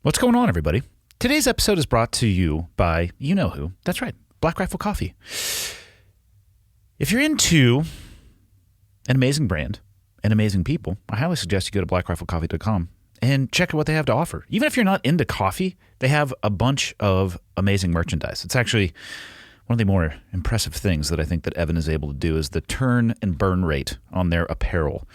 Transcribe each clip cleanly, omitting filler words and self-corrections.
What's going on, everybody? Today's episode is brought to you by you know who. That's right, Black Rifle Coffee. If you're into an amazing brand and amazing people, I highly suggest you go to blackriflecoffee.com and check out what they have to offer. Even if you're not into coffee, they have a bunch of amazing merchandise. It's actually one of the more impressive things that I think that Evan is able to do is the turn and burn rate on their apparel.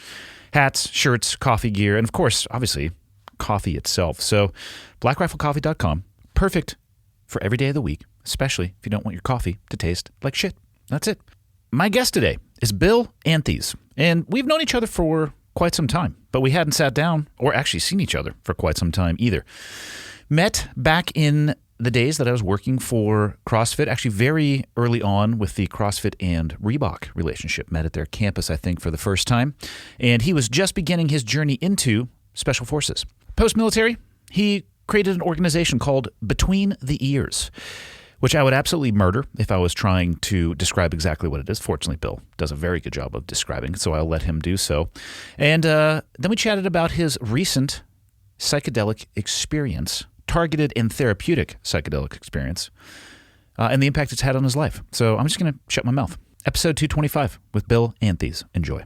Hats, shirts, coffee gear, and of course, obviously, coffee itself. So blackriflecoffee.com, perfect for every day of the week, especially if you don't want your coffee to taste like shit. That's it. My guest today is Bill Anthes, and we've known each other for quite some time, but we hadn't sat down or actually seen each other for quite some time either. Met back in the days that I was working for CrossFit, actually very early on with the CrossFit and Reebok relationship. Met at their campus, I think, for the first time, and he was just beginning his journey into Special Forces. Post-military, he created an organization called Between the Ears, which I would absolutely murder if I was trying to describe exactly what it is. Fortunately, Bill does a very good job of describing, so I'll let him do so. And then we chatted about his recent psychedelic experience, targeted and therapeutic psychedelic experience, and the impact it's had on his life. So I'm just going to shut my mouth. Episode 225 with Bill Anthes. Enjoy.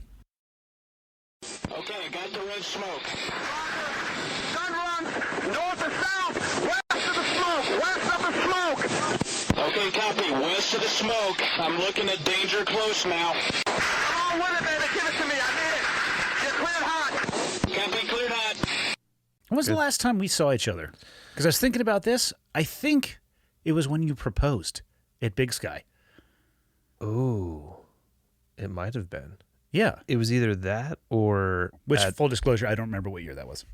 Okay, I got the red smoke. Gun run, north and south, west of the smoke, west of the smoke. Okay, copy, west of the smoke. I'm looking at danger close now. Come on with it, baby, give it to me, I need it. You're cleared hot. Copy, cleared hot. When was the last time we saw each other? Because I was thinking about this. I think it was when you proposed at Big Sky. Oh, it might have been. Yeah. It was either that or Which, full disclosure, I don't remember what year that was.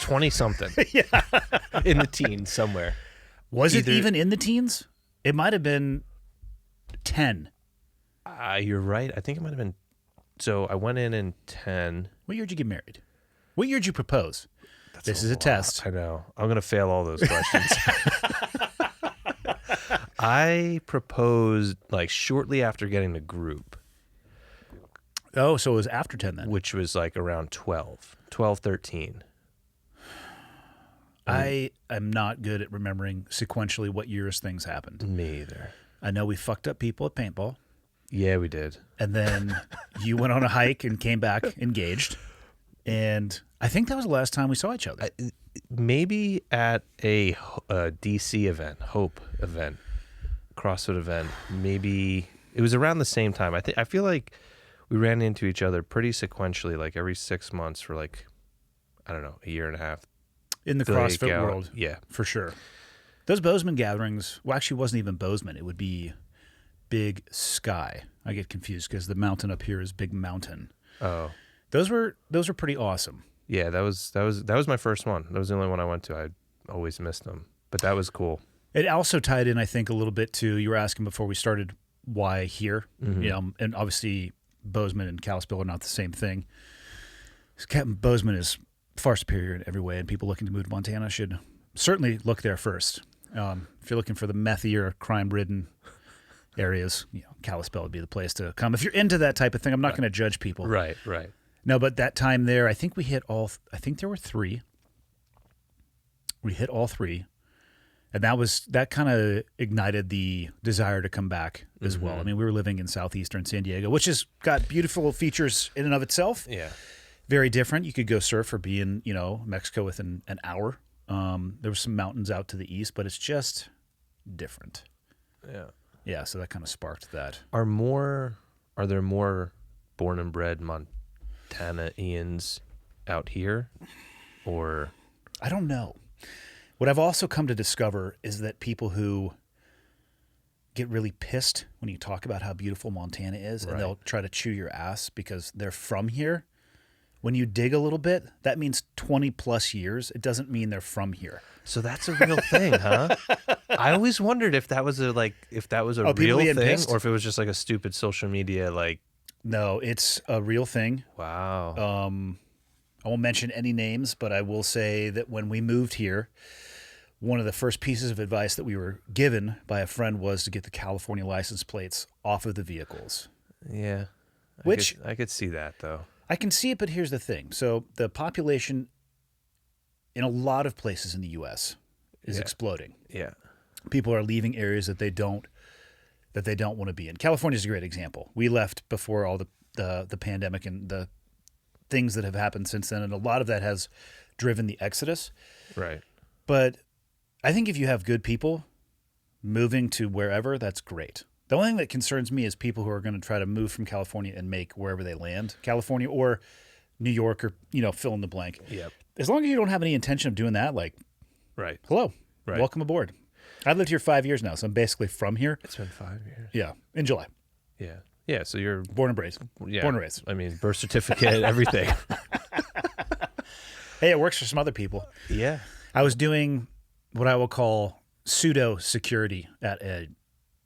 20-something. Yeah. In the teens somewhere. Was it even in the teens? It might have been 10. You're right. I think it might have been. So I went in 10. What year did you get married? What year did you propose? This is a lot. test. I know. I'm going to fail all those questions. I proposed like shortly after getting the group. Oh, so it was after 10 then. Which was like around 12, 13. I am not good at remembering sequentially what years things happened. Me either. I know we fucked up people at paintball. Yeah, we did. And then you went on a hike and came back engaged. And I think that was the last time we saw each other. Maybe at a DC event, Hope event, CrossFit event. Maybe it was around the same time. I feel like we ran into each other pretty sequentially, like every 6 months for like, I don't know, a year and a half. In the CrossFit world. Yeah. For sure. Those Bozeman gatherings, well, actually it wasn't even Bozeman. It would be Big Sky. I get confused because the mountain up here is Big Mountain. Oh. Those were pretty awesome. Yeah, that was my first one. That was the only one I went to. I always missed them. But that was cool. It also tied in, I think, a little bit to, you were asking before we started why here. Mm-hmm. You know, and obviously Bozeman and Kalispell are not the same thing. Bozeman is far superior in every way, and people looking to move to Montana should certainly look there first. If you're looking for the methier, crime-ridden areas, you know, Kalispell would be the place to come. If you're into that type of thing, I'm not going to judge people. Right. No, but that time there, I think we hit I think there were 3. We hit all 3. And that kind of ignited the desire to come back as well. I mean, we were living in southeastern San Diego, which has got beautiful features in and of itself. Yeah. Very different. You could go surf or be in, Mexico within an hour. There were some mountains out to the east, but it's just different. Yeah. Yeah, so that kind of sparked that. Are there more born and bred Montana-ians out here? Or I don't know. What I've also come to discover is that people who get really pissed when you talk about how beautiful Montana is, and they'll try to chew your ass because they're from here. When you dig a little bit, that means 20 plus years. It doesn't mean they're from here. So that's a real thing, huh? I always wondered if that was a real thing, pissed? or if it was just like a stupid social media like. No, it's a real thing. Wow. I won't mention any names, but I will say that when we moved here, one of the first pieces of advice that we were given by a friend was to get the California license plates off of the vehicles. Yeah. I could see that, though. I can see it, but here's the thing. So the population in a lot of places in the U.S. is exploding. Yeah. People are leaving areas that they don't want to be in. California is a great example. We left before all the pandemic and the things that have happened since then, and a lot of that has driven the exodus. Right. But I think if you have good people moving to wherever, that's great. The only thing that concerns me is people who are going to try to move from California and make wherever they land, California or New York or, fill in the blank. Yep. As long as you don't have any intention of doing that, like, Right. hello, Right. welcome aboard. I've lived here 5 years now, so I'm basically from here. It's been 5 years. Yeah, in July. Yeah. Yeah. So you're Born and raised. yeah. Born and raised. I mean, birth certificate, everything. Hey, it works for some other people. Yeah. I was doing what I will call pseudo security at a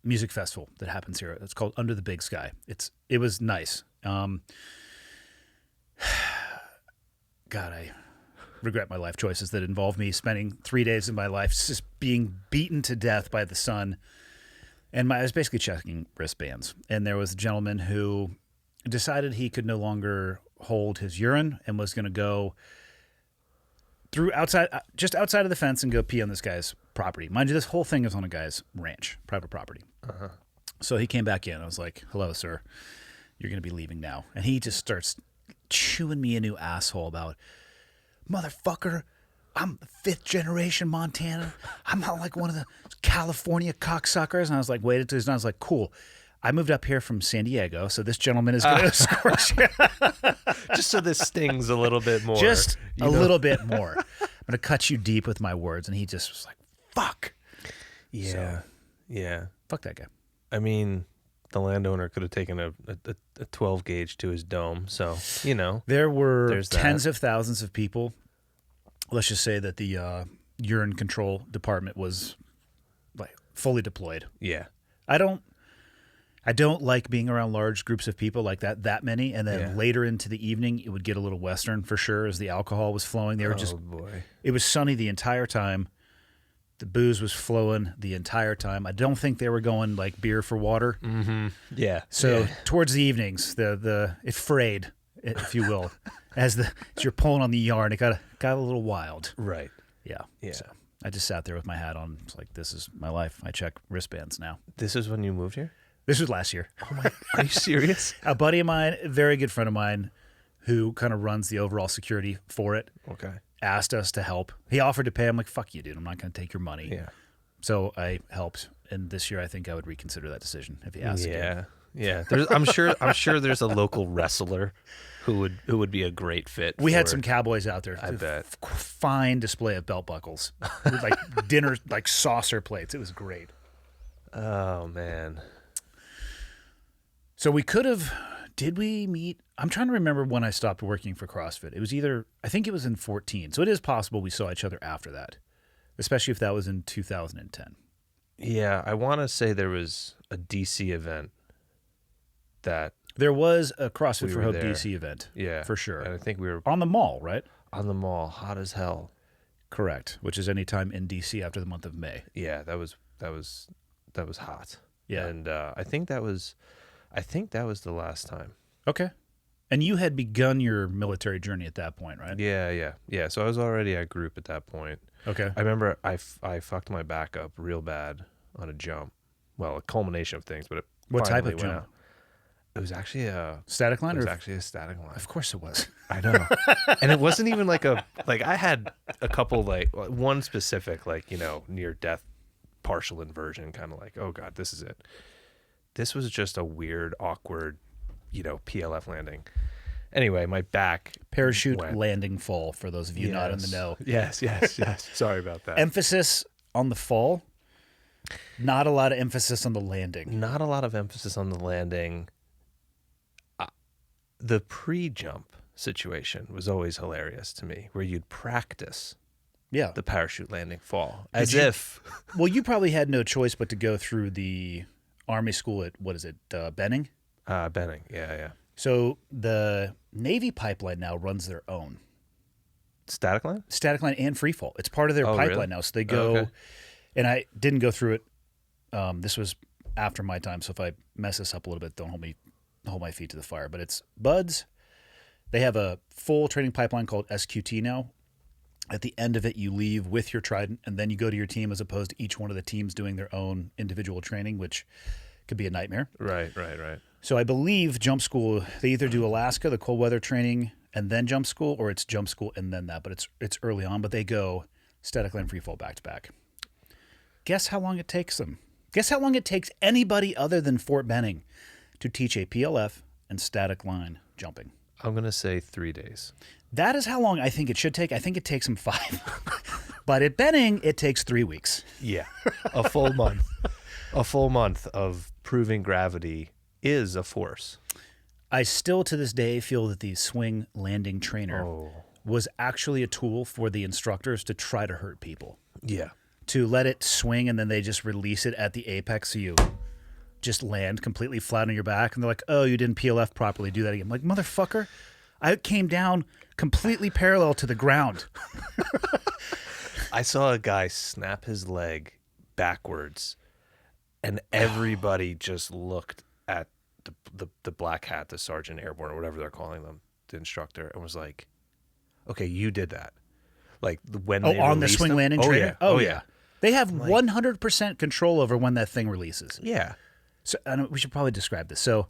music festival that happens here. It's called Under the Big Sky. It was nice. God, I regret my life choices that involve me spending 3 days of my life just being beaten to death by the sun. And I was basically checking wristbands. And there was a gentleman who decided he could no longer hold his urine and was going to go just outside of the fence and go pee on this guy's property. Mind you, this whole thing is on a guy's ranch, private property. Uh-huh. So he came back in. I was like, hello, sir. You're going to be leaving now. And he just starts chewing me a new asshole about, motherfucker, I'm 5th generation Montana. I'm not like one of the California cocksuckers. And I was like, wait until he's done. I was like, cool. I moved up here from San Diego, so this gentleman is going to escort you. Just so this stings a little bit more. Just a little bit more. I'm going to cut you deep with my words. And he just was like, fuck. Yeah. So, yeah. fuck that guy. I mean, the landowner could have taken a 12 gauge to his dome. So, There were there's that. tens of thousands of people. Let's just say that the urine control department was like fully deployed. Yeah. I don't like being around large groups of people like that many. And then later into the evening, it would get a little Western for sure as the alcohol was flowing. They were boy. It was sunny the entire time. The booze was flowing the entire time. I don't think they were going like beer for water. Mm-hmm. Yeah. So towards the evenings, it frayed, if you will, as you're pulling on the yarn. It got a little wild. Right. Yeah. Yeah. So I just sat there with my hat on. It's like, this is my life. I check wristbands now. This is when you moved here? This was last year. Oh my! Are you serious? A buddy of mine, a very good friend of mine, who kind of runs the overall security for it, Okay. asked us to help. He offered to pay. I'm like, fuck you, dude. I'm not going to take your money. Yeah. So I helped. And this year, I think I would reconsider that decision if he asked again. Yeah. I'm sure there's a local wrestler who would be a great fit. We had some cowboys out there. I bet. Fine display of belt buckles, with like dinner, like saucer plates. It was great. Oh man. So we could have. Did we meet? I'm trying to remember when I stopped working for CrossFit. It was I think it was in 2014. So it is possible we saw each other after that, especially if that was in 2010. Yeah, I want to say there was a DC event that There was a CrossFit We for were Hope there. DC event. Yeah, For sure. And I think we were On the mall, right? on the mall, hot as hell. Correct. Which is any time in DC after the month of May. Yeah, that was hot. Yeah. And I think that was the last time. Okay. And you had begun your military journey at that point, right? Yeah. So I was already at group at that point. Okay. I remember I fucked my back up real bad on a jump. Well, a culmination of things, but it What type finally of went jump? out. It was actually a Static line? It was or actually a static line. Of course it was. I know. And it wasn't even like I had a couple one specific near death partial inversion, kind of like, oh God, this is it. This was just a weird, awkward, PLF landing. Anyway, my back Parachute went. landing fall, for those of you not in the know. Yes. Sorry about that. Emphasis on the fall, not a lot of emphasis on the landing. Not a lot of emphasis on the landing. The pre-jump situation was always hilarious to me, where you'd practice Yeah. the parachute landing fall Did you- Well, you probably had no choice but to go through the Army school at, Benning? Benning. Yeah. So the Navy pipeline now runs their own. Static line? Static line and free fall. It's part of their Oh, pipeline really? now. So they go, okay. and I didn't go through it. This was after my time. So if I mess this up a little bit, don't hold my feet to the fire. But it's Buds. They have a full training pipeline called SQT now. At the end of it, you leave with your trident, and then you go to your team as opposed to each one of the teams doing their own individual training, which could be a nightmare. Right. So I believe jump school, they either do Alaska, the cold weather training, and then jump school, or it's jump school and then that. But it's early on, but they go static line free fall back to back. Guess how long it takes them? Guess how long it takes anybody other than Fort Benning to teach a PLF and static line jumping? I'm going to say 3 days. That is how long I think it should take. I think it takes them 5. But at Benning, it takes 3 weeks. Yeah. A full month. A full month of proving gravity is a force. I still, to this day, feel that the swing landing trainer was actually a tool for the instructors to try to hurt people. Yeah. To let it swing and then they just release it at the apex so you just land completely flat on your back. And they're like, oh, you didn't PLF properly. Do that again. I'm like, motherfucker, I came down completely parallel to the ground. I saw a guy snap his leg backwards, and everybody just looked at the black hat, the sergeant airborne, or whatever they're calling them, the instructor, and was like, okay, you did that. Like when they on the released swing them? landing Oh, trainer? yeah. Oh, yeah. They have 100% control over when that thing releases. Yeah. So we should probably describe this. So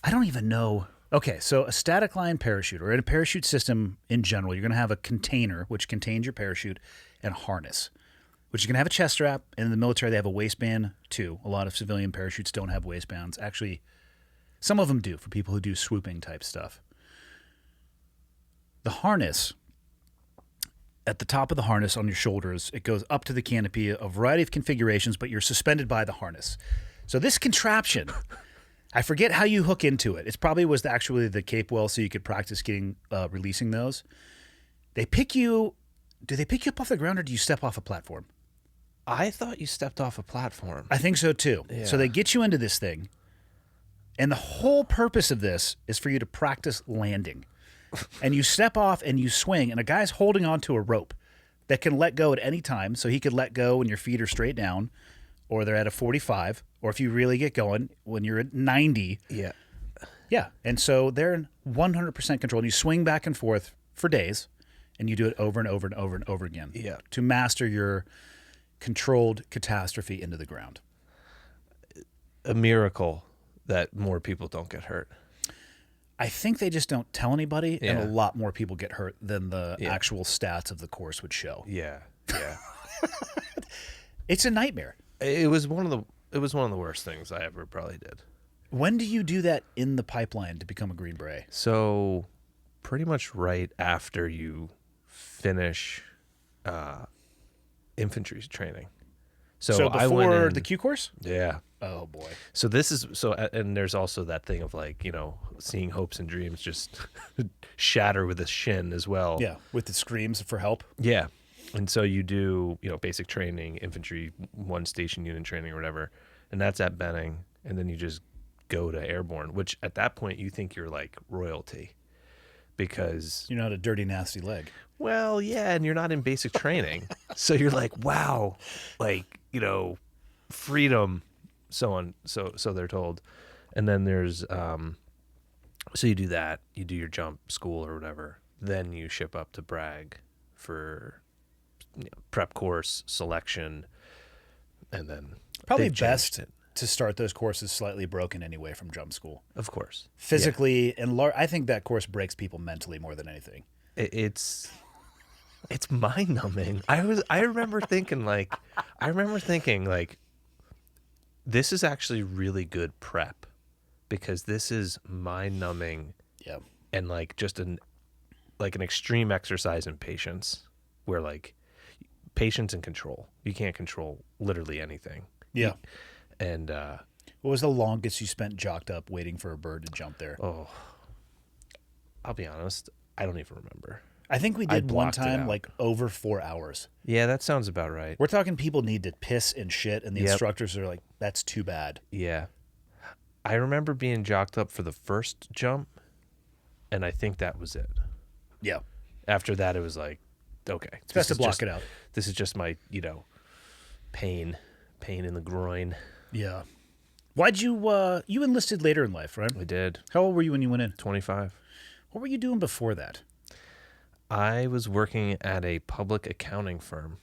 I don't even know. Okay, so a static line parachute, or in a parachute system in general, you're going to have a container, which contains your parachute, and a harness, which is going to have a chest strap. And in the military, they have a waistband, too. A lot of civilian parachutes don't have waistbands. Actually, some of them do for people who do swooping type stuff. The harness, at the top of the harness on your shoulders, it goes up to the canopy, a variety of configurations, but you're suspended by the harness. So this contraption, I forget how you hook into it. It probably was actually the cape well, so you could practice getting releasing those. They pick you. Do they pick you up off the ground, or do you step off a platform? I thought you stepped off a platform. I think so too. Yeah. So they get you into this thing, and the whole purpose of this is for you to practice landing. And you step off and you swing, and a guy's holding onto a rope that can let go at any time. So he could let go when your feet are straight down, or they're at a 45, or if you really get going, when you're at 90. Yeah. Yeah. And so they're in 100% control. And you swing back and forth for days, and you do it over and over and over and over again. Yeah. To master your controlled catastrophe into the ground. A miracle that more people don't get hurt. I think they just don't tell anybody, and Yeah. a lot more people get hurt than the actual stats of the course would show. Yeah. Yeah. It's a nightmare. It was one of the worst things I ever probably did. When do you do that in the pipeline to become a Green Beret? So pretty much right after you finish infantry training. So I went before in, the Q course? yeah. Oh boy. So this is and there's also that thing of like, seeing hopes and dreams just shatter with a shin as well. Yeah, with the screams for help. Yeah. And so you do, basic training, infantry, 1 station unit training or whatever. And that's at Benning. And then you just go to airborne, which at that point you think you're like royalty because You're not a dirty, nasty leg. well, yeah, and you're not in basic training. So you're like, wow, like, freedom, so on. So they're told. And then there's, so you do that, you do your jump school or whatever. Then you ship up to Bragg for prep course, selection, and then Probably they've changed best it. to start those courses slightly broken anyway from jump school. Of course. Physically, and I think that course breaks people mentally more than anything. It's mind numbing. I remember thinking like this is actually really good prep because this is mind numbing Yeah. and like just an extreme exercise in patience where like patience and control. You can't control literally anything. Yeah. And What was the longest you spent jocked up waiting for a bird to jump there? I'll be honest, I don't even remember. I think we I did one blocked it time out. like over 4 hours. Yeah, that sounds about right. We're talking people need to piss and shit, and the Yep. instructors are like, that's too bad. Yeah. I remember being jocked up for the first jump, and I think that was it. Yeah. After that, it was like, okay. It's best to block it out. This is just my, pain in the groin. Yeah. Why'd you enlisted later in life, right? I did. How old were you when you went in? 25. What were you doing before that? I was working at a public accounting firm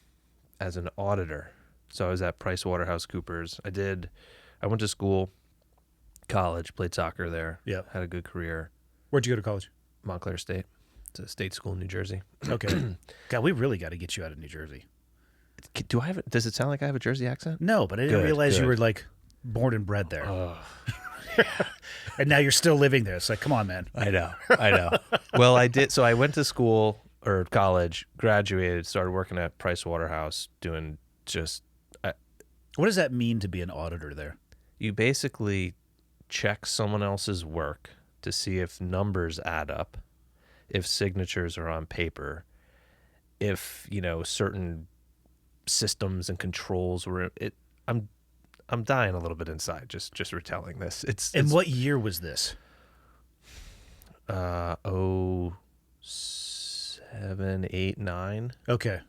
as an auditor. So I was at PricewaterhouseCoopers. I went to school, college, played soccer there. Yep. Had a good career. Where'd you go to college? Montclair State. It's a state school in New Jersey. Okay. God, we really got to get you out of New Jersey. Does it sound like I have a Jersey accent? No, but I didn't realize you were like born and bred there. And now you're still living there. It's like, come on, man. I know. Well, I did. So I went to school or college, graduated, started working at Pricewaterhouse doing just. What does that mean to be an auditor there? You basically check someone else's work to see if numbers add up, if signatures are on paper, if, certain systems and controls were I'm dying a little bit inside just retelling this. And what year was this? 07, 8, 9. Okay.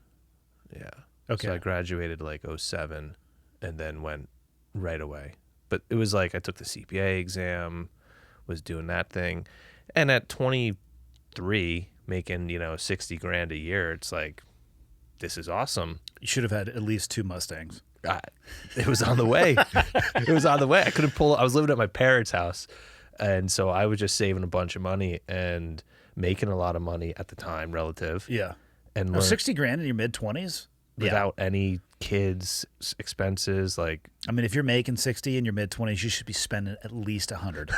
Yeah. Okay. So I graduated like 07 and then went right away. But it was like I took the CPA exam, was doing that thing. And at 23, making, 60 grand a year, it's like, this is awesome. You should have had at least 2 Mustangs. It was on the way. I couldn't pull. I was living at my parents' house. And so I was just saving a bunch of money and making a lot of money at the time relative. Yeah. And 60 grand in your mid-20s? without any kids' expenses. Like, I mean, if you're making 60 in your mid-20s, you should be spending at least 100.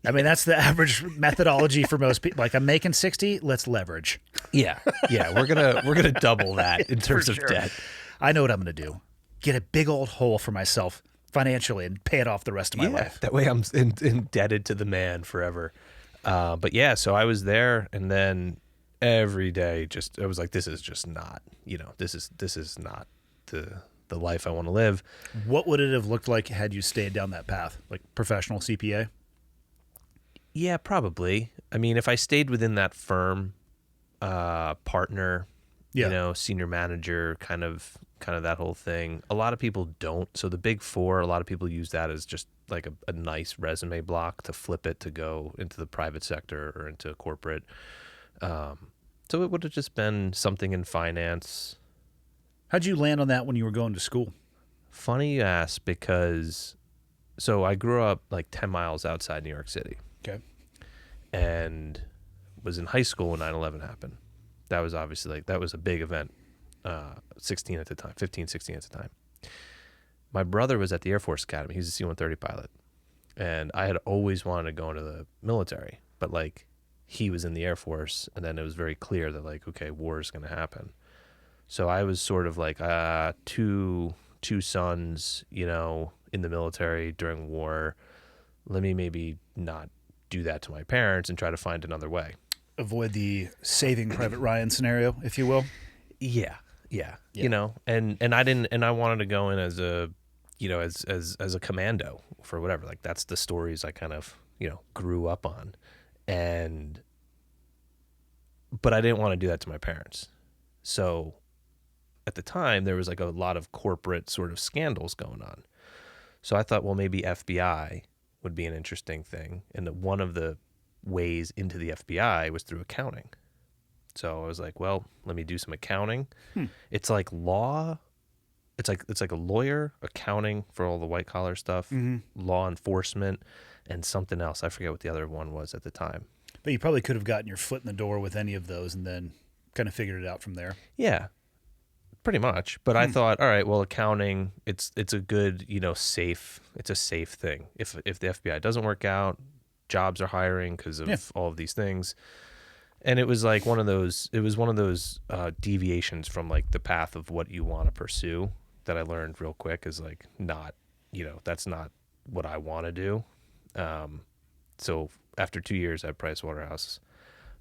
I mean, that's the average methodology for most people. Like, I'm making 60, let's leverage. yeah, we're gonna double that in terms of debt. I know what I'm gonna do. Get a big old hole for myself financially and pay it off the rest of my life. That way I'm indebted to the man forever. But yeah, so I was there, and then every day, I was like, this is just not, this is not the life I want to live. What would it have looked like had you stayed down that path, like professional CPA? Yeah, probably. I mean, if I stayed within that firm, partner, senior manager, kind of that whole thing. A lot of people don't. So the Big Four, a lot of people use that as just like a nice resume block to flip it to go into the private sector or into corporate. So it would have just been something in finance. How'd you land on that when you were going to school? Funny you ask, because so I grew up like 10 miles outside New York City. Okay. And was in high school when 9/11 happened. That was obviously that was a big event. 16 at the time, 15, 16 at the time. My brother was at the Air Force Academy. He's a C-130 pilot. And I had always wanted to go into the military, but like he was in the Air Force, and then it was very clear that like, okay, war is going to happen. So I was sort of like two sons, in the military during war. Let me maybe not do that to my parents and try to find another way. Avoid the Saving Private Ryan scenario, if you will. Yeah. And I wanted to go in as a, as a commando for whatever. Like that's the stories I kind of, grew up on. But I didn't want to do that to my parents. So at the time there was like a lot of corporate sort of scandals going on. So I thought, well, maybe FBI would be an interesting thing. And one of the ways into the FBI was through accounting. So I was like, well, let me do some accounting. It's like law. It's like a lawyer, accounting for all the white collar stuff, law enforcement, and something else. I forget what the other one was at the time. But you probably could have gotten your foot in the door with any of those and then kind of figured it out from there. Yeah, pretty much. But I thought, all right, well, accounting, it's a good, safe. It's a safe thing. If the FBI doesn't work out, jobs are hiring because of all of these things. And it was like one of those deviations from like the path of what you want to pursue that I learned real quick is like not, that's not what I want to do. So after 2 years at Pricewaterhouse,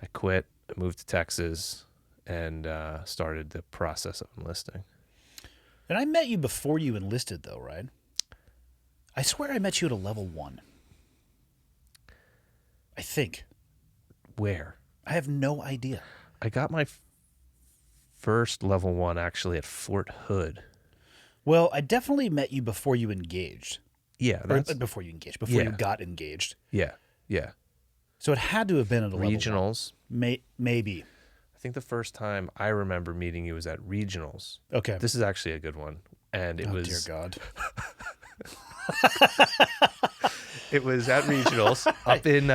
I quit, I moved to Texas, and started the process of enlisting. And I met you before you enlisted though, right? I swear I met you at a level 1. I think. Where? I have no idea. I got my first level 1 actually at Fort Hood. Well, I definitely met you before you engaged. Yeah. Before you got engaged. Yeah. So it had to have been at a level 1. Regionals. Maybe. I think the first time I remember meeting you was at regionals. Okay. This is actually a good one. And it was, dear God. it was at regionals up in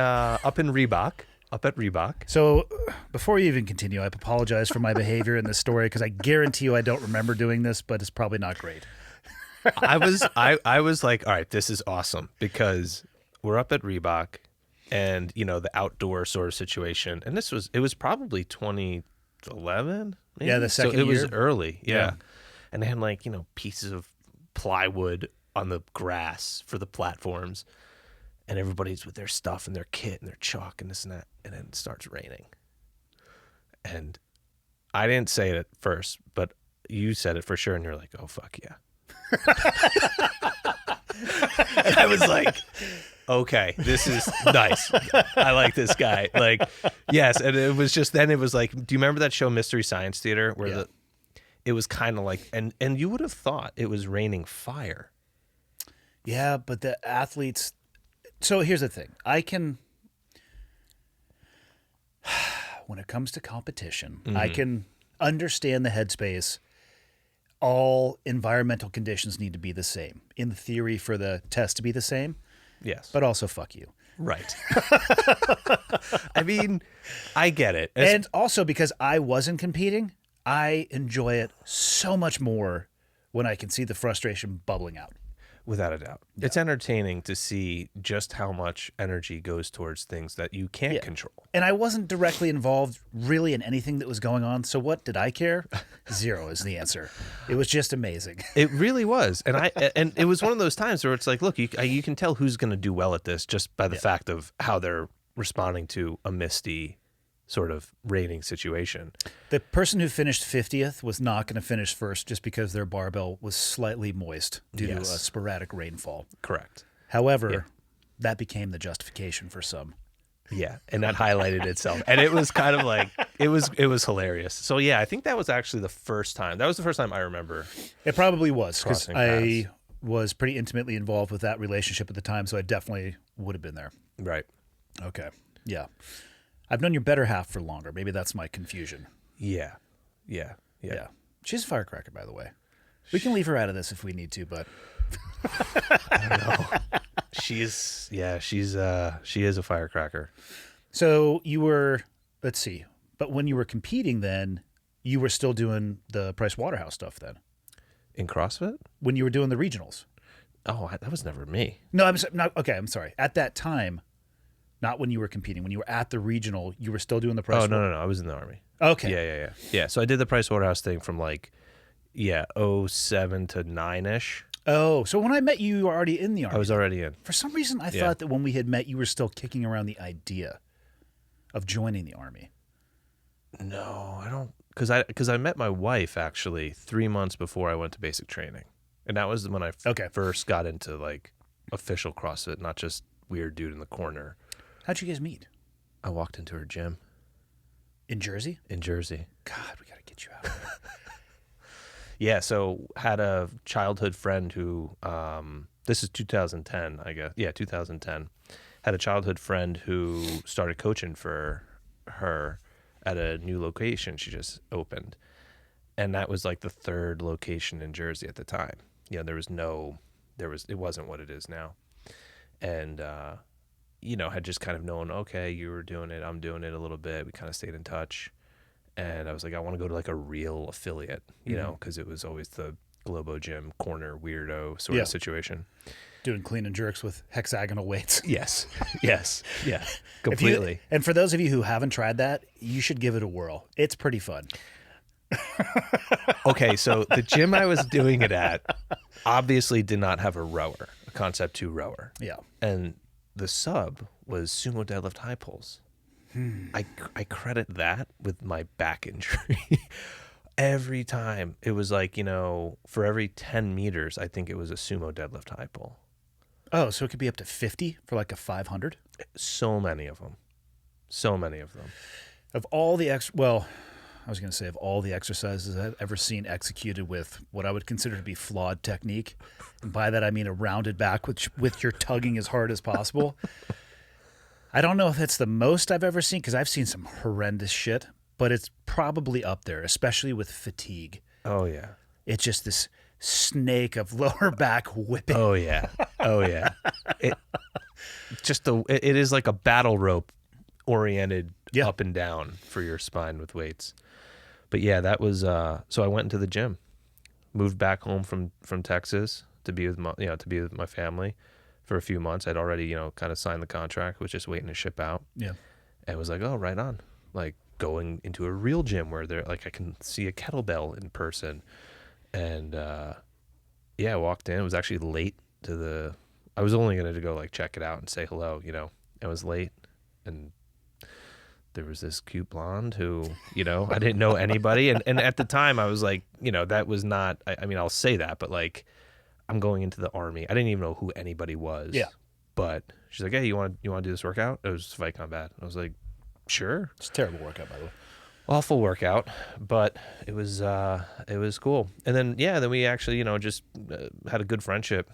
Reebok, up at Reebok. So before you even continue, I apologize for my behavior in this story because I guarantee you I don't remember doing this, but it's probably not great. I was like, all right, this is awesome because we're up at Reebok and, you know, the outdoor sort of situation. And it was probably 2011. Maybe? Yeah, the second So it was year. early. Yeah. Yeah. And they had like, you know, pieces of plywood on the grass for the platforms. And everybody's with their stuff and their kit and their chalk and this and that. And then it starts raining. And I didn't say it at first, but you said it for sure. And you're like, oh, fuck yeah. And I was like, okay, this is nice. I like this guy. Like, yes. And it was just, then it was like, do you remember that show Mystery Science Theater where it was kind of like, and you would have thought it was raining fire. Yeah, but the athletes. So here's the thing. When it comes to competition, I can understand the headspace. All environmental conditions need to be the same. In theory, for the test to be the same. Yes. But also, fuck you. Right. I mean, I get it. And also because I wasn't competing, I enjoy it so much more when I can see the frustration bubbling out. Without a doubt. Yeah. It's entertaining to see just how much energy goes towards things that you can't control. And I wasn't directly involved really in anything that was going on. So what did I care? Zero is the answer. It was just amazing. It really was. And it was one of those times where it's like, look, you can tell who's going to do well at this just by the fact of how they're responding to a misty sort of raining situation. The person who finished 50th was not going to finish first just because their barbell was slightly moist due to a sporadic rainfall. Correct. However, that became the justification for some. Yeah, and that highlighted itself. And it was kind of like, it was hilarious. So yeah, I think that was actually the first time. That was the first time I remember. It probably was because crossing I paths. was pretty intimately involved with that relationship at the time, so I definitely would have been there. Right. Okay. Yeah. I've known your better half for longer. Maybe that's my confusion. Yeah. She's a firecracker, by the way. We can leave her out of this if we need to, but I don't know. She is a firecracker. So you were, let's see, but when you were competing then, you were still doing the Price Waterhouse stuff then? In CrossFit? When you were doing the regionals? Oh, that was never me. No, I'm sorry. At that time, not when you were competing. When you were at the regional, you were still doing the Price Waterhouse? No. I was in the Army. Okay. Yeah, so I did the Price Waterhouse thing from 07 to 9-ish. Oh, so when I met you, you were already in the Army. I was already in. For some reason, I thought that when we had met, you were still kicking around the idea of joining the Army. No, I don't. Because I met my wife, actually, 3 months before I went to basic training. And that was when I first got into, official CrossFit, not just weird dude in the corner. How'd you guys meet? I walked into her gym. In Jersey? In Jersey. God, we got to get you out of there. Yeah, so had a childhood friend who, this is 2010, I guess. Yeah, 2010. Had a childhood friend who started coaching for her at a new location she just opened. And that was the third location in Jersey at the time. It wasn't what it is now. And, had just kind of known, okay, you were doing it, I'm doing it a little bit. We kind of stayed in touch. And I was like, I want to go to a real affiliate, because it was always the Globo Gym corner weirdo sort of situation. Doing clean and jerks with hexagonal weights. Yes. Yeah. Completely. And for those of you who haven't tried that, you should give it a whirl. It's pretty fun. Okay, so the gym I was doing it at obviously did not have a rower, a Concept 2 rower. Yeah. And the sub was sumo deadlift high pulls. I credit that with my back injury. Every time it was for every 10 meters, I think it was a sumo deadlift high pull. Oh, so it could be up to 50 for a 500? So many of them. Of all the of all the exercises I've ever seen executed with what I would consider to be flawed technique, and by that I mean a rounded back with your tugging as hard as possible. I don't know if it's the most I've ever seen because I've seen some horrendous shit, but it's probably up there, especially with fatigue. Oh yeah. It's just this snake of lower back whipping. Oh yeah. Oh yeah. It is like a battle rope oriented up and down for your spine with weights. But yeah, that was so I went into the gym, moved back home from Texas to be with my family for a few months. I'd already, kind of signed the contract, was just waiting to ship out. Yeah. And it was like, oh, right on. Like going into a real gym where I can see a kettlebell in person. And I walked in. It was actually late I was only going to go like check it out and say hello, I was late, and there was this cute blonde who, I didn't know anybody. And at the time I was like, that was not, I mean, I'll say that, but like, I'm going into the Army. I didn't even know who anybody was. Yeah. But she's like, hey, you want to do this workout? It was fight combat. I was like, sure. It's a terrible workout, by the way. Awful workout, but it was cool. And then we actually, just had a good friendship.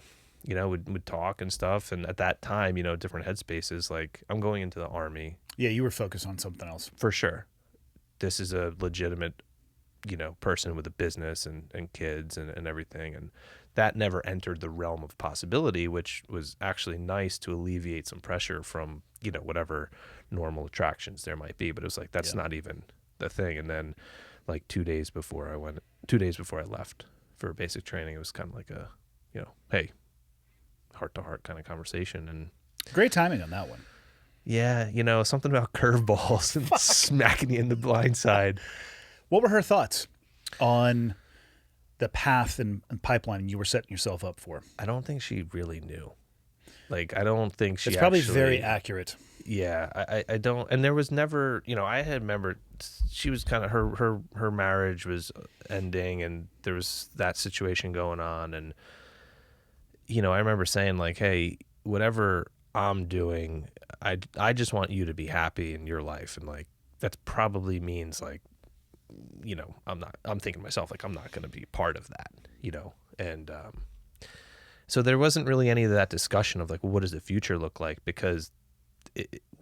Would talk and stuff. And at that time, different headspaces. Like, I'm going into the Army. Yeah, you were focused on something else. For sure. This is a legitimate, person with a business and kids and everything. And that never entered the realm of possibility, which was actually nice to alleviate some pressure from, whatever normal attractions there might be. But it was like, that's not even the thing. And then like 2 days before I left for basic training, it was kind of like a, hey, heart-to-heart kind of conversation. And great timing on that one. Yeah, something about curveballs and smacking you in the blind side. What were her thoughts on the path and pipeline you were setting yourself up for? I don't think she really knew. Like, I don't think she. It's probably very accurate. Yeah, I don't. And there was never, I had remembered she was kind of her marriage was ending, and there was that situation going on, and I remember saying like, hey, whatever I'm doing, I just want you to be happy in your life. And like, that probably means like, I'm thinking to myself, like, I'm not going to be part of that, and so there wasn't really any of that discussion of like, well, what does the future look like? Because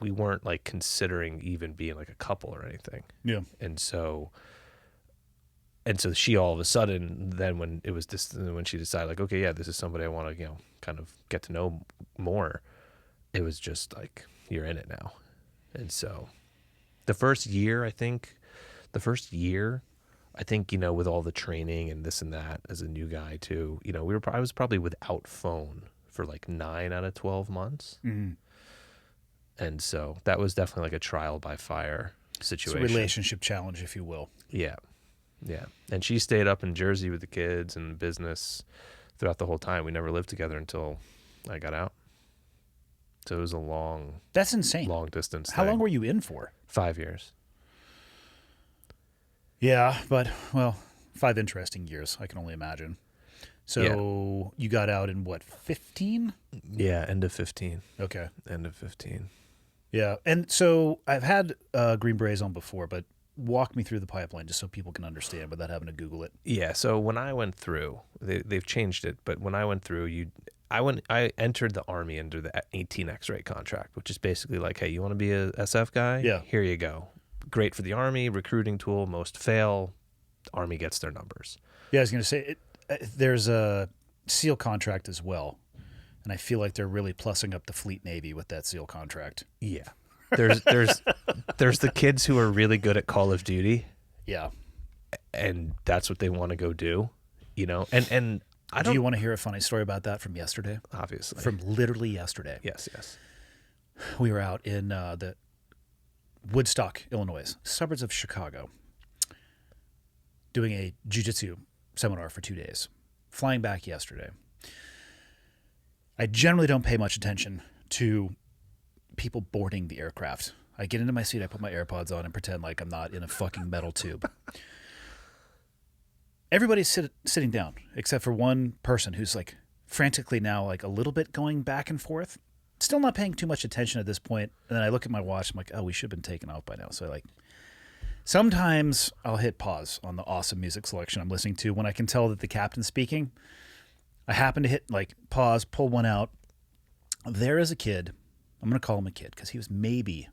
we weren't like considering even being like a couple or anything. Yeah. And so she all of a sudden, then when she decided like, okay, yeah, this is somebody I want to, kind of get to know more, it was just like, you're in it now. And so the first year, I think, with all the training and this and that as a new guy too, I was probably without phone for like 9 out of 12 months. Mm-hmm. And so that was definitely like a trial by fire situation. It's a relationship challenge, if you will. Yeah. Yeah. And she stayed up in Jersey with the kids and business throughout the whole time. We never lived together until I got out. So it was a That's insane. Long distance How thing. long were you in for? 5 years. Yeah, but, 5 interesting years, I can only imagine. So you got out in what, 15? Yeah, end of 15. Okay. End of 15. Yeah, and so I've had Green Berets on before, but walk me through the pipeline just so people can understand without having to Google it. Yeah, so when I went through, they've changed it, but when I went through, I entered the Army under the 18 X-ray contract, which is basically like, hey, you want to be a SF guy? Yeah. Here you go. Great for the Army, recruiting tool, most fail. The Army gets their numbers. Yeah, I was going to say, there's a SEAL contract as well, and I feel like they're really plussing up the Fleet Navy with that SEAL contract. Yeah. There's the kids who are really good at Call of Duty. Yeah. And that's what they want to go do, and I don't. Do you want to hear a funny story about that from yesterday? Obviously. From literally yesterday. Yes. We were out in the Woodstock, Illinois, suburbs of Chicago, doing a jiu-jitsu seminar for 2 days. Flying back yesterday. I generally don't pay much attention to people boarding the aircraft. I get into my seat, I put my AirPods on and pretend like I'm not in a fucking metal tube. Everybody's sitting down except for one person who's like frantically now like a little bit going back and forth. Still not paying too much attention at this point. And then I look at my watch. I'm like, oh, we should have been taken off by now. So sometimes I'll hit pause on the awesome music selection I'm listening to when I can tell that the captain's speaking. I happen to hit like pause, pull one out. There is a kid. I'm going to call him a kid because he was maybe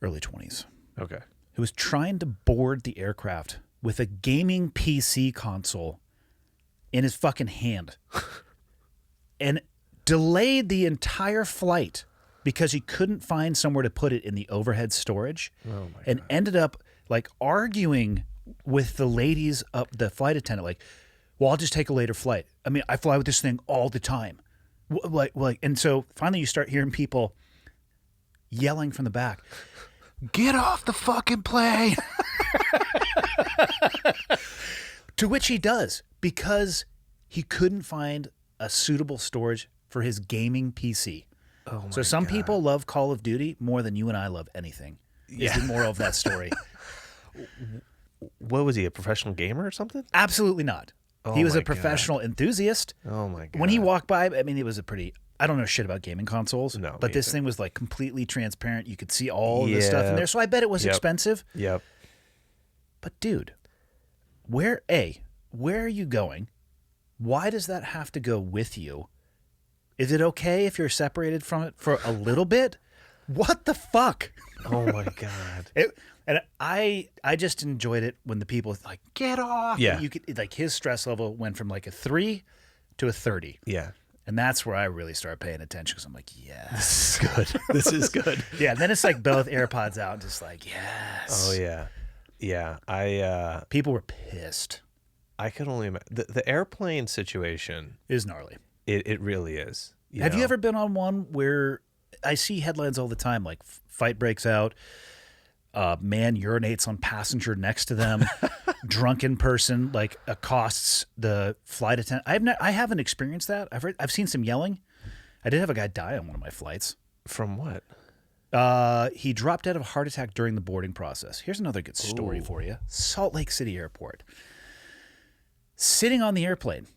early 20s. Okay. who was trying to board the aircraft with a gaming PC console in his fucking hand and delayed the entire flight because he couldn't find somewhere to put it in the overhead storage, and ended up like arguing with the ladies up the flight attendant, like, well, I'll just take a later flight. I mean, I fly with this thing all the time. And so finally you start hearing people yelling from the back, get off the fucking plane. To which he does, because he couldn't find a suitable storage for his gaming PC. Oh my So some God. people love Call of Duty more than you and I love anything. Is the moral of that story. What was he, a professional gamer or something? Absolutely not. Oh He was my a professional enthusiast. Oh my God. When he walked by, I mean, it was a pretty, I don't know shit about gaming consoles, No, but me this either. thing was like completely transparent. You could see all of the stuff in Yep. there. So I bet it was Yep. expensive. Yep. But dude, where are you going? Why does that have to go with you? Is it okay if you're separated from it for a little bit? What the fuck? Oh my God. And I just enjoyed it when the people like, get off. Yeah. You could, like, his stress level went from like a 3 to a 30. Yeah. And that's where I really started paying attention, because I'm like, yes. Good. This is good. Yeah, and then it's like both AirPods out and just like, yes. Oh yeah. Yeah. People were pissed. I could only imagine the airplane situation. It was gnarly. It really is. Have you know? ever been on one where I see headlines all the time, like fight breaks out, man urinates on passenger next to them, drunken person like accosts the flight attendant? I haven't experienced that. I've seen some yelling. I did have a guy die on one of my flights. From what? He dropped out of a heart attack during the boarding process. Here's another good story for you. Salt Lake City Airport. Sitting on the airplane.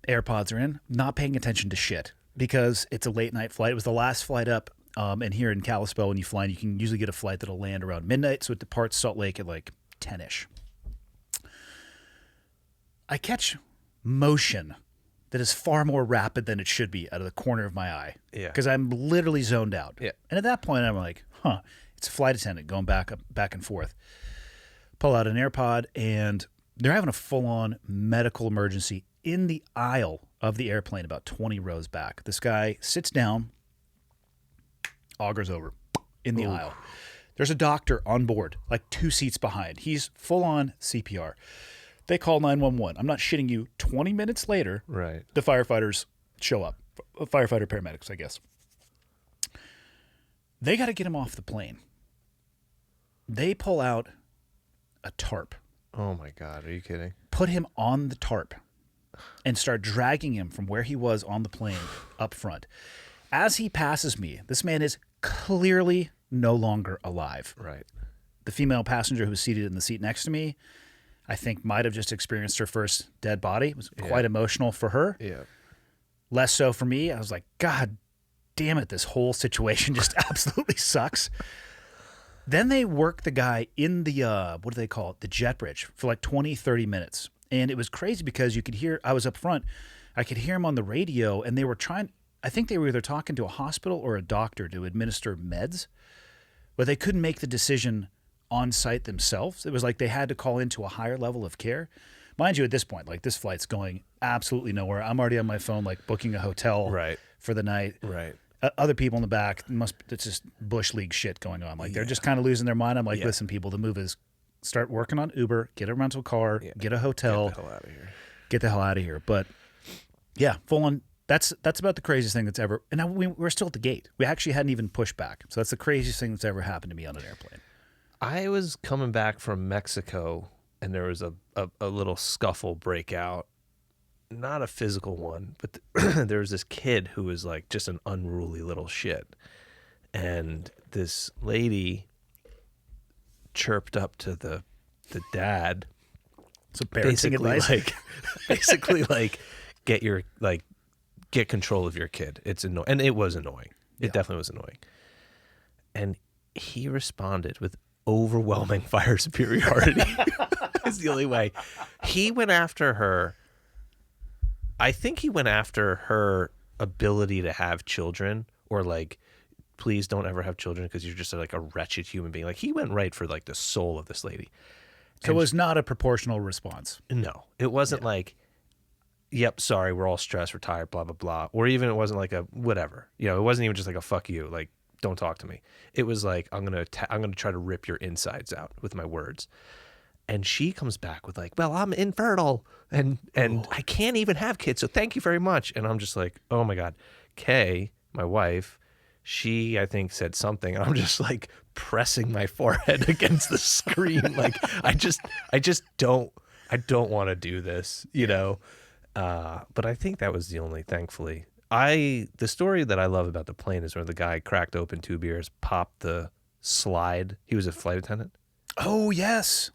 AirPods are in, not paying attention to shit because it's a late night flight. It was the last flight up. And here in Kalispell, when you fly in, you can usually get a flight that'll land around midnight. So it departs Salt Lake at like 10-ish. I catch motion that is far more rapid than it should be out of the corner of my eye. Yeah. Because I'm literally zoned out. Yeah. And at that point, I'm like, it's a flight attendant going back and forth. Pull out an AirPod, and they're having a full-on medical emergency in the aisle of the airplane about 20 rows back. This guy sits down, augers over in the aisle. There's a doctor on board, like 2 seats behind. He's full-on CPR. They call 911. I'm not shitting you. 20 minutes later, Right. the firefighters show up. Firefighter paramedics, I guess. They got to get him off the plane. They pull out a tarp, Oh my God. Are you kidding? put him on the tarp, and start dragging him from where he was on the plane up front. As he passes me, this man is clearly no longer alive. Right. The female passenger who was seated in the seat next to me, I think might have just experienced her first dead body. It was quite emotional for her. Yeah. Less so for me. I was like, God damn it, this whole situation just absolutely sucks. Then they work the guy in the, what do they call it? The jet bridge for like 20, 30 minutes. And it was crazy because you could hear, I was up front, I could hear him on the radio, and they were trying, I think they were either talking to a hospital or a doctor to administer meds, but they couldn't make the decision on site themselves. It was like they had to call into a higher level of care. Mind you, at this point, like this flight's going absolutely nowhere. I'm already on my phone, like booking a hotel Right. for the night. Right. Other people in the back, it's just Bush League shit going on. Like they're just kind of losing their mind. I'm like, listen, people, the move is start working on Uber, get a rental car, get a hotel, Get the hell out of here. get the hell out of here. But yeah, full on. That's about the craziest thing that's ever. And now we're still at the gate. We actually hadn't even pushed back. So that's the craziest thing that's ever happened to me on an airplane. I was coming back from Mexico, and there was a little scuffle breakout. Not a physical one, but there was this kid who was like just an unruly little shit. And this lady chirped up to the dad, So parenting basically advice. basically get control of your kid. It's annoying. And it was annoying. It definitely was annoying. And he responded with overwhelming fire superiority. Is the only way. He went after her. I think he went after her ability to have children, or like please don't ever have children because you're just like a wretched human being. Like he went right for like the soul of this lady. So it was not a proportional response. No, it wasn't like, yep, sorry, we're all stressed, we're tired, blah, blah, blah. Or even it wasn't like a whatever. You know, it wasn't even just like a fuck you, like, don't talk to me. It was like, I'm gonna try to rip your insides out with my words. And she comes back with like, well, I'm infertile and I can't even have kids, so thank you very much. And I'm just like, oh my God. Kay, my wife, she, I think, said something, and I'm just like pressing my forehead against the screen. Like, I don't want to do this, you know? But I think that was the only, thankfully. The story that I love about the plane is where the guy cracked open 2 beers, popped the slide. He was a flight attendant. Oh, yes.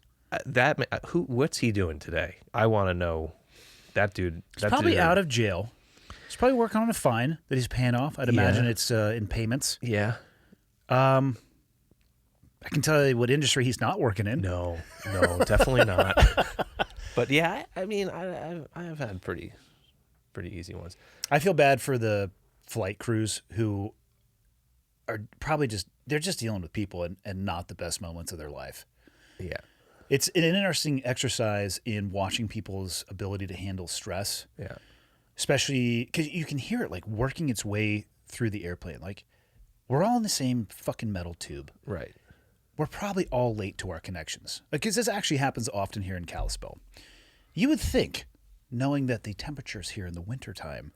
What's he doing today? I want to know. That dude. He's probably out of jail. He's probably working on a fine that he's paying off. I'd imagine it's in payments. Yeah. I can tell you what industry he's not working in. No, definitely not. But yeah, I mean, I've had pretty easy ones. I feel bad for the flight crews who are probably they're just dealing with people and not the best moments of their life. Yeah. It's an interesting exercise in watching people's ability to handle stress. Yeah. Especially because you can hear it like working its way through the airplane. Like, we're all in the same fucking metal tube. Right. We're probably all late to our connections. Because this actually happens often here in Kalispell. You would think, knowing that the temperatures here in the wintertime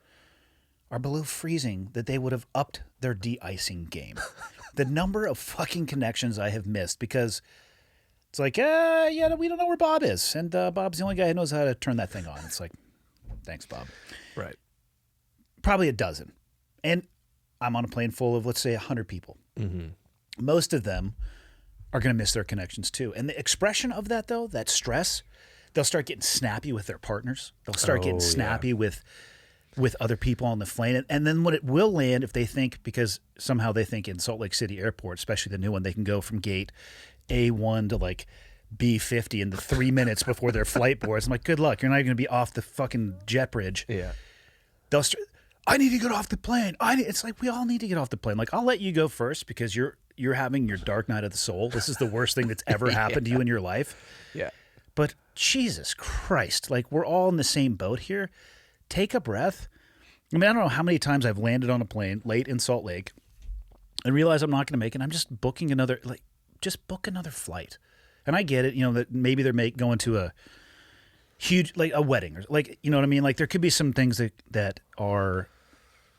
are below freezing, that they would have upped their de-icing game. The number of fucking connections I have missed because it's like, yeah, we don't know where Bob is. And Bob's the only guy who knows how to turn that thing on. It's like, thanks, Bob. Right. Probably a dozen. And I'm on a plane full of, let's say, 100 people. Mm-hmm. Most of them are going to miss their connections too. And the expression of that, though, that stress, they'll start getting snappy with their partners. They'll start getting snappy with other people on the plane. And then what it will land if they think, because somehow they think in Salt Lake City Airport, especially the new one, they can go from gate A1 to like B50 in the 3 minutes before their flight boards. I'm like, good luck. You're not even going to be off the fucking jet bridge. Yeah. They'll start, I need to get off the plane. It's like, we all need to get off the plane. Like, I'll let you go first because you're having your dark night of the soul. This is the worst thing that's ever happened to you in your life. Yeah. But Jesus Christ, like, we're all in the same boat here. Take a breath. I mean, I don't know how many times I've landed on a plane late in Salt Lake and realize I'm not going to make it. I'm just booking book another flight. And I get it, you know, that maybe they're going to a huge, like a wedding or like, you know what I mean? Like, there could be some things that are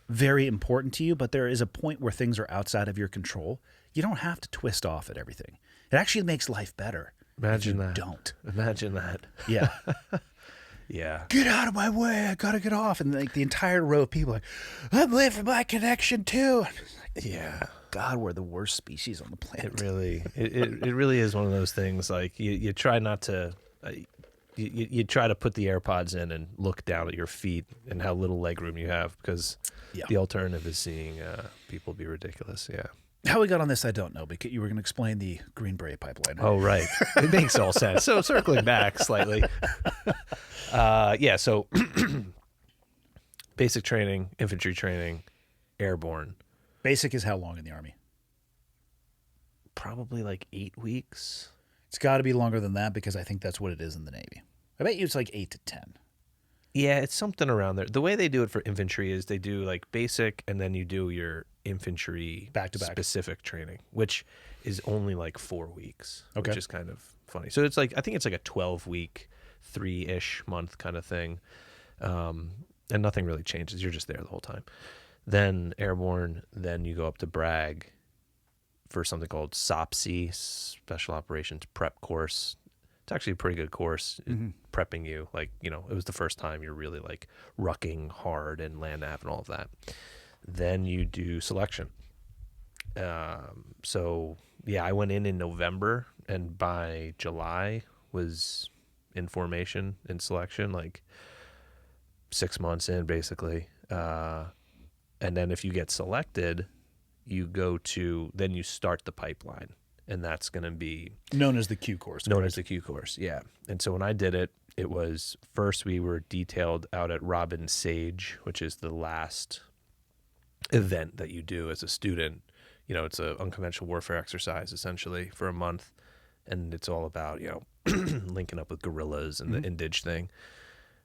very important to you, but there is a point where things are outside of your control. You don't have to twist off at everything. It actually makes life better. Imagine that. Don't. Imagine that. Yeah. Yeah. Get out of my way. I got to get off. And like the entire row of people are like, I'm late for my connection too. Yeah. God, we're the worst species on the planet. It really is one of those things. Like you try not to, you try to put the AirPods in and look down at your feet and how little leg room you have because the alternative is seeing people be ridiculous. Yeah. How we got on this, I don't know, because you were going to explain the Green Beret pipeline. Right? Oh, right. It makes all sense. So circling back slightly. So basic training, infantry training, airborne. Basic is how long in the Army? Probably like 8 weeks. It's got to be longer than that because I think that's what it is in the Navy. I bet you it's like 8 to 10. Yeah, it's something around there. The way they do it for infantry is they do like basic and then you do your infantry back-to-back specific training, which is only like 4 weeks, okay, which is kind of funny. So it's like, I think it's like a 12-week, 3-ish month kind of thing. And nothing really changes. You're just there the whole time. Then airborne, then you go up to Bragg for something called SOPSI, Special Operations Prep Course. It's actually a pretty good course, prepping you. Like, you know, it was the first time you're really like rucking hard and land nav and all of that. Then you do selection. So yeah, I went in November and by July was in formation in selection, like 6 months in basically. And then if you get selected, then you start the pipeline. And that's going to be known as the Q course. Known as the Q course, yeah. And so when I did it, it was first we were detailed out at Robin Sage, which is the last event that you do as a student. it's a unconventional warfare exercise essentially for a month, and it's all about linking up with guerrillas and the Indige thing.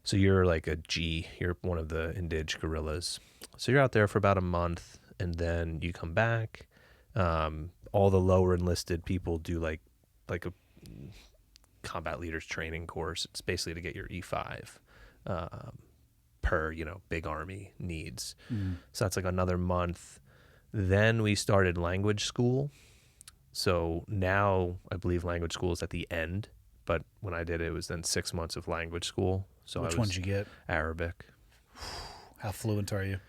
So you're like you're one of the Indige guerrillas. So you're out there for about a month, and then you come back. All the lower enlisted people do like a combat leaders training course. It's basically to get your E5 per big army needs. So that's like another month. Then we started language school. So now I believe language school is at the end, but when I did it, it was then 6 months of language school. So Which one did you get? Arabic. How fluent are you?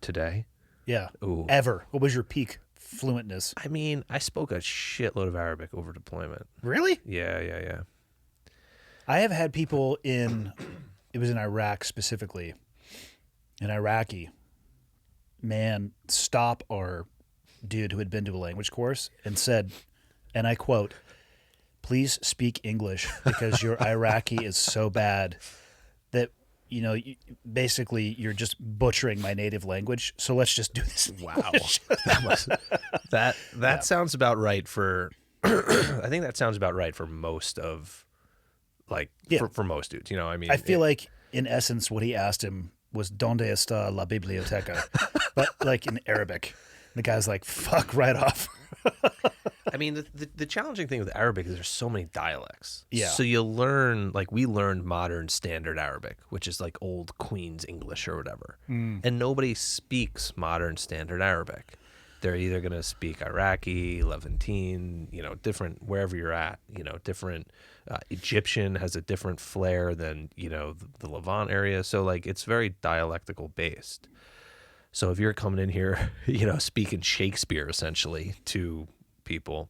Today? Yeah. Ooh. Ever. What was your peak fluentness? I mean, I spoke a shitload of Arabic over deployment. Really? Yeah. I have had people it was in Iraq specifically, an Iraqi man stop our dude who had been to a language course and said, and I quote, "Please speak English because your Iraqi is so bad that, basically you're just butchering my native language. So let's just do this." Wow. that sounds about right for, I think that sounds about right for most of, for most dudes, I mean. I feel like in essence what he asked him was "Donde está la biblioteca?" but like in Arabic. The guy's like, "Fuck right off." I mean, the challenging thing with Arabic is there's so many dialects. Yeah. So you learn, we learned modern standard Arabic, which is like old Queen's English or whatever. And nobody speaks modern standard Arabic. They're either going to speak Iraqi, Levantine, different, wherever you're at, different. Egyptian has a different flair than, the Levant area. So it's very dialectical based. So if you're coming in here, speaking Shakespeare essentially to people.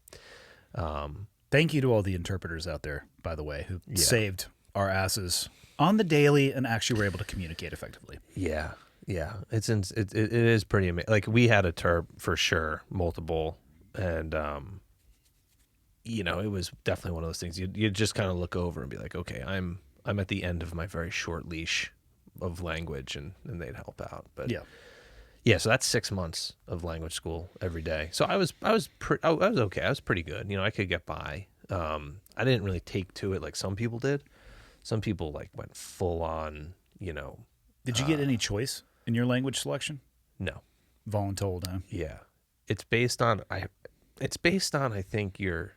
Thank you to all the interpreters out there, by the way, who saved our asses on the daily and actually were able to communicate effectively. Yeah. It is pretty amazing. We had a terp for sure, multiple, and it was definitely one of those things. You just kind of look over and be like, okay, I'm at the end of my very short leash of language, and they'd help out. But yeah, so that's 6 months of language school every day. So I was okay. I was pretty good. I could get by. I didn't really take to it like some people did. Some people went full on. Did you get any choice in your language selection? No. Voluntold, huh? Yeah, it's based on I think your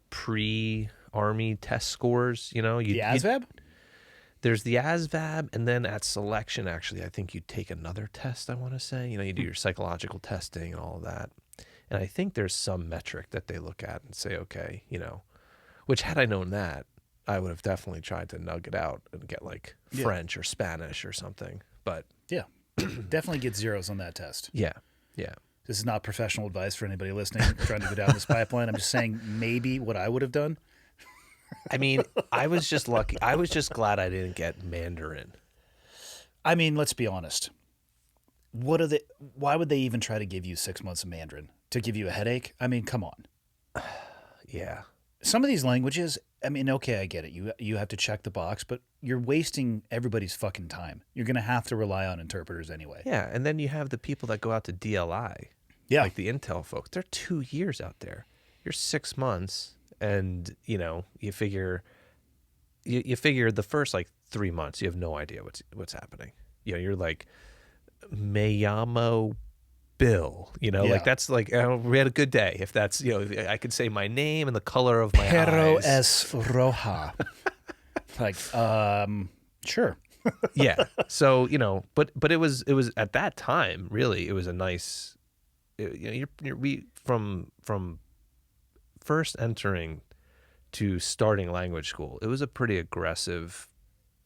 pre-army test scores. The ASVAB? There's the ASVAB, and then at selection, actually, I think you take another test, I want to say. You do your psychological testing and all of that. And I think there's some metric that they look at and say, okay, which had I known that, I would have definitely tried to nug it out and get French or Spanish or something. But yeah, definitely get zeros on that test. Yeah. This is not professional advice for anybody listening trying to go down this pipeline. I'm just saying maybe what I would have done. I mean, I was just lucky. I was just glad I didn't get Mandarin. I mean, let's be honest. Why would they even try to give you 6 months of Mandarin? To give you a headache? I mean, come on. Yeah. Some of these languages, I mean, okay, I get it. You have to check the box, but you're wasting everybody's fucking time. You're going to have to rely on interpreters anyway. Yeah, and then you have the people that go out to DLI. Yeah. Like the Intel folks. They're 2 years out there. You're 6 months, and, you figure the first, 3 months, you have no idea what's happening. You're like, me llamo Bill, that's we had a good day. If that's, I could say my name and the color of my Pero eyes. es roja. Sure. Yeah. So, but it was at that time, really, it was a nice, from first entering to starting language school, it was a pretty aggressive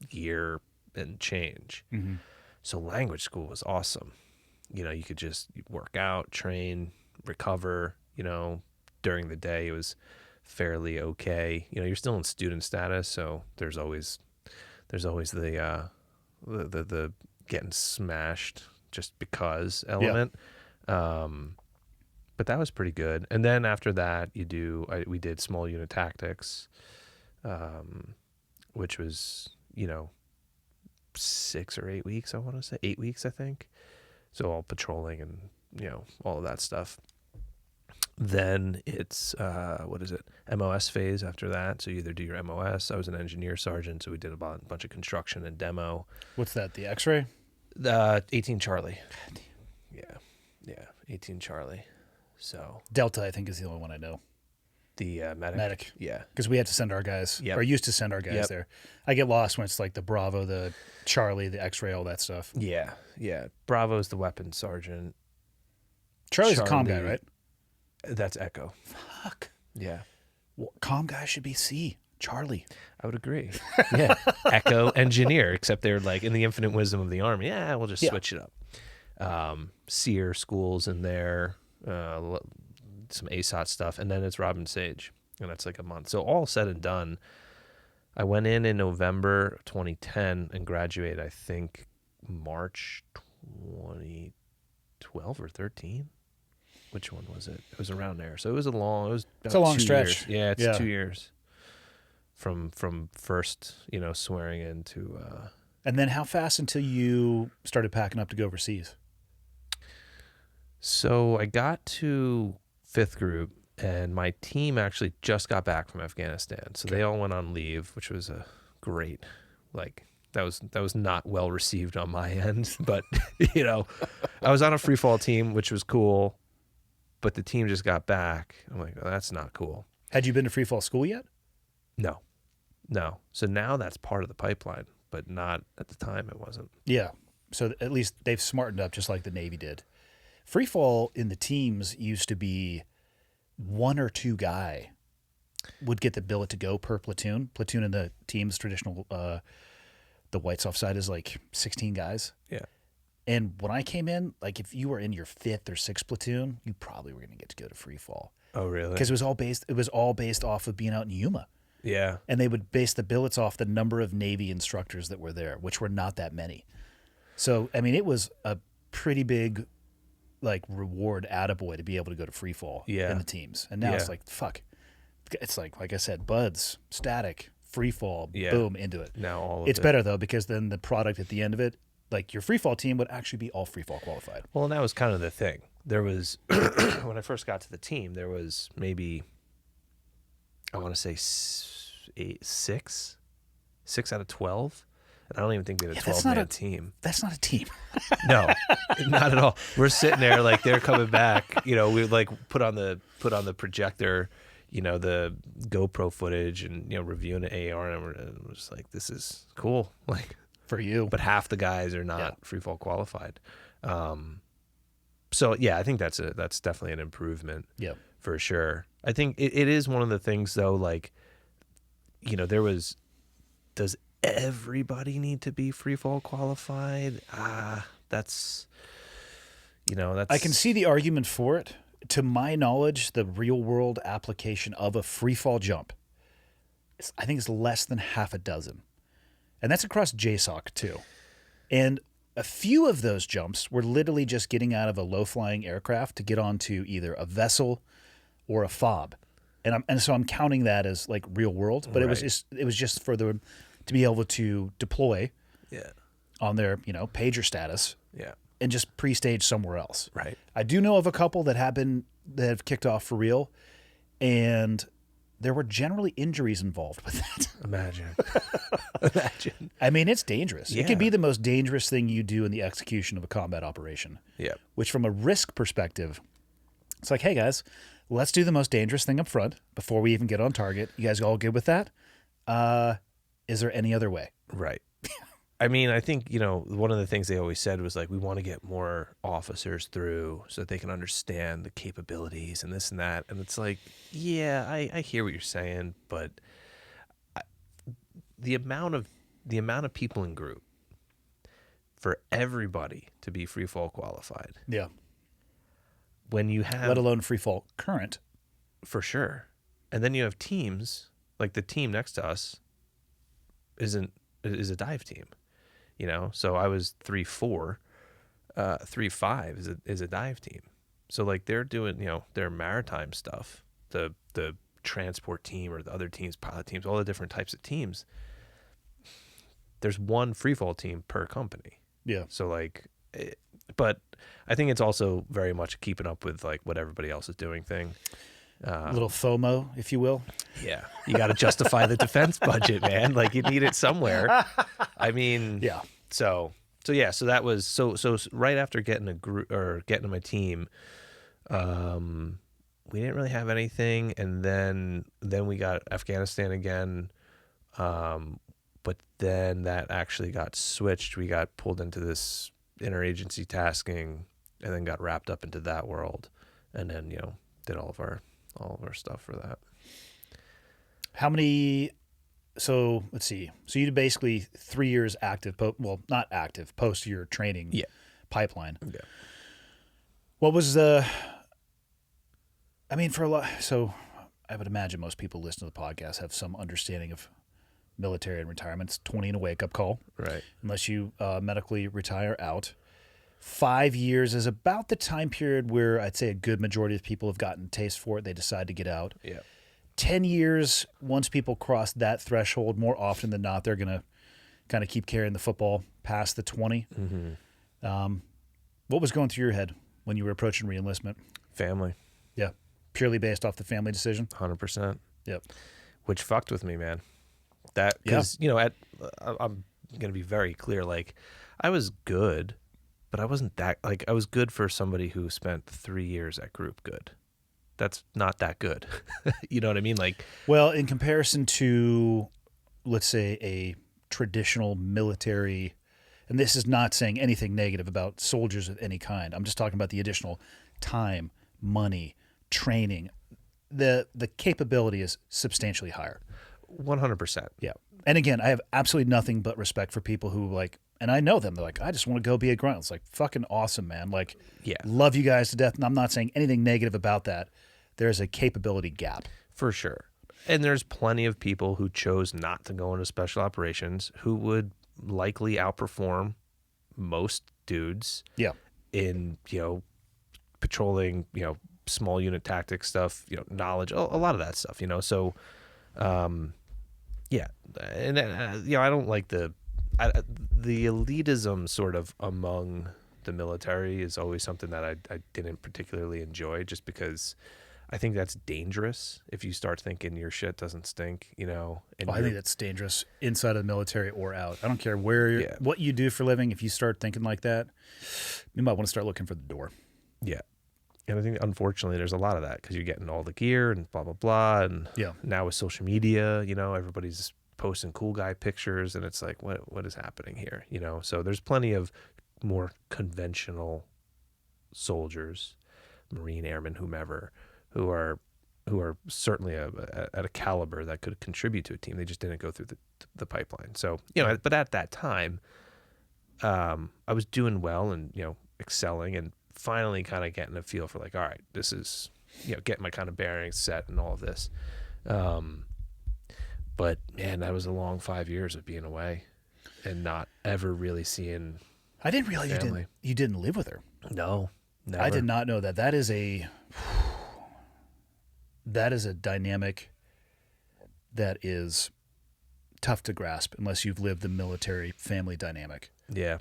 year and change. Mm-hmm. So language school was awesome. You could just work out, train, recover, during the day it was fairly okay. You're still in student status, so there's always the getting smashed just because element. Yeah. But that was pretty good. And then after that we did small unit tactics, which was, 6 or 8 weeks, I want to say 8 weeks, I think. So all patrolling and, all of that stuff. Then it's what is it? MOS phase after that. So you either do your MOS. I was an engineer sergeant, so we did a bunch of construction and demo. What's that? The X-ray? 18 Charlie. Yeah, 18 Charlie. So Delta, I think, is the only one I know. the medic. Medic. Yeah. Because we had to send our guys, Yep. or used to send our guys Yep. there. I get lost when it's like the Bravo, the Charlie, the X-ray, all that stuff. Yeah. Bravo's the weapons sergeant. Charlie's a comm guy, Charlie- right? That's Echo. Fuck. Yeah. Well, comm guy should be C. Charlie. I would agree. Yeah. Echo engineer, except they're like in the infinite wisdom of the Army. Yeah, we'll just switch it up. Sear schools in there, some ASOT stuff, and then it's Robin Sage. And that's like a month. So all said and done, I went in November 2010 and graduated, I think, March 2012 or 13. Which one was it? It was around there. So it was about It's a long 2 stretch. years. Yeah, Yeah. 2 years. From first, swearing in to And then how fast until you started packing up to go overseas? so I got to 5th group and my team actually just got back from Afghanistan. So they all went on leave, which was a great, that was not well received on my end, but I was on a free fall team, which was cool, but the team just got back. I'm like, oh, that's not cool. Had you been to free fall school yet? No. So now that's part of the pipeline, but not at the time it wasn't. Yeah. So at least they've smartened up just like the Navy did. Free fall in the teams used to be 1 or 2 guy would get the billet to go per platoon. Platoon in the team's traditional, the white soft side is like 16 guys. Yeah. And when I came in, like if you were in your 5th or 6th platoon, you probably were going to get to go to free fall. Oh, really? Because it was all based off of being out in Yuma. Yeah. And they would base the billets off the number of Navy instructors that were there, which were not that many. So, I mean, it was a pretty big, reward attaboy to be able to go to free fall in the teams. And now it's like, fuck. It's like I said, buds, static, free fall, boom, into it. Now all of it's it. better, though, because then the product at the end of it, like your free fall team would actually be all free fall qualified. Well, and that was kind of the thing. There was, when I first got to the team, there was maybe, I want to say 6 out of 12. And I don't even think we had a 12-man team. That's not a team. No, not at all. We're sitting there like they're coming back. We put on the projector, the GoPro footage and reviewing the AR, and we're just like, this is cool. For you. But half the guys are not free fall qualified. So yeah, I think that's definitely an improvement. Yeah. For sure. I think it is one of the things though, does everybody need to be free fall qualified? That's I can see the argument for it. To my knowledge, the real world application of a free fall jump, I think it's less than half a dozen. And that's across JSOC too. And a few of those jumps were literally just getting out of a low-flying aircraft to get onto either a vessel or a fob. And so I'm counting that as like real world, but it was just for them to be able to deploy on their, pager status and just pre-stage somewhere else. Right. I do know of a couple that have kicked off for real, and there were generally injuries involved with that. Imagine. I mean, it's dangerous. Yeah. It can be the most dangerous thing you do in the execution of a combat operation. Yeah. Which, from a risk perspective, it's like, hey guys, let's do the most dangerous thing up front before we even get on target. You guys all good with that? Is there any other way? Right. I mean, I think, one of the things they always said was we want to get more officers through so that they can understand the capabilities and this and that. And it's like, yeah, I hear what you're saying, but the amount of people in group for everybody to be free fall qualified. Yeah. When you have, let alone free fall current. For sure. And then you have teams, like the team next to us is a dive team. So I was 3-4, 3-5 is a dive team. So they're doing, their maritime stuff, the transport team or the other teams, pilot teams, all the different types of teams. There's one free fall team per company. Yeah. So But I think it's also very much keeping up with like what everybody else is doing thing. A little FOMO, if you will. Yeah, you got to justify the defense budget, man. Like you need it somewhere. I mean, Yeah. So that was so right after getting a group or getting my team, we didn't really have anything, and then we got Afghanistan again, but then that actually got switched. We got pulled into this interagency tasking, and then got wrapped up into that world, and then did all of our stuff for that. How many? So let's see. So you did basically 3 years active, not active, post your training pipeline. Yeah. What was the? I mean, for a lot. So I would imagine most people listening to the podcast have some understanding of military and retirement. It's 20 and a wake up call, Right? unless you medically retire out. 5 years is about the time period where I'd say a good majority of people have gotten taste for it. They decide to get out. Yeah. 10 years, once people cross that threshold, more often than not, they're going to kind of keep carrying the football past the 20. Mm-hmm. What was going through your head when you were approaching reenlistment? Family. Yeah. Purely based off the family decision? 100%. Yep. Which fucked with me, man. That, because, I'm going to be very clear. Like, I was good, but I wasn't that, like, I was good for somebody who spent 3 years at group good. That's not that good. You know what I mean? Like, well, in comparison to, let's say, a traditional military, and this is not saying anything negative about soldiers of any kind. I'm just talking about the additional time, money, training. The capability is substantially higher. 100%. Yeah. And again, I have absolutely nothing but respect for people who like, and I know them. They're like, I just want to go be a grunt. It's like, fucking awesome, man. Like, Yeah. love you guys to death. And I'm not saying anything negative about that. There's a capability gap. For sure. And there's plenty of people who chose not to go into special operations who would likely outperform most dudes Yeah. in, patrolling, small unit tactics stuff, knowledge, a lot of that stuff, So, yeah. And, I don't like the elitism sort of among the military is always something that I didn't particularly enjoy, just because I think that's dangerous if you start thinking your shit doesn't stink, And I think that's dangerous inside of the military or out. I don't care what you do for a living. If you start thinking like that, you might want to start looking for the door. Yeah. And I think, unfortunately, there's a lot of that because you're getting all the gear and blah, blah, blah. And now with social media, everybody's posting cool guy pictures, and it's like, what is happening here? So there's plenty of more conventional soldiers, Marine, Airmen, whomever, who are certainly at a caliber that could contribute to a team. They just didn't go through the pipeline. So, but at that time, I was doing well and, excelling, and finally kind of getting a feel for like, all right, this is, getting my kind of bearings set and all of this. But man, that was a long 5 years of being away and not ever really seeing. I didn't realize family. you didn't live with her. No, never. I did not know that. That is a dynamic that is tough to grasp unless you've lived the military family dynamic. Yeah.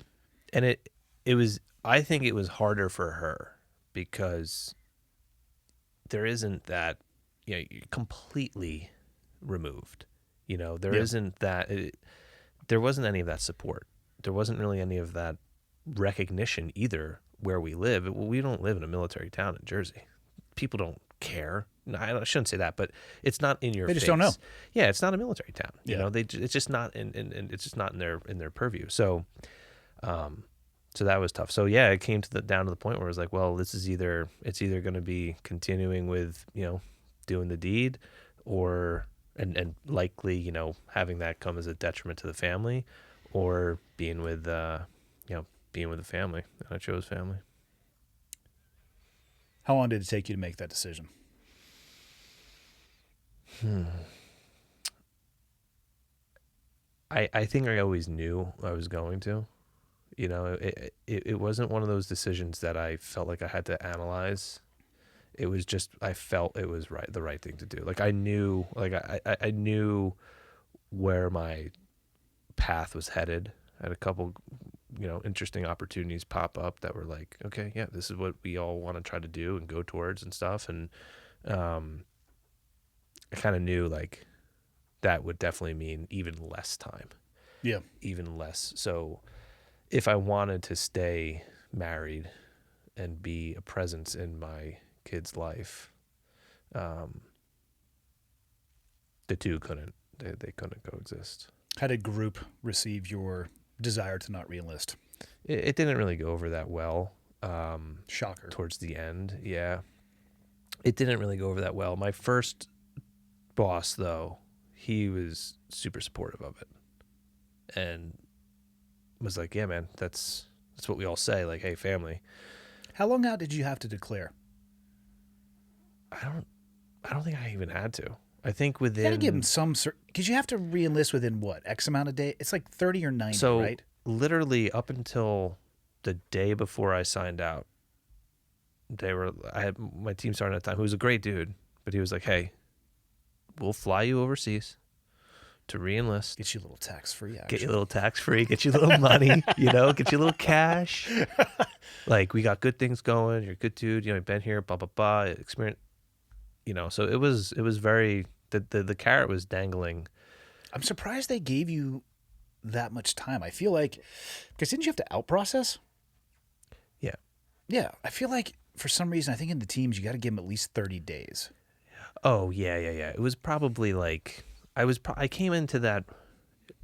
And it was, I think it was harder for her because there isn't that, you're completely removed, isn't that, there wasn't any of that support. There wasn't really any of that recognition either where we live. We don't live in a military town in Jersey. People don't care. No, I shouldn't say that, but it's not in your face. They just don't know. Yeah, it's not a military town. Yeah. It's just not it's just not in their purview. So, so that was tough. So yeah, it came down to the point where it was like, well, it's either going to be continuing with doing the deed, or and likely having that come as a detriment to the family, or being with the family. And I chose family. How long did it take you to make that decision? I think I always knew I was going to. It wasn't one of those decisions that I felt like I had to analyze. It was just, I felt it was the right thing to do. Like I knew, I knew where my path was headed. I had a couple interesting opportunities pop up that were like, okay, yeah, this is what we all want to try to do and go towards and stuff. And I kind of knew like that would definitely mean even less time. Yeah. Even less. So if I wanted to stay married and be a presence in my kid's life, the two couldn't coexist. How did group receive your desire to not re-enlist? It didn't really go over that well. Shocker. Towards the end, yeah. It didn't really go over that well. My first boss, though, he was super supportive of it. And was like, yeah, man, that's what we all say. Like, hey, family. How long out did you have to declare? I don't think I even had to. I think within... You got to give them some... Because you have to re-enlist within what? X amount of days? It's like 30 or 90, so, right? Literally up until the day before I signed out, I had my team sergeant at the time, who was a great dude, but he was like, hey, we'll fly you overseas to re-enlist. Get you a little tax-free, actually. Get you a little tax-free, get you a little money, get you a little cash. Like, we got good things going. You're a good dude. You've been here, blah, blah, blah. Experience, so it was very, the carrot was dangling. I'm surprised they gave you that much time. I feel like, because didn't you have to out-process? Yeah. Yeah. I feel like for some reason, I think in the teams, you got to give them at least 30 days. Oh, yeah. It was probably like, I came into that, it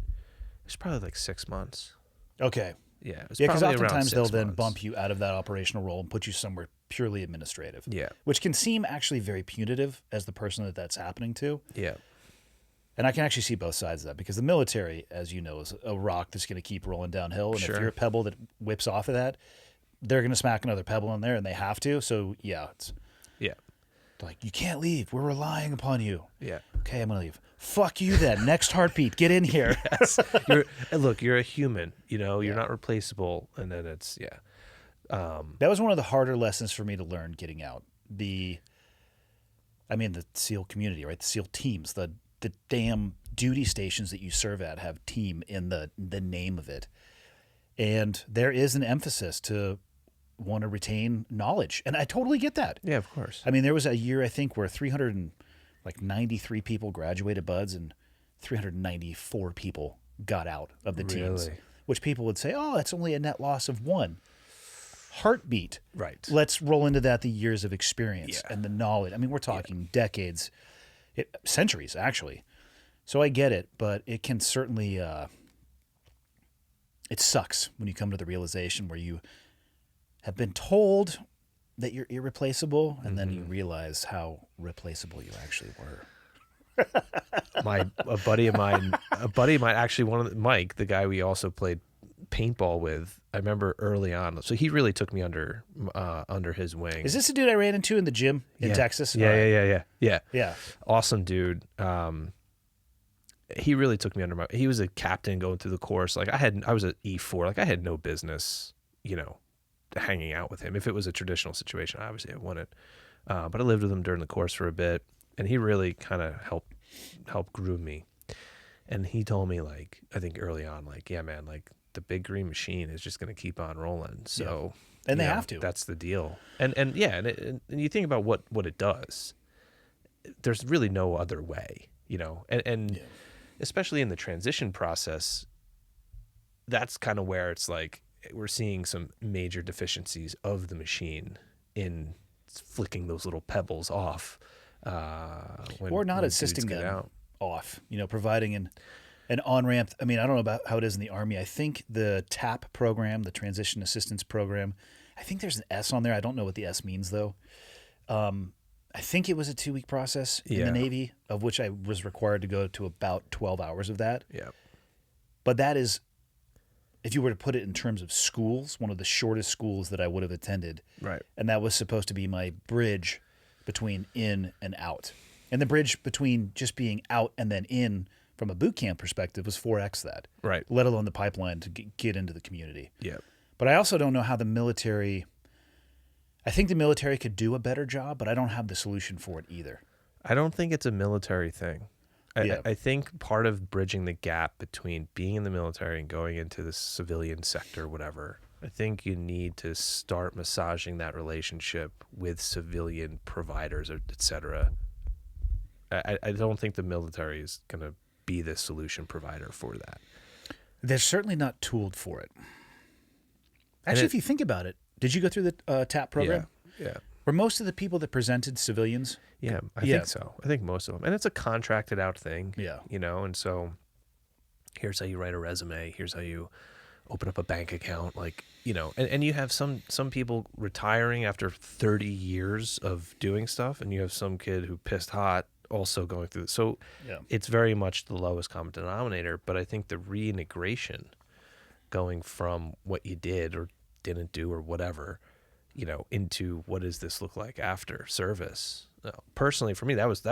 was probably like 6 months. Okay. Yeah. Because oftentimes they'll then bump you out of that operational role and put you somewhere purely administrative. Yeah. Which can seem actually very punitive as the person that's happening to. Yeah. And I can actually see both sides of that, because the military, as you know, is a rock that's going to keep rolling downhill. And Sure. if you're a pebble that whips off of that, they're going to smack another pebble in there, and they have to. So, yeah, it's like, you can't leave. We're relying upon you. Yeah. Okay, I'm going to leave. Fuck you then. Next heartbeat. Get in here. Yes. You're a human, you're not replaceable. And then it's, That was one of the harder lessons for me to learn getting out. The SEAL community, right? The SEAL teams, the damn duty stations that you serve at have team in the name of it. And there is an emphasis to want to retain knowledge. And I totally get that. Yeah, of course. I mean, there was a year, I think, where 393 people graduated BUDS and 394 people got out of the teams. Really? Which people would say, oh, that's only a net loss of one. Heartbeat. Right. Let's roll into that the years of experience Yeah. and the knowledge. I mean, we're talking decades, centuries, actually. So I get it, but it can certainly, it sucks when you come to the realization where you have been told that you're irreplaceable, and then you realize how replaceable you actually were. A buddy of mine, actually, Mike, the guy we also played paintball with, I remember early on. So he really took me under his wing. Is this the dude I ran into in the gym in Texas? Yeah. Yeah. Awesome dude. He really took me under he was a captain going through the course. Like I was an E4. Like I had no business, hanging out with him. If it was a traditional situation, obviously I wouldn't. But I lived with him during the course for a bit, and he really kind of helped groom me. And he told me, like, I think early on, like, yeah, man, like the big green machine is just going to keep on rolling. So, and they have to. That's the deal. And you think about what it does. There's really no other way, and especially in the transition process, that's kind of where it's like we're seeing some major deficiencies of the machine in flicking those little pebbles off. Or not assisting them off, providing an on-ramp. I mean, I don't know about how it is in the Army. I think the TAP program, the Transition Assistance Program, I think there's an S on there. I don't know what the S means, though. I think it was a 2-week process in the Navy, of which I was required to go to about 12 hours of that. Yeah. But that is, if you were to put it in terms of schools, one of the shortest schools that I would have attended. Right. And that was supposed to be my bridge between in and out. And the bridge between just being out and then in from a boot camp perspective was 4X that. Right. Let alone the pipeline to get into the community. Yeah. But I also don't know how the military... I think the military could do a better job, but I don't have the solution for it either. I don't think it's a military thing. I think part of bridging the gap between being in the military and going into the civilian sector, whatever, I think you need to start massaging that relationship with civilian providers, or et cetera. I don't think the military is going to be the solution provider for that. They're certainly not tooled for it. Actually, if you think about it, did you go through the TAP program? Yeah. Were most of the people that presented civilians? Yeah, I think so. I think most of them. And it's a contracted out thing. Yeah. You know, and so here's how you write a resume. Here's how you open up a bank account. Like, you know, and you have some people retiring after 30 years of doing stuff, and you have some kid who pissed hot also going through. So it's very much the lowest common denominator. But I think the reintegration going from what you did or didn't do or whatever, you know, into what does this look like after service? Personally, for me, that was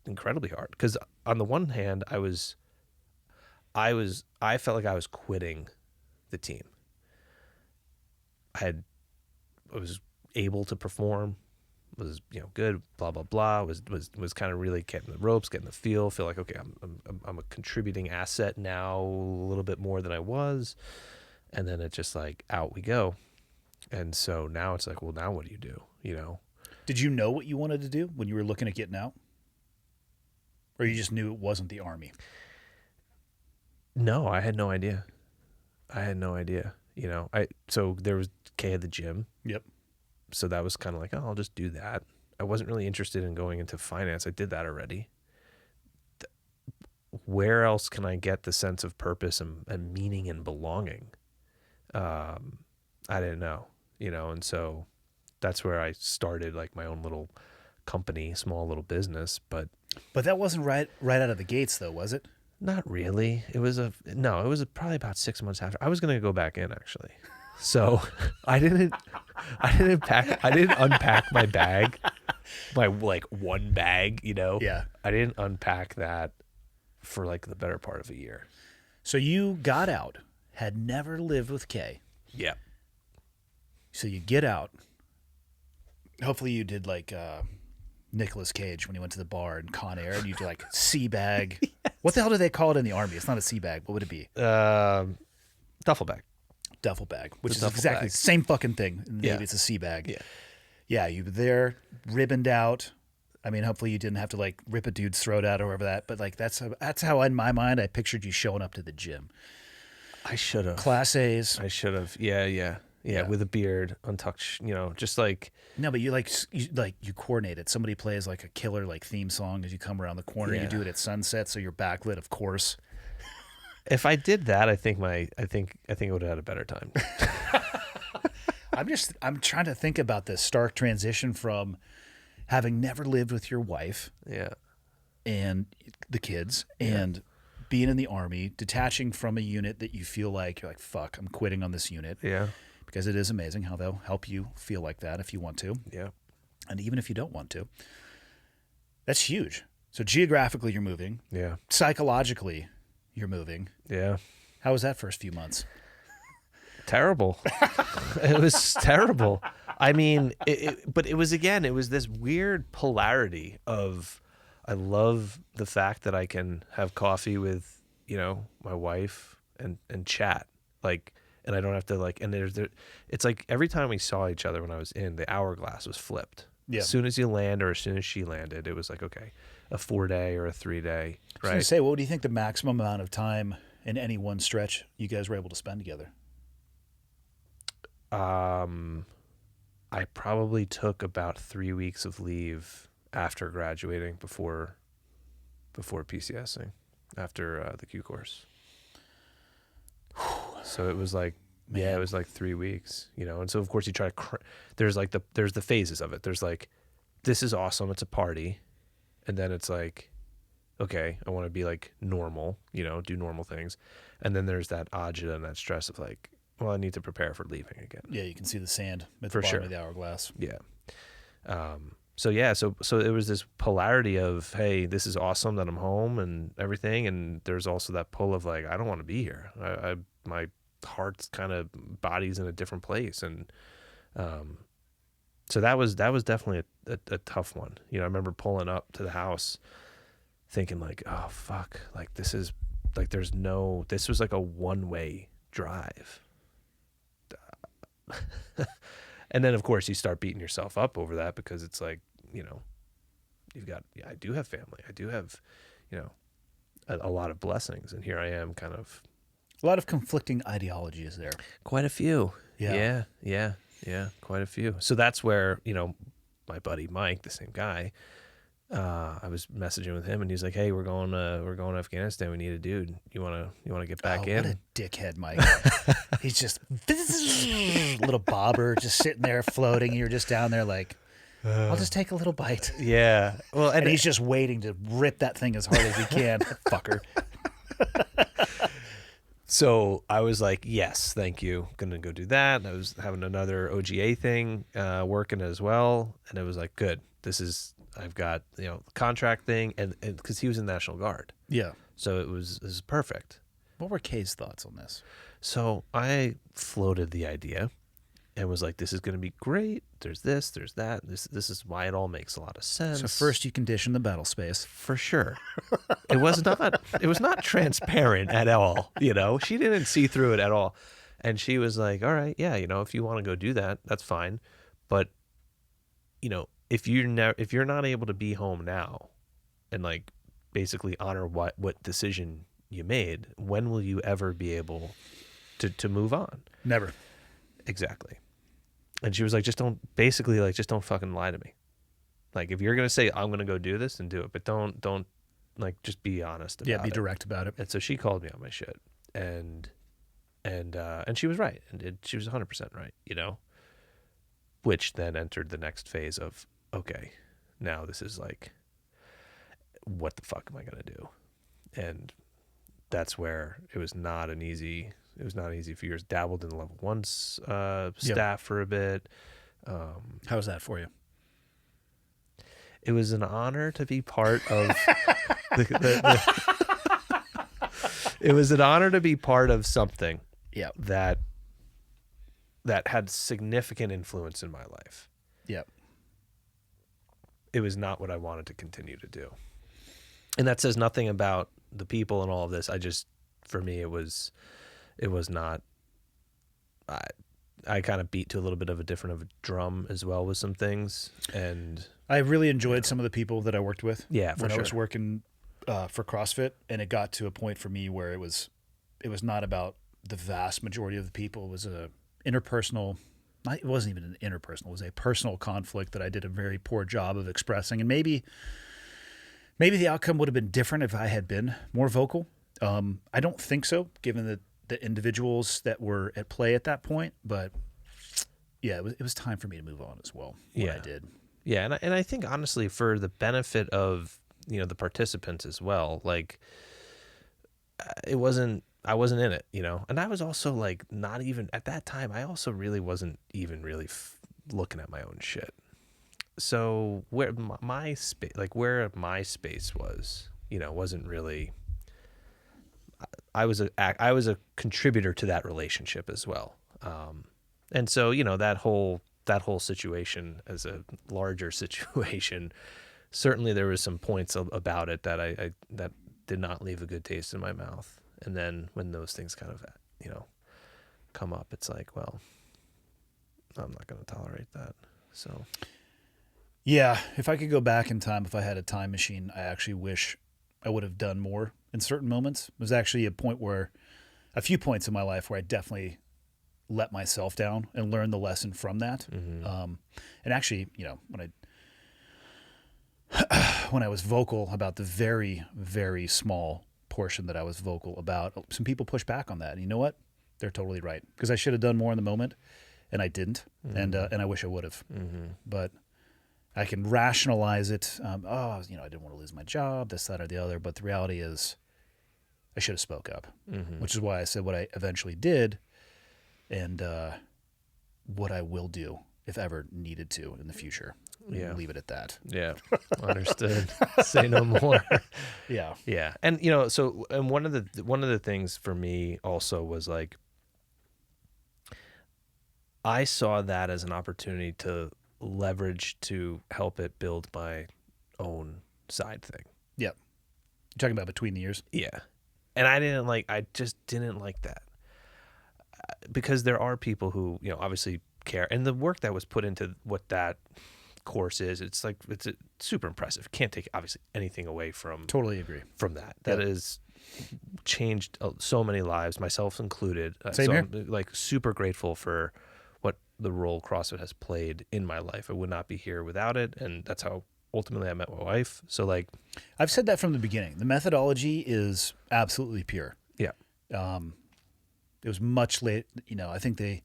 incredibly hard, because on the one hand, I felt like I was quitting the team. I was able to perform, was, you know, good, blah blah blah. Was kind of really getting the ropes, getting the feel like, okay, I'm a contributing asset now, a little bit more than I was. And then it's just like, out we go. And so now it's like, well, now what do you do? You know? Did you know what you wanted to do when you were looking at getting out? Or you just knew it wasn't the Army? No, I had no idea. You know, so there was Kay at the gym. Yep. So that was kind of like, oh, I'll just do that. I wasn't really interested in going into finance. I did that already. Where else can I get the sense of purpose and meaning and belonging? I didn't know, you know, and so that's where I started like my own little company, small little business. But that wasn't right out of the gates, though, was it? Not really. It was probably about 6 months after. I was going to go back in, actually. So I didn't unpack my bag, my like one bag, you know? Yeah. I didn't unpack that for like the better part of a year. So you got out, had never lived with Kay. Yeah. So you get out. Hopefully you did like Nicolas Cage when he went to the bar in Con Air, and you do like sea bag. Yes. What the hell do they call it in the Army? It's not a sea bag. What would it be? Duffel bag. Duffel bag, which is exactly the same fucking thing. In the Navy, it's a sea bag. Yeah. Yeah, you were there, ribboned out. I mean, hopefully you didn't have to like rip a dude's throat out or whatever that, but like that's how in my mind I pictured you showing up to the gym. I should have. Class A's. I should have. Yeah, with a beard, untouched, you know, just like. No, but you coordinate it. Somebody plays like a killer like theme song as you come around the corner. Yeah. You do it at sunset, so you're backlit, of course. If I did that, I think I would have had a better time. I'm trying to think about this stark transition from having never lived with your wife, and the kids, and being in the Army, detaching from a unit that you feel like you're like, fuck, I'm quitting on this unit. Yeah. Because it is amazing how they'll help you feel like that if you want to. Yeah. And even if you don't want to. That's huge. So geographically you're moving. Yeah. Psychologically you're moving. Yeah. How was that first few months? Terrible. It was terrible. I mean, but it was this weird polarity of, I love the fact that I can have coffee with, you know, my wife and chat, like, and I don't have to like, and it's like every time we saw each other when I was in, the hourglass was flipped. Yeah. As soon as you land, or as soon as she landed, it was like, okay, a 4-day or a 3-day. Right. I was going to say, what do you think the maximum amount of time in any one stretch you guys were able to spend together? I probably took about 3 weeks of leave after graduating before PCSing, after the Q course. So it was like, it was like 3 weeks, you know? And so of course you try to, there's the phases of it. There's like, this is awesome. It's a party. And then it's like, okay, I want to be like normal, you know, do normal things. And then there's that agita and that stress of like, well, I need to prepare for leaving again. Yeah, you can see the sand at the bottom of the hourglass. Yeah. So it was this polarity of, hey, this is awesome that I'm home and everything, and there's also that pull of like, I don't want to be here. My heart's kind of, body's in a different place, and So that was definitely a tough one. You know, I remember pulling up to the house thinking like, oh fuck, like this was like a one-way drive. And then of course you start beating yourself up over that because it's like, you know, I do have family. I do have, you know, a lot of blessings. And here I am kind of. A lot of conflicting ideologies there. Quite a few. Yeah. Yeah. Quite a few. So that's where, you know, my buddy Mike, the same guy, I was messaging with him and he's like, hey, we're going to Afghanistan. We need a dude. You want to get back in? What a dickhead, Mike. He's just little bobber just sitting there floating. And you're just down there like, I'll just take a little bite. Yeah. Well, and he's just waiting to rip that thing as hard as he can. Fucker. So I was like, yes, thank you. Gonna go do that. And I was having another OGA thing working as well. And it was like, good. I've got, you know, contract thing. And because he was in the National Guard. Yeah. So it was perfect. What were Kay's thoughts on this? So I floated the idea and was like, this is going to be great. There's this, there's that. This is why it all makes a lot of sense. So first you condition the battle space. For sure. It was not transparent at all. You know, she didn't see through it at all. And she was like, all right, yeah, you know, if you want to go do that, that's fine. But, you know, if you're not able to be home now and like basically honor what decision you made, when will you ever be able to move on? Never. Exactly. And she was like, just don't fucking lie to me. Like, if you're going to say, I'm going to go do this, then do it. But don't like, just be honest about it. Yeah, be direct about it. And so she called me on my shit. And she was right. And she was 100% right, you know? Which then entered the next phase of, okay, now this is like, what the fuck am I going to do? And that's where it was not an easy few years. Dabbled in the level 1 staff for a bit. How was that for you? It was an honor to be part of it was an honor to be part of something that had significant influence in my life. Yep. It was not what I wanted to continue to do. And that says nothing about the people and all of this. For me, it was not, I kind of beat to a little bit of a different drum as well with some things. And I really enjoyed some of the people that I worked with. Yeah, for when sure. I was working for CrossFit, and it got to a point for me where it was not about the vast majority of the people. It was a interpersonal, it wasn't even an interpersonal, it was a personal conflict that I did a very poor job of expressing. And maybe the outcome would have been different if I had been more vocal. I don't think so, given the individuals that were at play at that point. But yeah, it was time for me to move on as well. I did. Yeah, and I think honestly, for the benefit of, you know, the participants as well, like I wasn't in it, you know, and I was also like not even at that time. I also really wasn't even really looking at my own shit. So where my space was, you know, wasn't really. I was a contributor to that relationship as well, and so, you know, that whole situation as a larger situation, certainly there was some points about it that that did not leave a good taste in my mouth. And then when those things kind of, you know, come up, it's like, well, I'm not going to tolerate that. So. Yeah, if I could go back in time, if I had a time machine, I actually wish I would have done more in certain moments. It was actually a few points in my life where I definitely let myself down and learned the lesson from that. Mm-hmm. And actually, you know, when I was vocal about the very, very small portion that I was vocal about, some people pushed back on that. And you know what? They're totally right, because I should have done more in the moment, and I didn't. Mm-hmm. And I wish I would have. Mm-hmm. But I can rationalize it. You know, I didn't want to lose my job, this, that, or the other. But the reality is, I should have spoke up, mm-hmm. which is why I said what I eventually did, and what I will do if ever needed to in the future. Yeah. Leave it at that. Yeah. Understood. Say no more. Yeah. Yeah. And, you know, so, and one of the things for me also was like, I saw that as an opportunity to leverage to help it build my own side thing. Yep. You're talking about between the ears? Yeah. And I just didn't like that. Because there are people who, obviously care. And the work that was put into what that course is, it's super impressive. Can't take obviously anything away from Totally agree. from that. That has changed so many lives, myself included. Same here. I'm like super grateful for what the role CrossFit has played in my life. I would not be here without it. And that's how ultimately I met my wife. So like, I've said that from the beginning. The methodology is absolutely pure. yeah. It was much late. I think they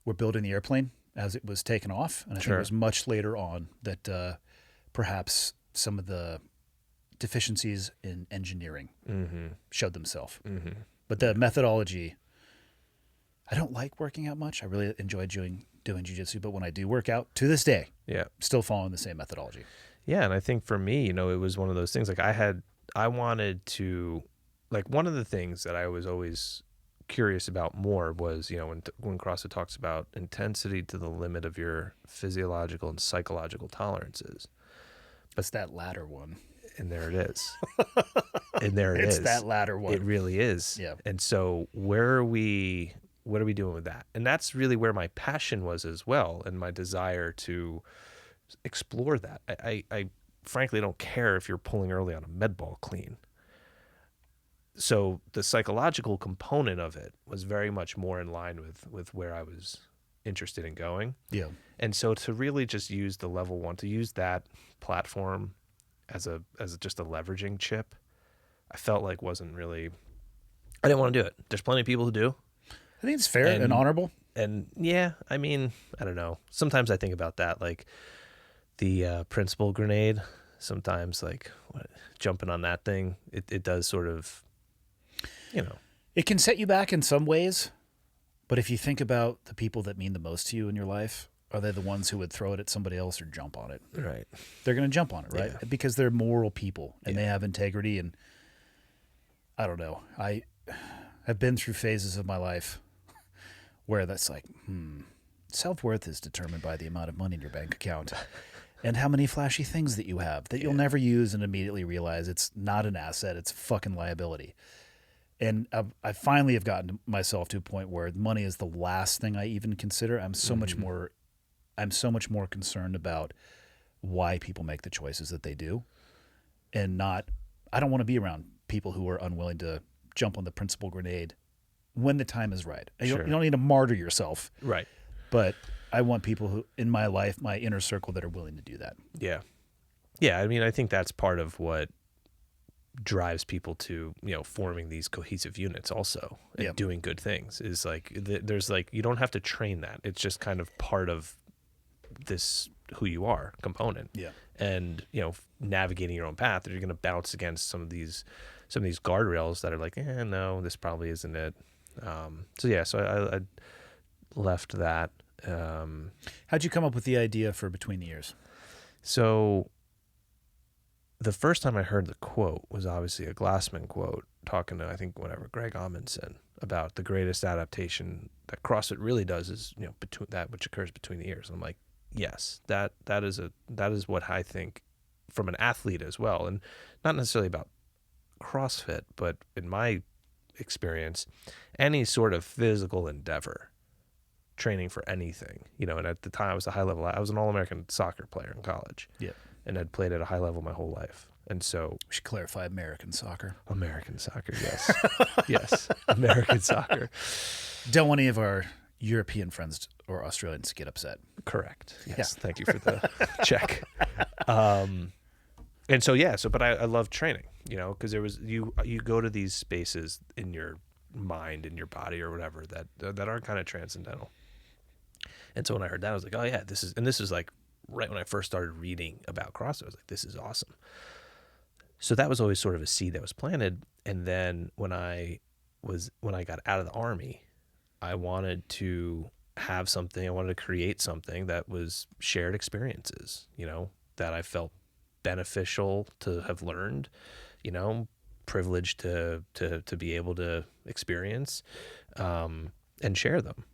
were building the airplane as it was taken off. And I think it was much later on that perhaps some of the deficiencies in engineering showed themselves. Mm-hmm. But the methodology, I don't like working out much. I really enjoy doing jiu-jitsu, but when I do work out, to this day, still following the same methodology. Yeah, and I think for me, it was one of those things. Like I wanted to, like one of the things that I was always curious about more was, when CrossFit talks about intensity to the limit of your physiological and psychological tolerances. It's that latter one. And there it is. And there it is. It's that latter one. It really is. Yeah. And so what are we doing with that? And that's really where my passion was as well, and my desire to explore that. I frankly don't care if you're pulling early on a med ball clean. So the psychological component of it was very much more in line with where I was interested in going. Yeah. And so to really just use the level 1, to use that platform as just a leveraging chip, I felt like wasn't really, I didn't want to do it. There's plenty of people who do. I think it's fair and honorable. And yeah, I mean, I don't know. Sometimes I think about that, like the principal grenade. Sometimes like jumping on that thing, it does sort of, It can set you back in some ways, but if you think about the people that mean the most to you in your life, are they the ones who would throw it at somebody else or jump on it? Right. They're going to jump on it, right? Yeah. Because they're moral people and they have integrity. And I don't know. I've been through phases of my life where that's like, self-worth is determined by the amount of money in your bank account and how many flashy things that you have that you'll never use and immediately realize it's not an asset, it's a fucking liability. And I finally have gotten myself to a point where money is the last thing I even consider. I'm so much more concerned about why people make the choices that they do, and I don't want to be around people who are unwilling to jump on the principal grenade when the time is right. You don't need to martyr yourself. Right. But I want people who in my life, my inner circle, that are willing to do that. Yeah. Yeah. I mean, I think that's part of what drives people to, forming these cohesive units also and doing good things is like, there's like, you don't have to train that. It's just kind of part of this, who you are component. Yeah. And, navigating your own path, you're going to bounce against some of these guardrails that are like, no, this probably isn't it. So I left that. How'd you come up with the idea for Between the Ears? So the first time I heard the quote was obviously a Glassman quote talking to, I think, Greg Amundsen about the greatest adaptation that CrossFit really does is, between that which occurs between the ears. And I'm like, yes, that is what I think from an athlete as well. And not necessarily about CrossFit, but in my experience, any sort of physical endeavor, training for anything, and at the time I was I was an All-American soccer player in college. Yeah. And I'd played at a high level my whole life. And so we should clarify American soccer. American soccer, yes. Yes. American soccer. Don't want any of our European friends or Australians to get upset. Correct. Yes. Yeah. Thank you for the check. And so, but I love training, because there was, you go to these spaces in your mind, in your body or whatever that are kind of transcendental. And so when I heard that, I was like, oh yeah, this is like right when I first started reading about CrossFit, I was like, this is awesome. So that was always sort of a seed that was planted. And then when I got out of the Army, I wanted to have something, I wanted to create something that was shared experiences, that I felt beneficial to have learned, privileged to be able to experience, and share them.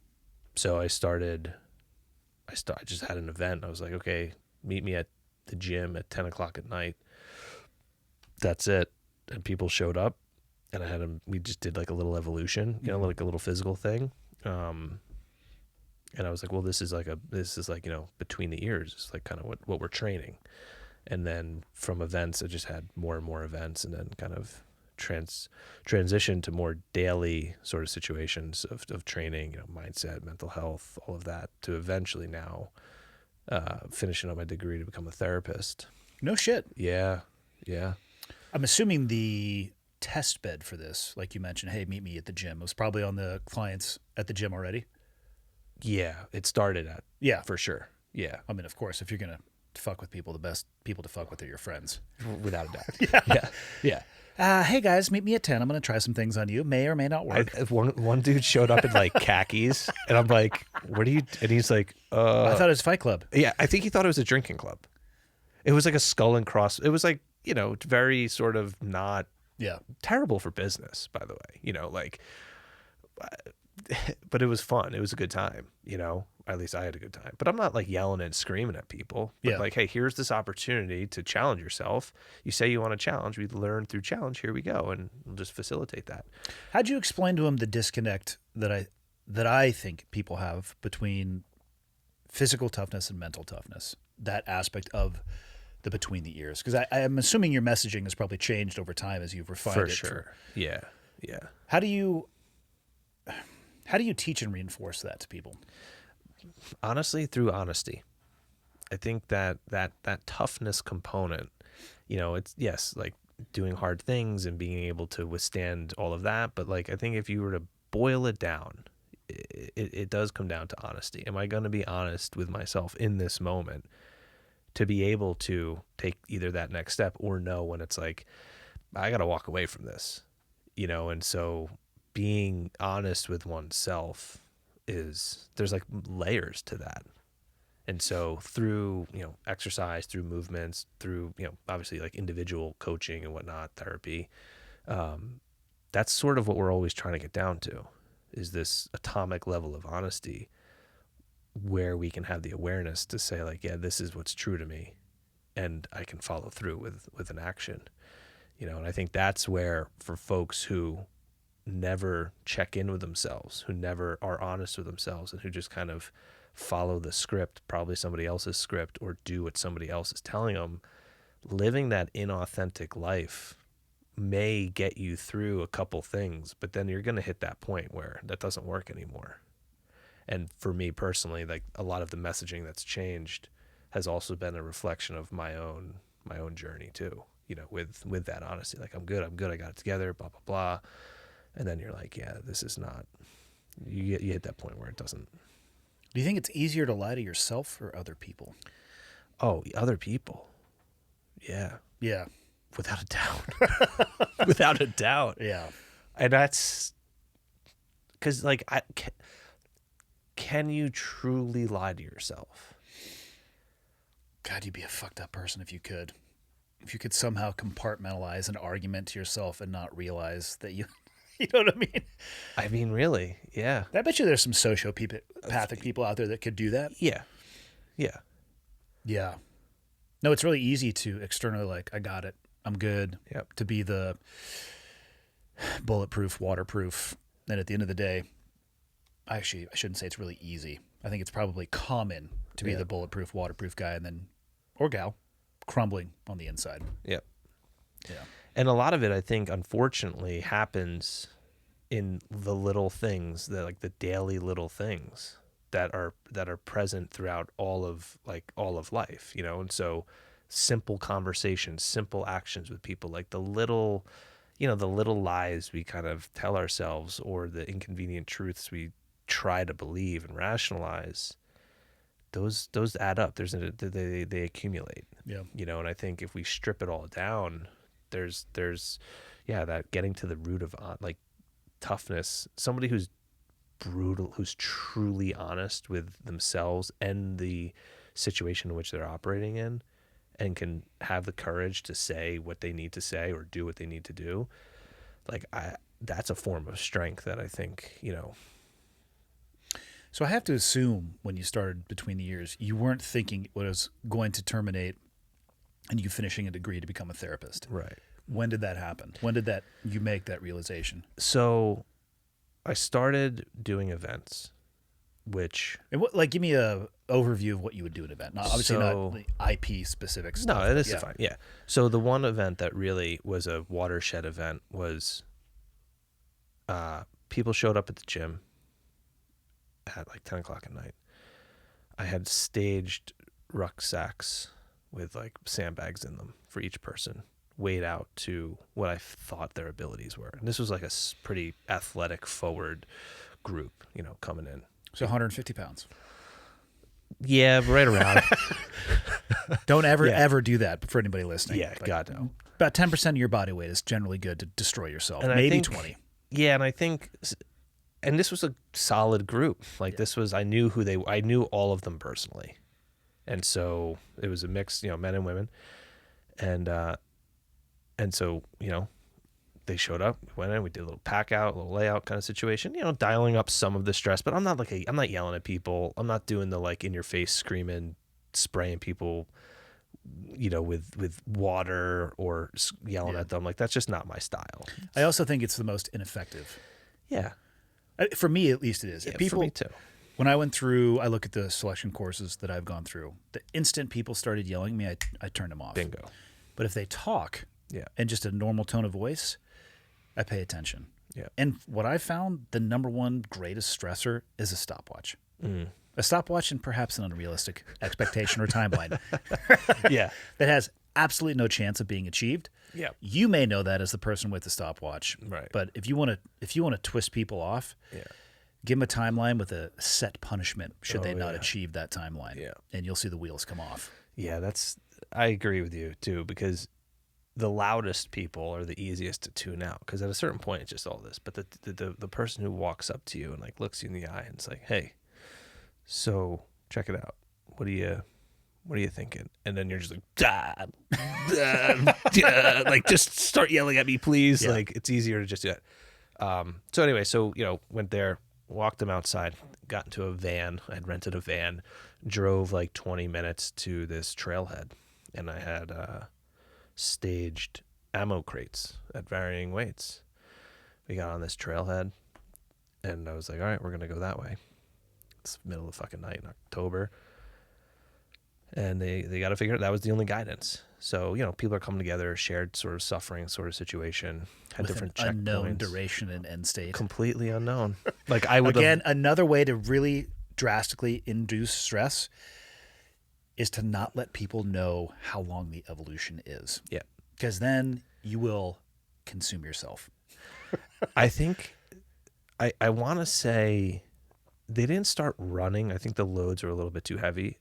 So I started I just had an event. I was like, okay, meet me at the gym at 10 o'clock at night. That's it. And people showed up, and we just did like a little evolution, like a little physical thing. And I was like, well, this is like, between the ears. It's like kind of what we're training. And then from events, I just had more and more events, and then kind of transition to more daily sort of situations of training, mindset, mental health, all of that, to eventually now finishing up my degree to become a therapist. No shit. Yeah. Yeah. I'm assuming the test bed for this, like you mentioned, hey, meet me at the gym, was probably on the clients at the gym already. Yeah. It started at, Yeah, for sure. Yeah. I mean, of course, if you're going to fuck with people, the best people to fuck with are your friends. Without a doubt. Yeah. Yeah. Hey guys, meet me at 10. I'm going to try some things on you. May or may not work. One dude showed up in like khakis, and I'm like, what are you? And he's like, I thought it was Fight Club. Yeah, I think he thought it was a drinking club. It was like a skull and cross. It was like, very sort of not terrible for business, by the way, but it was fun. It was a good time, at least I had a good time. But I'm not like yelling and screaming at people. But like, hey, here's this opportunity to challenge yourself. You say you want to challenge. We learn through challenge. Here we go. And we'll just facilitate that. How'd you explain to him the disconnect that I think people have between physical toughness and mental toughness, that aspect of the between the ears? Because I'm assuming your messaging has probably changed over time as you've refined it. For sure. Yeah. Yeah. How do you teach and reinforce that to people? Honestly, through honesty. I think that toughness component, it's, yes, like doing hard things and being able to withstand all of that. But like, I think if you were to boil it down, it does come down to honesty. Am I going to be honest with myself in this moment to be able to take either that next step or know when it's like, I got to walk away from this, and so being honest with oneself there's like layers to that. And so through, exercise, through movements, through, obviously like individual coaching and whatnot, therapy, that's sort of what we're always trying to get down to, is this atomic level of honesty where we can have the awareness to say like, yeah, this is what's true to me, and I can follow through with an action, and I think that's where, for folks who never check in with themselves, who never are honest with themselves, and who just kind of follow the script, probably somebody else's script, or do what somebody else is telling them, living that inauthentic life may get you through a couple things, but then you're going to hit that point where that doesn't work anymore. And for me personally, like a lot of the messaging that's changed has also been a reflection of my own journey too, with that honesty. Like, I'm good, I got it together, blah, blah, blah. And then you're like, yeah, this is not, you hit that point where it doesn't. Do you think it's easier to lie to yourself or other people? Oh, other people. Yeah. Yeah. Without a doubt. Without a doubt. Yeah. And that's because, like, can you truly lie to yourself? God, you'd be a fucked up person if you could. If you could somehow compartmentalize an argument to yourself and not realize that you know what I mean? I mean, really, yeah. I bet you there's some sociopathic people out there that could do that. Yeah. Yeah. Yeah. No, it's really easy to externally, like, I got it, I'm good. Yep. To be the bulletproof, waterproof. And at the end of the day, I shouldn't say it's really easy. I think it's probably common to be the bulletproof, waterproof guy, and then, or gal, crumbling on the inside. Yep. Yeah. And a lot of it, I think, unfortunately, happens in the little things, like the daily little things that are present throughout all of life, And so, simple conversations, simple actions with people, like the little lies we kind of tell ourselves, or the inconvenient truths we try to believe and rationalize. Those add up. They accumulate. Yeah. And I think if we strip it all down, there's that getting to the root of like toughness, somebody who's brutal, who's truly honest with themselves and the situation in which they're operating in, and can have the courage to say what they need to say or do what they need to do. Like, that's a form of strength that I think, So I have to assume when you started Between the Ears, you weren't thinking it was going to terminate and you finishing a degree to become a therapist. Right. When did that happen? When did you make that realization? So I started doing events, which... And give me a overview of what you would do at an event. Not, obviously not the IP specific stuff. No, this is fine. Yeah. So the one event that really was a watershed event was people showed up at the gym at like 10 o'clock at night. I had staged rucksacks with like sandbags in them for each person, weighed out to what I thought their abilities were. And this was like a pretty athletic forward group, coming in. So 150 pounds. Yeah, right around. Don't ever do that for anybody listening. Yeah, God no. About 10% of your body weight is generally good to destroy yourself. And maybe 20. Yeah, and I think, and this was a solid group. Like this was, I knew I knew all of them personally. And so it was a mix, men and women. And so, they showed up, we went in, we did a little pack out, a little layout kind of situation, dialing up some of the stress, but I'm not yelling at people. I'm not doing the like in your face screaming, spraying people, with water or yelling at them. Like, that's just not my style. I also think it's the most ineffective. Yeah. For me, at least it is. Yeah, People, for me too. When I went through, I look at the selection courses that I've gone through. The instant people started yelling at me, I turned them off. Bingo. But if they talk and just a normal tone of voice, I pay attention. Yeah. And what I found, the number one greatest stressor is a stopwatch. Mm. A stopwatch and perhaps an unrealistic expectation or timeline. Yeah. That has absolutely no chance of being achieved. Yeah. You may know that as the person with the stopwatch. Right. But if you want to twist people off, give them a timeline with a set punishment should they not achieve that timeline. Yeah. And you'll see the wheels come off. Yeah, I agree with you too, because the loudest people are the easiest to tune out, because at a certain point it's just all this. But the person who walks up to you and like looks you in the eye and it's like, hey, so check it out. What are you thinking? And then you're just like, like just start yelling at me, please. Yeah. Like, it's easier to just do that. So anyway, went there, walked them outside, got into a van. I had rented a van, drove like 20 minutes to this trailhead, and I had staged ammo crates at varying weights. We got on this trailhead, and I was like, all right, we're going to go that way. It's middle of the fucking night in October. And they got to figure it. That was the only guidance. So, people are coming together, shared sort of suffering sort of situation, had With different an unknown checkpoints. duration and end state. Completely unknown. Like, I would Again, another way to really drastically induce stress is to not let people know how long the evolution is. Yeah. Because then you will consume yourself. I think, I want to say they didn't start running. I think the loads were a little bit too heavy,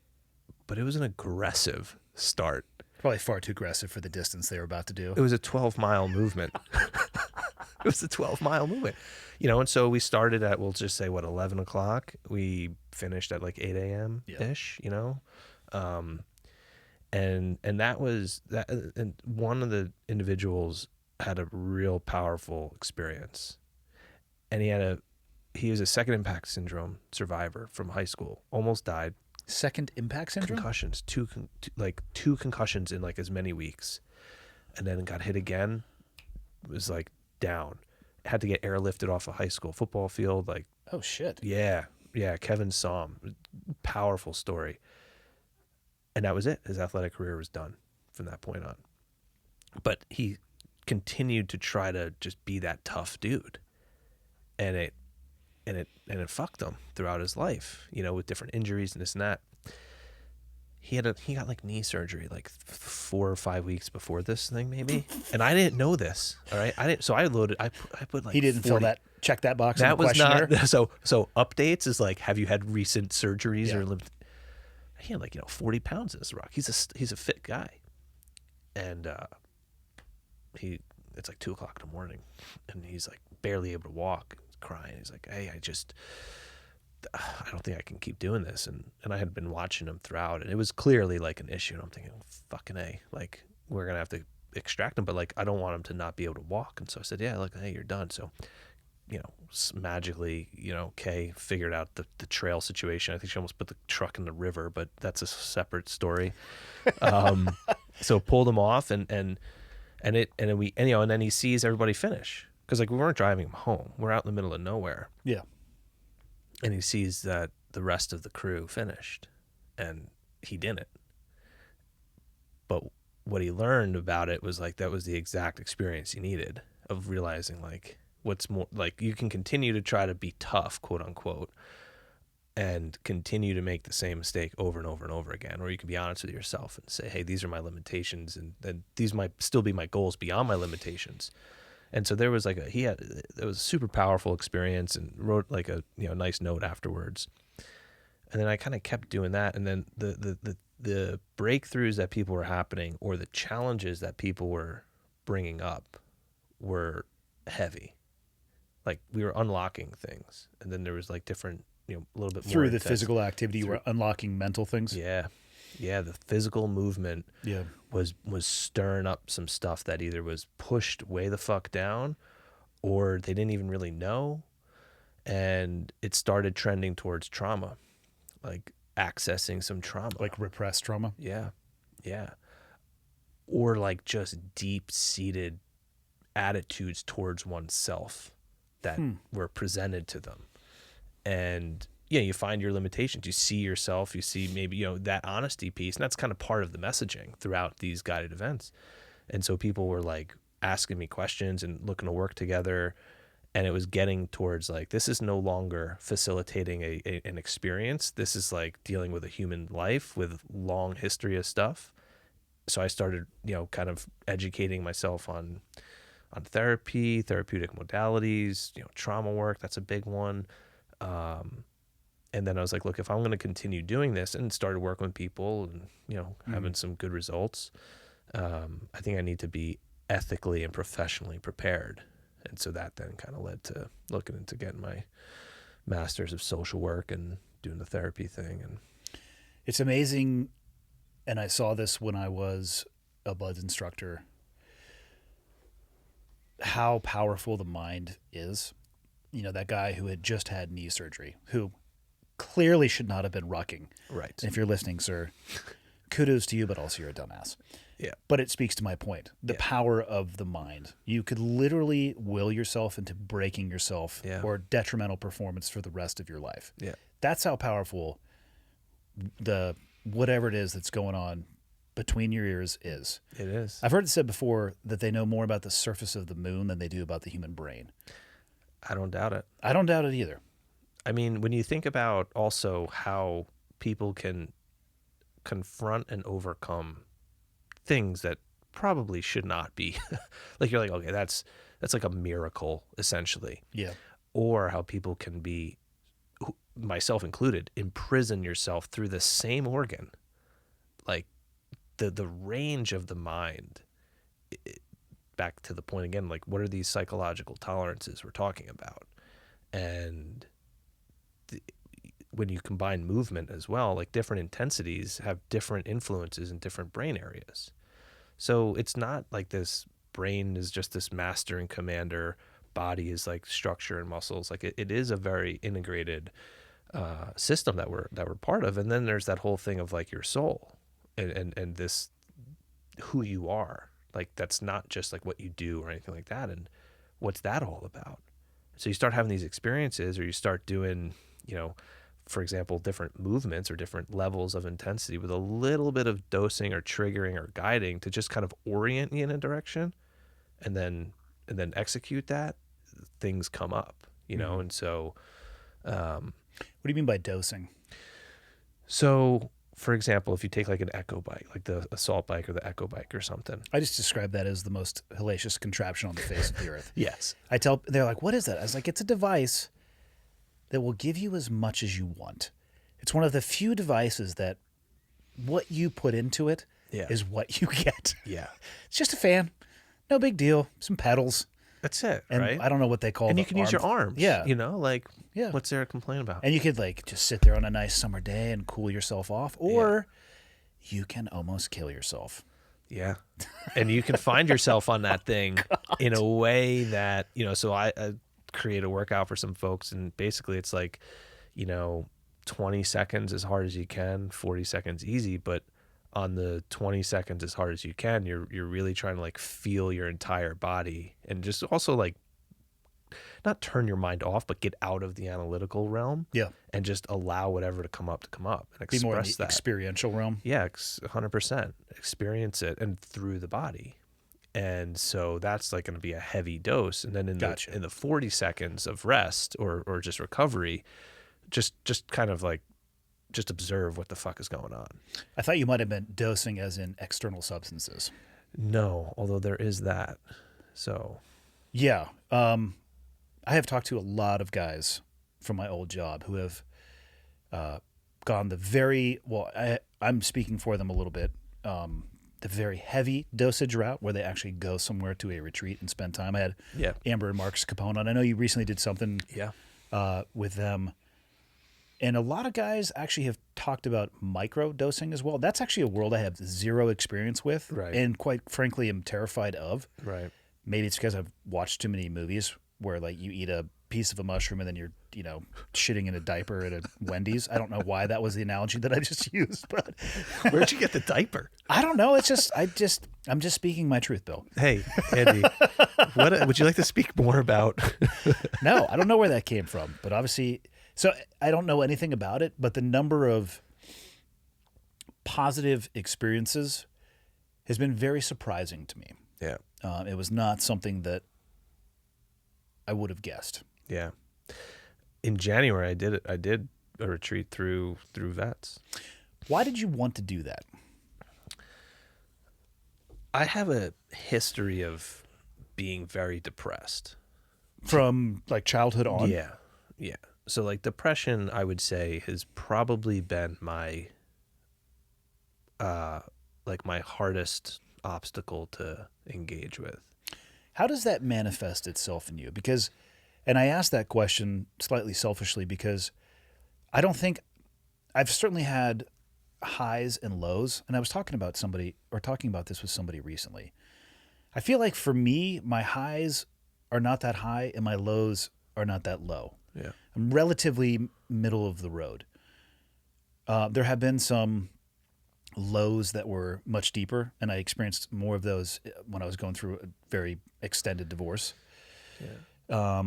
but it was an aggressive start. Probably far too aggressive for the distance they were about to do. It was a 12-mile movement. It was a 12-mile movement. And so we started at, we'll just say, 11 o'clock. We finished at like 8 a.m.-ish, And that was that. And one of the individuals had a real powerful experience, and he was a second impact syndrome survivor from high school. Almost died. Second impact syndrome? Concussions, two concussions in like as many weeks, and then got hit again. Was like down. Had to get airlifted off a high school football field. Like, oh shit. Yeah. Kevin saw him. Powerful story. And that was it. His athletic career was done from that point on. But he continued to try to just be that tough dude, and it fucked him throughout his life. With different injuries and this and that. He got like knee surgery like 4 or 5 weeks before this thing, maybe. And I didn't know this. All right, I didn't. So I loaded. I put like he didn't 40, check that box. That in the was questionnaire. not. So updates is like, have you had recent surgeries or lived? He had like 40 pounds in this rock. He's a fit guy, and it's like 2 o'clock in the morning, and he's like barely able to walk, crying. He's like, hey, I don't think I can keep doing this. And I had been watching him throughout, and it was clearly like an issue. And I'm thinking, fucking A, like, we're going to have to extract him, but like, I don't want him to not be able to walk. And so I said, yeah, like, hey, you're done. So magically, Kay figured out the trail situation. I think she almost put the truck in the river, but that's a separate story. So pulled him off and then he sees everybody finish. Cause like we weren't driving him home. We're out in the middle of nowhere. Yeah. And he sees that the rest of the crew finished and he didn't. But what he learned about it was like, that was the exact experience he needed of realizing like, what's more like you can continue to try to be tough, quote unquote, and continue to make the same mistake over and over and over again. Or you can be honest with yourself and say, hey, these are my limitations and these might still be my goals beyond my limitations. And so there was like it was a super powerful experience and wrote like a nice note afterwards. And then I kind of kept doing that. And then the breakthroughs that people were happening or the challenges that people were bringing up were heavy. Like we were unlocking things, and then there was like different, a little bit more through the intense. physical activity. You were unlocking mental things. Yeah. The physical movement was stirring up some stuff that either was pushed way the fuck down, or they didn't even really know, and it started trending towards trauma, like accessing some trauma, like repressed trauma. Yeah, or like just deep-seated attitudes towards oneself that were presented to them. And you find your limitations, you see yourself, you see maybe that honesty piece, and that's kind of part of the messaging throughout these guided events. And so people were like asking me questions and looking to work together, and it was getting towards like, this is no longer facilitating an experience, this is like dealing with a human life with long history of stuff. So I started kind of educating myself on therapy, therapeutic modalities, trauma work, that's a big one. And then I was like, look, if I'm going to continue doing this, and started working with people and, having some good results, I think I need to be ethically and professionally prepared. And so that then kind of led to looking into getting my master's of social work and doing the therapy thing. And it's amazing. And I saw this when I was a BUD/S instructor, how powerful the mind is. That guy who had just had knee surgery, who clearly should not have been rucking. Right. And if you're listening, sir, kudos to you, but also you're a dumbass. Yeah. But it speaks to my point, the power of the mind. You could literally will yourself into breaking yourself or detrimental performance for the rest of your life. Yeah. That's how powerful the whatever it is that's going on between your ears is. It is. I've heard it said before that they know more about the surface of the moon than they do about the human brain. I don't doubt it. I don't doubt it either. I mean, when you think about also how people can confront and overcome things that probably should not be, like you're like, okay, that's like a miracle essentially. Yeah. Or how people can be, myself included, imprison yourself through the same organ. Like the range of the mind, back to the point again, like what are these psychological tolerances we're talking about? And when you combine movement as well, like different intensities have different influences in different brain areas. So it's not like this brain is just this master and commander, body is like structure and muscles. Like it is a very integrated system that we're part of. And then there's that whole thing of like your soul and this who you are. Like that's not just like what you do or anything like that. And what's that all about? So you start having these experiences, or you start doing, for example, different movements or different levels of intensity with a little bit of dosing or triggering or guiding to just kind of orient you in a direction, and then execute that, things come up, And so, what do you mean by dosing? So, for example, if you take like an echo bike, like the assault bike or the echo bike or something. I just describe that as the most hellacious contraption on the face of the earth. Yes. They're like, what is that? I was like, it's a device that will give you as much as you want. It's one of the few devices that what you put into it is what you get. Yeah. It's just a fan. No big deal. Some pedals. That's it, and right? I don't know what they call it. And you can use your arms. Yeah. What's there to complain about? And you could like just sit there on a nice summer day and cool yourself off, or you can almost kill yourself. Yeah. And you can find yourself on that thing in a way that, so I create a workout for some folks, and basically it's like, 20 seconds as hard as you can, 40 seconds easy, but on the 20 seconds as hard as you can, you're really trying to like feel your entire body, and just also like not turn your mind off, but get out of the analytical realm. Yeah. And just allow whatever to come up and express Be more in the that experiential realm. Yeah, 100%. Experience it and through the body. And so that's like going to be a heavy dose. And then in the 40 seconds of rest or just recovery, just kind of like just observe what the fuck is going on. I thought you might have meant dosing as in external substances. No, although there is that. So yeah, I have talked to a lot of guys from my old job who have gone the very, well, I'm speaking for them a little bit, the very heavy dosage route where they actually go somewhere to a retreat and spend time. I had Amber and Mark's Capone on. I know you recently did something with them. And a lot of guys actually have talked about micro dosing as well. That's actually a world I have zero experience with, and quite frankly am terrified of. Right. Maybe it's because I've watched too many movies where like you eat a piece of a mushroom and then you're, shitting in a diaper at a Wendy's. I don't know why that was the analogy that I just used, but where'd you get the diaper? I don't know. It's just I'm just speaking my truth, Bill. Hey, Andy, what would you like to speak more about? No, I don't know where that came from, but obviously, so I don't know anything about it, but the number of positive experiences has been very surprising to me. Yeah. It was not something that I would have guessed. Yeah. In January, I did a retreat through vets. Why did you want to do that? I have a history of being very depressed. From like childhood on? Yeah. Yeah. So like depression, I would say, has probably been my my hardest obstacle to engage with. How does that manifest itself in you? Because, and I ask that question slightly selfishly because I don't think, I've certainly had highs and lows, and I was talking about this with somebody recently. I feel like for me, my highs are not that high and my lows are not that low. Yeah. I'm relatively middle of the road. There have been some lows that were much deeper, and I experienced more of those when I was going through a very extended divorce. Yeah.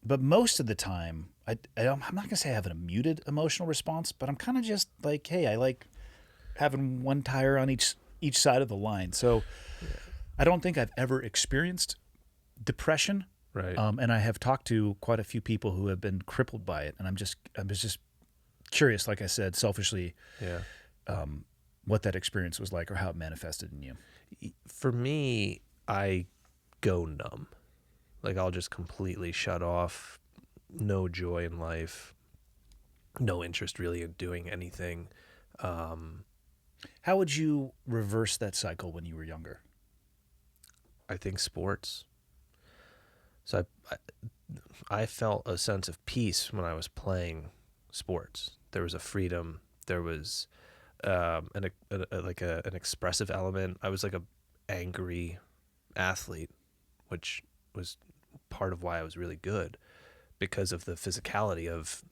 But most of the time, I'm not going to say I have a muted emotional response, but I'm kind of just like, hey, I like having one tire on each side of the line. So I don't think I've ever experienced depression. Right. And I have talked to quite a few people who have been crippled by it, and I was just curious, like I said, selfishly, what that experience was like or how it manifested in you. For me, I go numb. Like I'll just completely shut off, no joy in life, no interest really in doing anything. How would you reverse that cycle when you were younger? I think sports. So I felt a sense of peace when I was playing sports. There was a freedom. There was an expressive element. I was like a angry athlete, which was part of why I was really good, because of the physicality of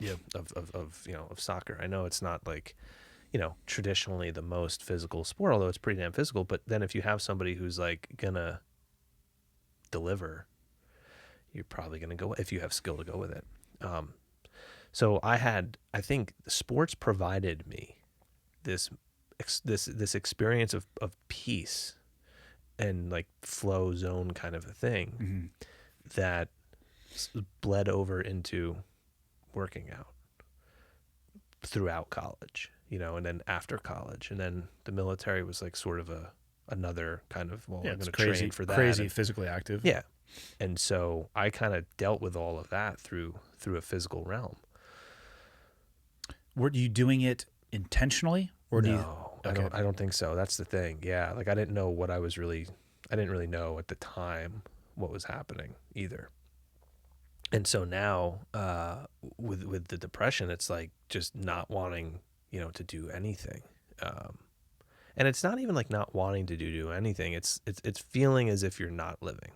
soccer. I know it's not like, traditionally the most physical sport, although it's pretty damn physical. But then if you have somebody who's like gonna deliver, you're probably gonna go, if you have skill to go with it. So I think sports provided me this experience of peace and like flow zone kind of a thing that bled over into working out throughout college, and then after college, and then the military was like sort of another kind of, I'm going to train for that. Crazy, physically active. Yeah. And so I kind of dealt with all of that through a physical realm. Were you doing it intentionally, or no? I don't think so. That's the thing. Yeah, like I didn't really know at the time what was happening either. And so now, with the depression, it's like just not wanting, to do anything. And it's not even like not wanting to do anything. It's feeling as if you're not living.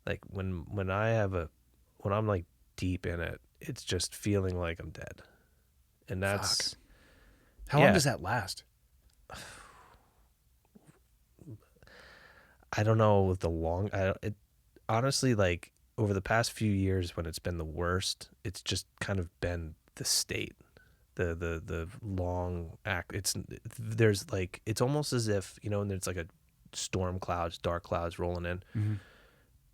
Like when I have a when I'm like deep in it, it's just feeling like I'm dead. And that's How long does that last? I don't know honestly, like over the past few years when it's been the worst, it's just kind of been the state, the long act. There's like, it's almost as if, and there's like a storm clouds, dark clouds rolling in, Mm-hmm.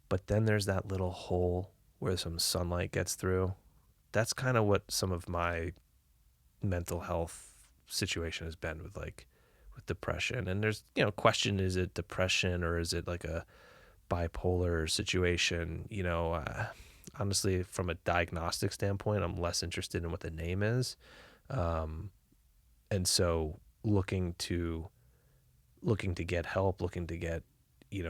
but then there's that little hole where some sunlight gets through. That's kind of what some of my mental health situation has been with depression. And there's, question, is it depression or is it like a bipolar situation? Honestly, from a diagnostic standpoint, I'm less interested in what the name is. And so looking to get help, looking to get,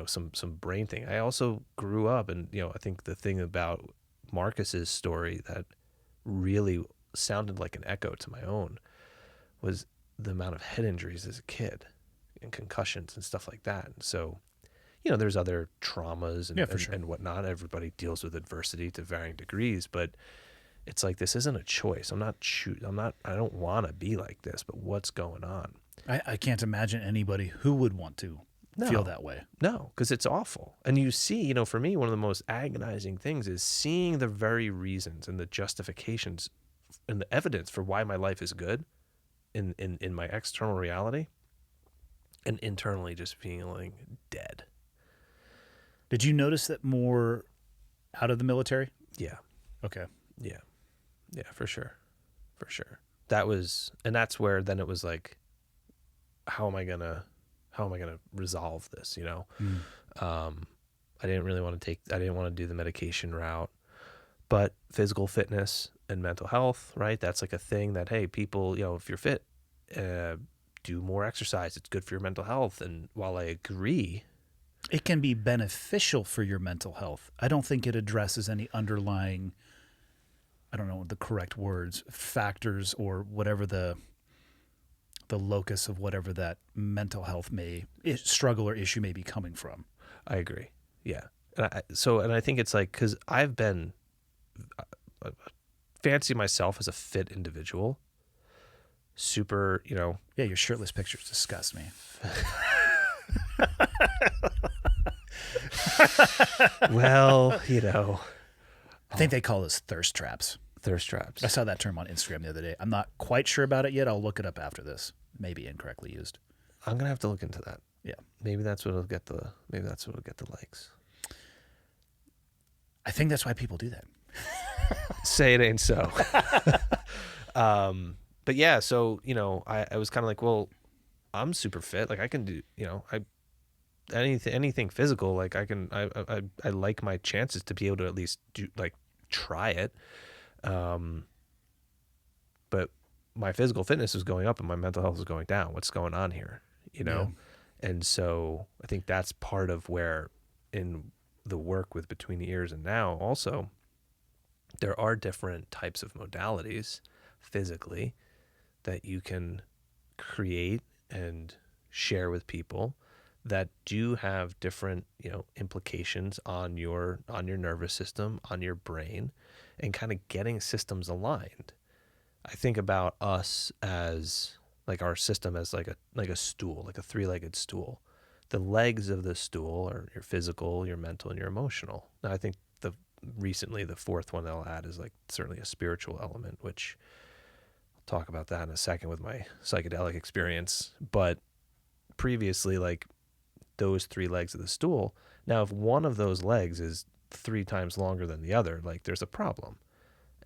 some brain thing. I also grew up, and, I think the thing about Marcus's story that really sounded like an echo to my own was the amount of head injuries as a kid and concussions and stuff like that. And so, there's other traumas and whatnot. Everybody deals with adversity to varying degrees, but it's like, this isn't a choice. I don't want to be like this, but what's going on? I can't imagine anybody who would want to feel that way. No, because it's awful. And you see, for me, one of the most agonizing things is seeing the very reasons and the justifications and the evidence for why my life is good in my external reality, and internally just feeling dead. Did you notice that more out of the military? Yeah. Okay. Yeah. Yeah, for sure. For sure. That's where then it was like, how am I gonna resolve this? I didn't really want to do the medication route, but physical fitness and mental health, right? That's like a thing that, hey, people, if you're fit, do more exercise. It's good for your mental health. And while I agree, it can be beneficial for your mental health. I don't think it addresses any underlying, I don't know the correct words, factors or whatever the locus of whatever that mental health struggle or issue may be coming from. I agree. Yeah. And I think it's like, because I've been fancy myself as a fit individual, super, Yeah, your shirtless pictures disgust me. Well, I think they call those thirst traps. Thirst traps. I saw that term on Instagram the other day. I'm not quite sure about it yet. I'll look it up after this. Maybe incorrectly used. I'm gonna have to look into that. Yeah. Maybe that's what'll get the likes. I think that's why people do that. Say it ain't so. But yeah, so I was kind of like, well, I'm super fit. Like I can do, anything physical. Like I like my chances to be able to at least do, like, try it. But my physical fitness is going up and my mental health is going down. What's going on here? Yeah. And so I think that's part of where in the work with Between the Ears and Now also, there are different types of modalities physically that you can create and share with people that do have different, implications on your nervous system, on your brain, and kind of getting systems aligned. I think about us as like our system as like a stool, like a three-legged stool. The legs of the stool are your physical, your mental, and your emotional. Now, I think recently the fourth one they'll add is like certainly a spiritual element, which I'll talk about that in a second with my psychedelic experience. But previously, like those three legs of the stool, now if one of those legs is 3 times longer than the other, like there's a problem.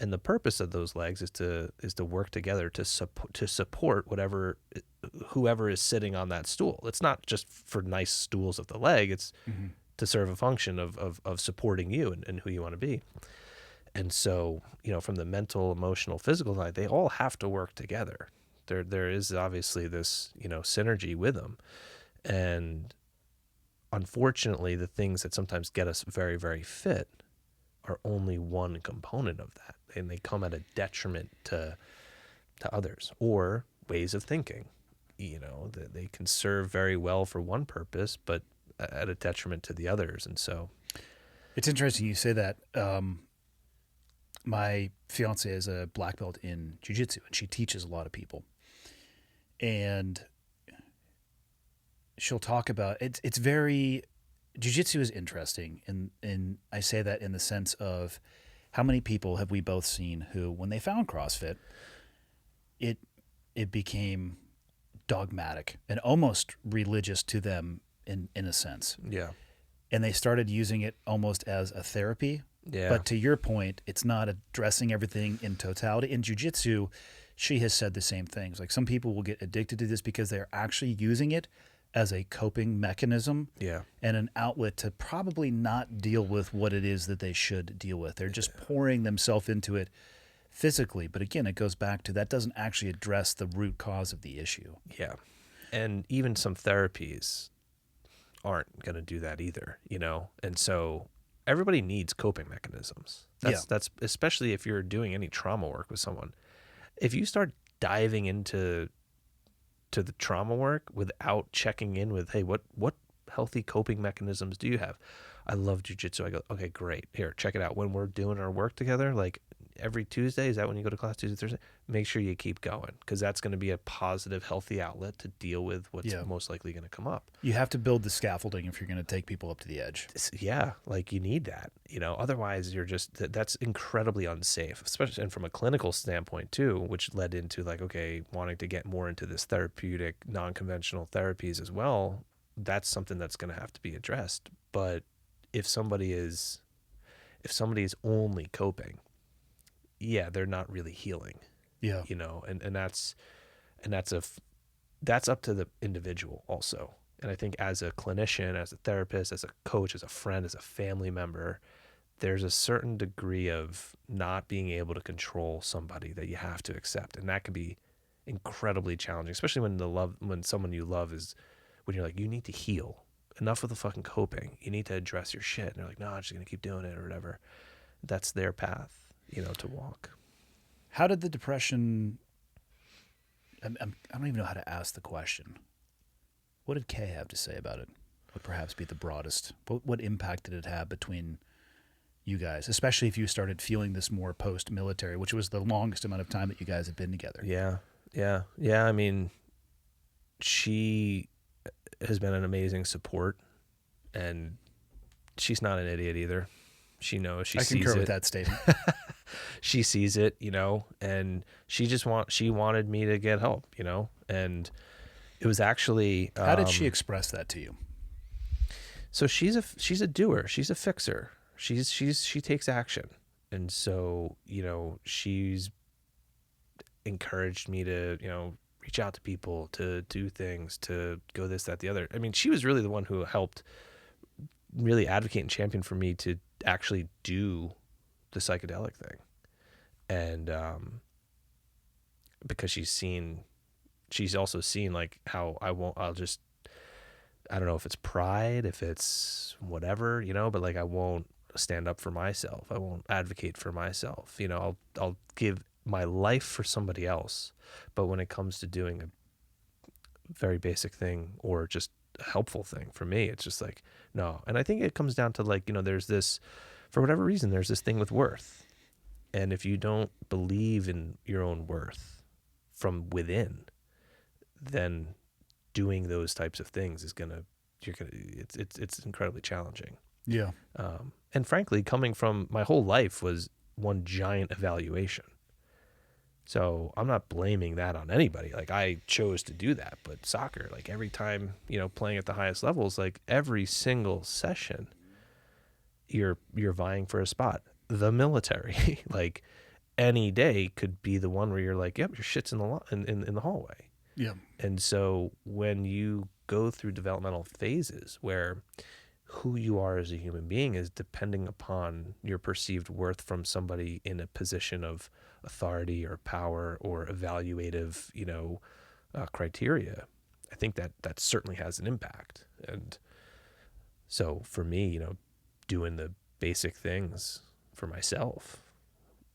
And the purpose of those legs is to work together to support whoever is sitting on that stool. It's not just for nice stools of the leg. It's to serve a function of supporting you and who you want to be. And so, from the mental, emotional, physical side, they all have to work together. There is obviously this, synergy with them. And unfortunately, the things that sometimes get us very, very fit are only one component of that. And they come at a detriment to others, or ways of thinking. They can serve very well for one purpose, but at a detriment to the others. And so it's interesting you say that. my fiance is a black belt in jiu-jitsu, and she teaches a lot of people. And she'll talk about it's very jiu-jitsu is interesting, and I say that in the sense of how many people have we both seen who, when they found CrossFit, it became dogmatic and almost religious to them in a sense. Yeah. And they started using it almost as a therapy. Yeah. But to your point, it's not addressing everything in totality. In jiu-jitsu, she has said the same things. Like, some people will get addicted to this because they're actually using it as a coping mechanism, Yeah. and an outlet to probably not deal with what it is that they should deal with. They're just pouring themselves into it physically. But again, it goes back to that doesn't actually address the root cause of the issue. Yeah. And even some therapies aren't going to do that either, you know? And so everybody needs coping mechanisms. That's especially if you're doing any trauma work with someone. If you start diving into the trauma work without checking in with, hey, what healthy coping mechanisms do you have? I love jiu-jitsu. I go, okay, great. Here, check it out. When we're doing our work together, like every Tuesday, is that when you go to class, Tuesday, Thursday? Make sure you keep going, because that's going to be a positive, healthy outlet to deal with what's most likely going to come up. You have to build the scaffolding if you're going to take people up to the edge. Yeah, like you need that, you know, otherwise you're just, that's incredibly unsafe, especially, and from a clinical standpoint too, which led into like, okay, wanting to get more into this therapeutic, non-conventional therapies as well. That's something that's going to have to be addressed. But if somebody is only coping, yeah, they're not really healing. Yeah. You know, and that's up to the individual also. And I think as a clinician, as a therapist, as a coach, as a friend, as a family member, there's a certain degree of not being able to control somebody that you have to accept. And that can be incredibly challenging, especially when someone you love is, when you're like, you need to heal. Enough with the fucking coping. You need to address your shit. And they're like, no, I'm just going to keep doing it or whatever. That's their path, you know, to walk. How did the depression, I don't even know how to ask the question. What did Kay have to say about it? Would perhaps be the broadest. What impact did it have between you guys, especially if you started feeling this more post-military, which was the longest amount of time that you guys had been together? Yeah. I mean, she has been an amazing support, and she's not an idiot either. She knows, she sees it. I concur with that statement. She sees it, you know, and she wanted me to get help, you know, and it was actually, how did she express that to you? So she's a doer. She's a fixer. She takes action. And so, you know, she's encouraged me to, you know, reach out to people, to do things, to go this, that, the other. I mean, she was really the one who helped really advocate and champion for me to actually do the psychedelic thing. And because she's also seen like how I don't know if it's pride, if it's whatever, you know, but like I won't stand up for myself. I won't advocate for myself. You know, I'll give my life for somebody else. But when it comes to doing a very basic thing or just a helpful thing for me, it's just like, no. And I think it comes down to like, you know, there's this, for whatever reason, there's this thing with worth. And if you don't believe in your own worth from within, then doing those types of things is it's incredibly challenging. Yeah. And frankly, coming from my whole life was one giant evaluation. So I'm not blaming that on anybody. Like I chose to do that, but soccer, like every time, you know, playing at the highest levels, like every single session, you're vying for a spot. The military, like any day could be the one where you're like, yep, your shit's in the hallway. Yeah. And so when you go through developmental phases where who you are as a human being is depending upon your perceived worth from somebody in a position of authority or power or evaluative, you know, criteria, I think that certainly has an impact. And so for me, you know, doing the basic things for myself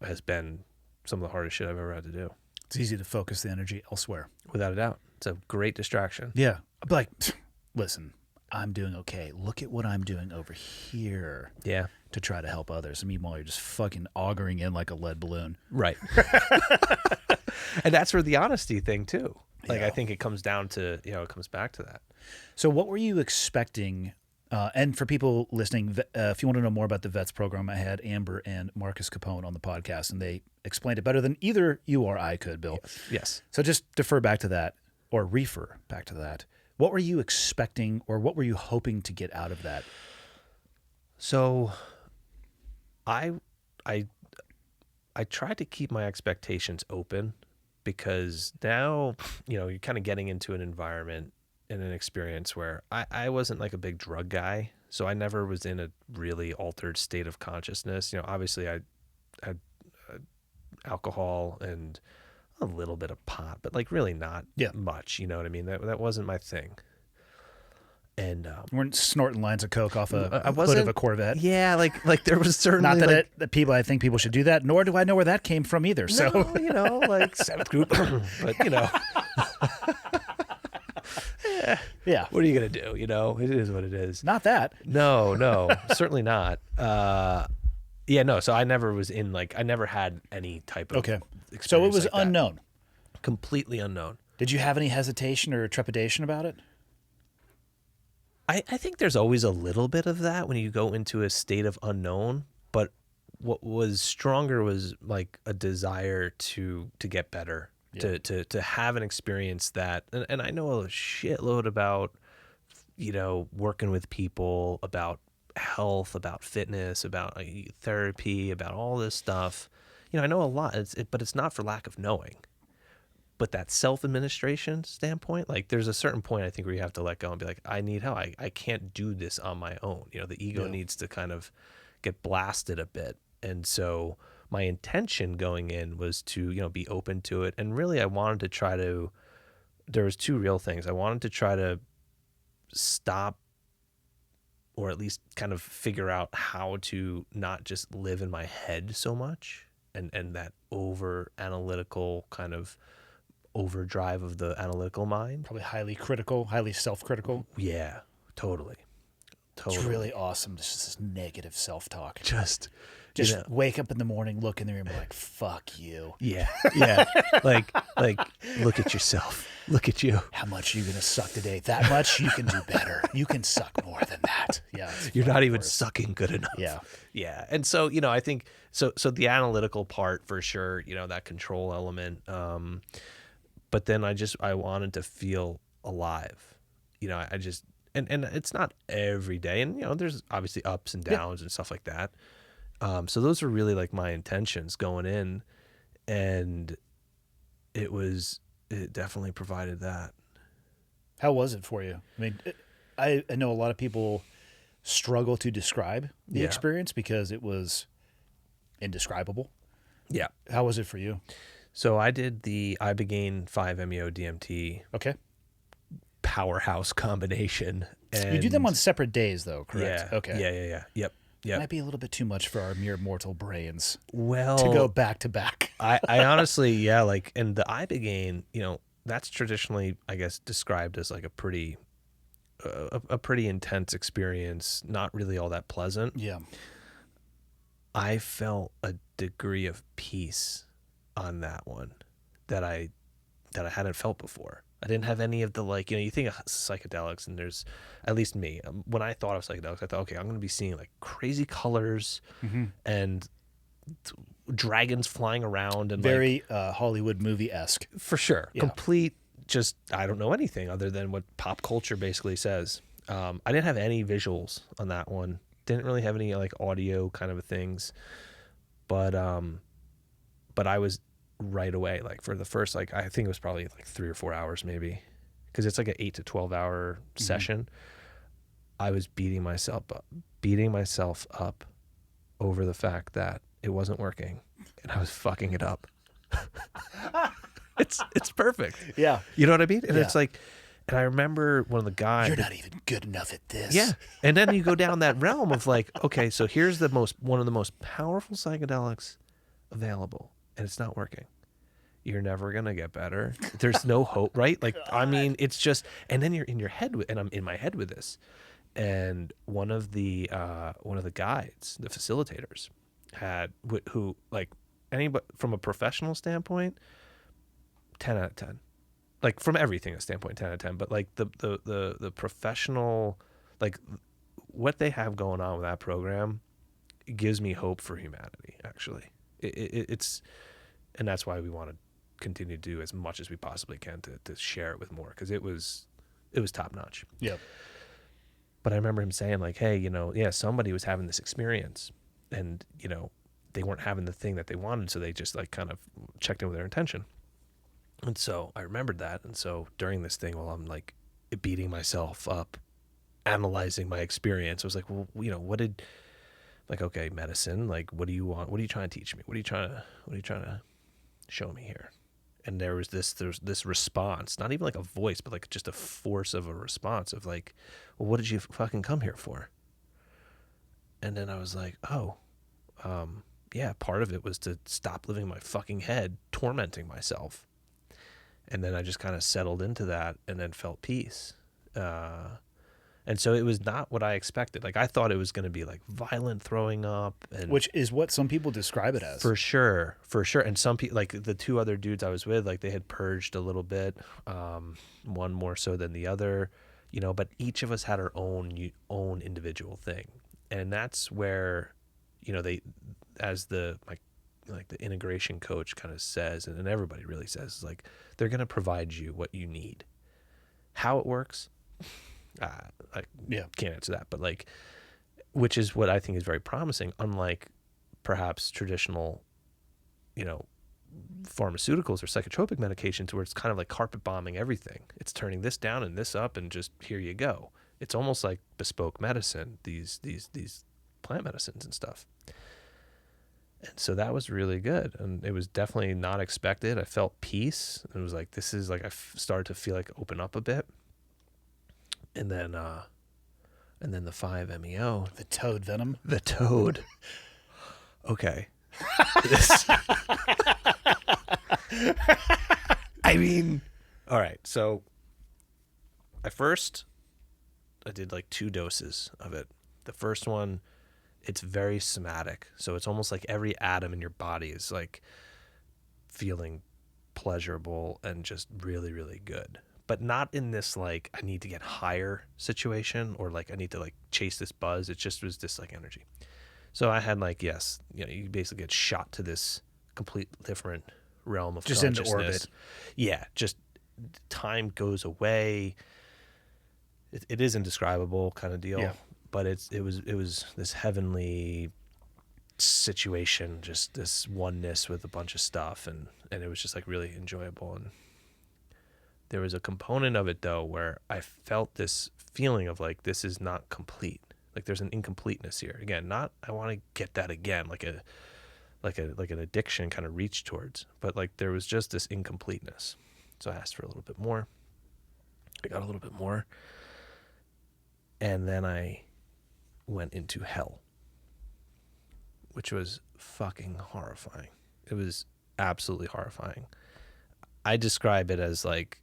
has been some of the hardest shit I've ever had to do. It's easy to focus the energy elsewhere. Without a doubt. It's a great distraction. Yeah. I'd be like, listen, I'm doing okay. Look at what I'm doing over here. Yeah. to try to help others. And meanwhile, you're just fucking auguring in like a lead balloon. Right. And that's where the honesty thing too. Like, Yeah. I think it comes down to, it comes back to that. So what were you expecting? And for people listening, if you want to know more about the VETS program, I had Amber and Marcus Capone on the podcast, and they explained it better than either you or I could, Bill. Yes. So just defer back to that, or refer back to that. What were you expecting, or what were you hoping to get out of that? So I tried to keep my expectations open, because now, you're kind of getting into an environment and an experience where I wasn't like a big drug guy. So I never was in a really altered state of consciousness. Obviously I had alcohol and a little bit of pot, but like really not much, you know what I mean? That wasn't my thing. And You weren't snorting lines of coke off a I hood wasn't, of a Corvette. Yeah, like there was certainly Not that I think people should do that, nor do I know where that came from either. So no, like seventh group, but yeah, what are you gonna do? It is what it is. not that. No, certainly not. No. So I never was in I never had any type of Okay. experience So it was like that. unknown. Completely unknown. Did you have any hesitation or trepidation about it? I think there's always a little bit of that when you go into a state of unknown, but what was stronger was like a desire to get better, to have an experience that, and I know a shitload about, working with people, about health, about fitness, about therapy, about all this stuff. I know a lot, but it's not for lack of knowing. But that self-administration standpoint, like there's a certain point I think where you have to let go and be like, I need help. I can't do this on my own. The ego needs to kind of get blasted a bit. And so my intention going in was to, be open to it. And really I wanted to try to, there was two real things. I wanted to try to stop, or at least kind of figure out how to not just live in my head so much, and that over analytical kind of overdrive of the analytical mind. Probably highly critical, highly self-critical. Yeah, totally. It's really awesome. This negative self-talk. Just wake up in the morning, look in the mirror, and be like, "Fuck you." Yeah. like look at yourself. Look at you. How much are you gonna suck today? That much? You can do better. You can suck more than that. Yeah. You're not even sucking good enough. Yeah. Yeah. And so, I think so the analytical part for sure, that control element. But then I wanted to feel alive. I just, and it's not every day. And, there's obviously ups and downs and stuff like that. So those were really like my intentions going in, and it definitely provided that. How was it for you? I mean, I know a lot of people struggle to describe the experience because it was indescribable. Yeah. How was it for you? So I did the Ibogaine 5-MeO DMT Okay. powerhouse combination. And You do them on separate days, though, correct? Yeah. Okay. Yeah. Yep. Might be a little bit too much for our mere mortal brains Well, to go back to back. I honestly, and the Ibogaine, that's traditionally, I guess, described as like a pretty intense experience, not really all that pleasant. Yeah. I felt a degree of peace on that one that I hadn't felt before. I didn't have any of the you think of psychedelics, and there's, at least me, when I thought of psychedelics, I thought, okay, I'm going to be seeing like crazy colors and dragons flying around and Very Hollywood movie-esque. for sure. Yeah. Complete, just, I don't know anything other than what pop culture basically says. I didn't have any visuals on that one. Didn't really have any like audio kind of things. But I was right away, like for the first, I think it was probably like 3 or 4 hours maybe, because it's like an 8 to 12 hour session. I was beating myself up over the fact that it wasn't working and I was fucking it up. It's perfect. Yeah. You know what I mean? And Yeah. it's like, and I remember one of the guys. You're not even good enough at this. Yeah. And then you go down that realm of like, okay, so here's one of the most powerful psychedelics available, and it's not working. You're never going to get better. There's no hope, right? Like, I mean, it's just, and then you're in your head and I'm in my head with this. And one of the guides, the facilitators, who like anybody from a professional standpoint, 10 out of 10. Like from everything standpoint, 10 out of 10. But like the professional, like what they have going on with that program gives me hope for humanity. Actually, it's, and that's why we want to continue to do as much as we possibly can to share it with more, because it was top notch. Yep. But I remember him saying like, hey, somebody was having this experience and, they weren't having the thing that they wanted. So they just like kind of checked in with their intention. And so I remembered that. And so during this thing, while I'm like beating myself up, analyzing my experience, I was like, well, okay, medicine, like, what do you want? What are you trying to teach me? What are you trying to show me here? And there's this response, not even like a voice, but like just a force of a response of like, well, what did you fucking come here for? And then I was like, yeah, part of it was to stop living in my fucking head, tormenting myself. And then I just kind of settled into that and then felt peace. And so it was not what I expected. Like I thought it was going to be like violent throwing up, and Which is what some people describe it as. for sure. And some people, like the two other dudes I was with, like they had purged a little bit, one more so than the other, but each of us had our own individual thing. And that's where, they, as the integration coach kind of says, and everybody really says, is like, they're going to provide you what you need. How it works, I can't answer that, but like, which is what I think is very promising, unlike perhaps traditional, pharmaceuticals or psychotropic medications, where it's kind of like carpet bombing everything. It's turning this down and this up and just here you go. It's almost like bespoke medicine, these plant medicines and stuff. And so that was really good. And it was definitely not expected. I felt peace. It was like, this is like, I started to feel like open up a bit. And then the 5-MeO. The toad venom. The toad. Okay. I mean, all right. So I did like 2 doses of it. The first one, it's very somatic. So it's almost like every atom in your body is like feeling pleasurable and just really, really good. But not in this like I need to get higher situation or like I need to like chase this buzz. It just was this like energy. So I had like, yes, you basically get shot to this complete different realm of just consciousness. into orbit. Yeah, just time goes away. It is indescribable kind of deal. Yeah. But it was this heavenly situation, just this oneness with a bunch of stuff, and it was just like really enjoyable. And there was a component of it though where I felt this feeling of like, this is not complete. Like there's an incompleteness here. Again, not I want to get that again, like an addiction kind of reach towards, but like there was just this incompleteness. So I asked for a little bit more. I got a little bit more. And then I went into hell, which was fucking horrifying. It was absolutely horrifying. I describe it as like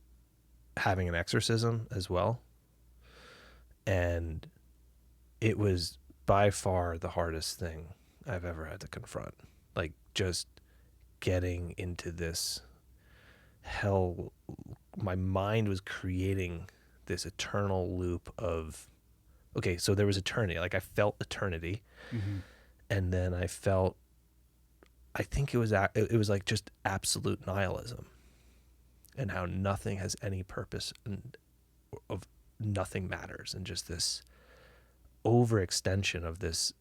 having an exorcism as well. And it was by far the hardest thing I've ever had to confront. Like just getting into this hell. My mind was creating this eternal loop of, okay, so there was eternity. Like I felt eternity. Mm-hmm. And then I think it was like just absolute nihilism and how nothing has any purpose and of nothing matters. And just this overextension of this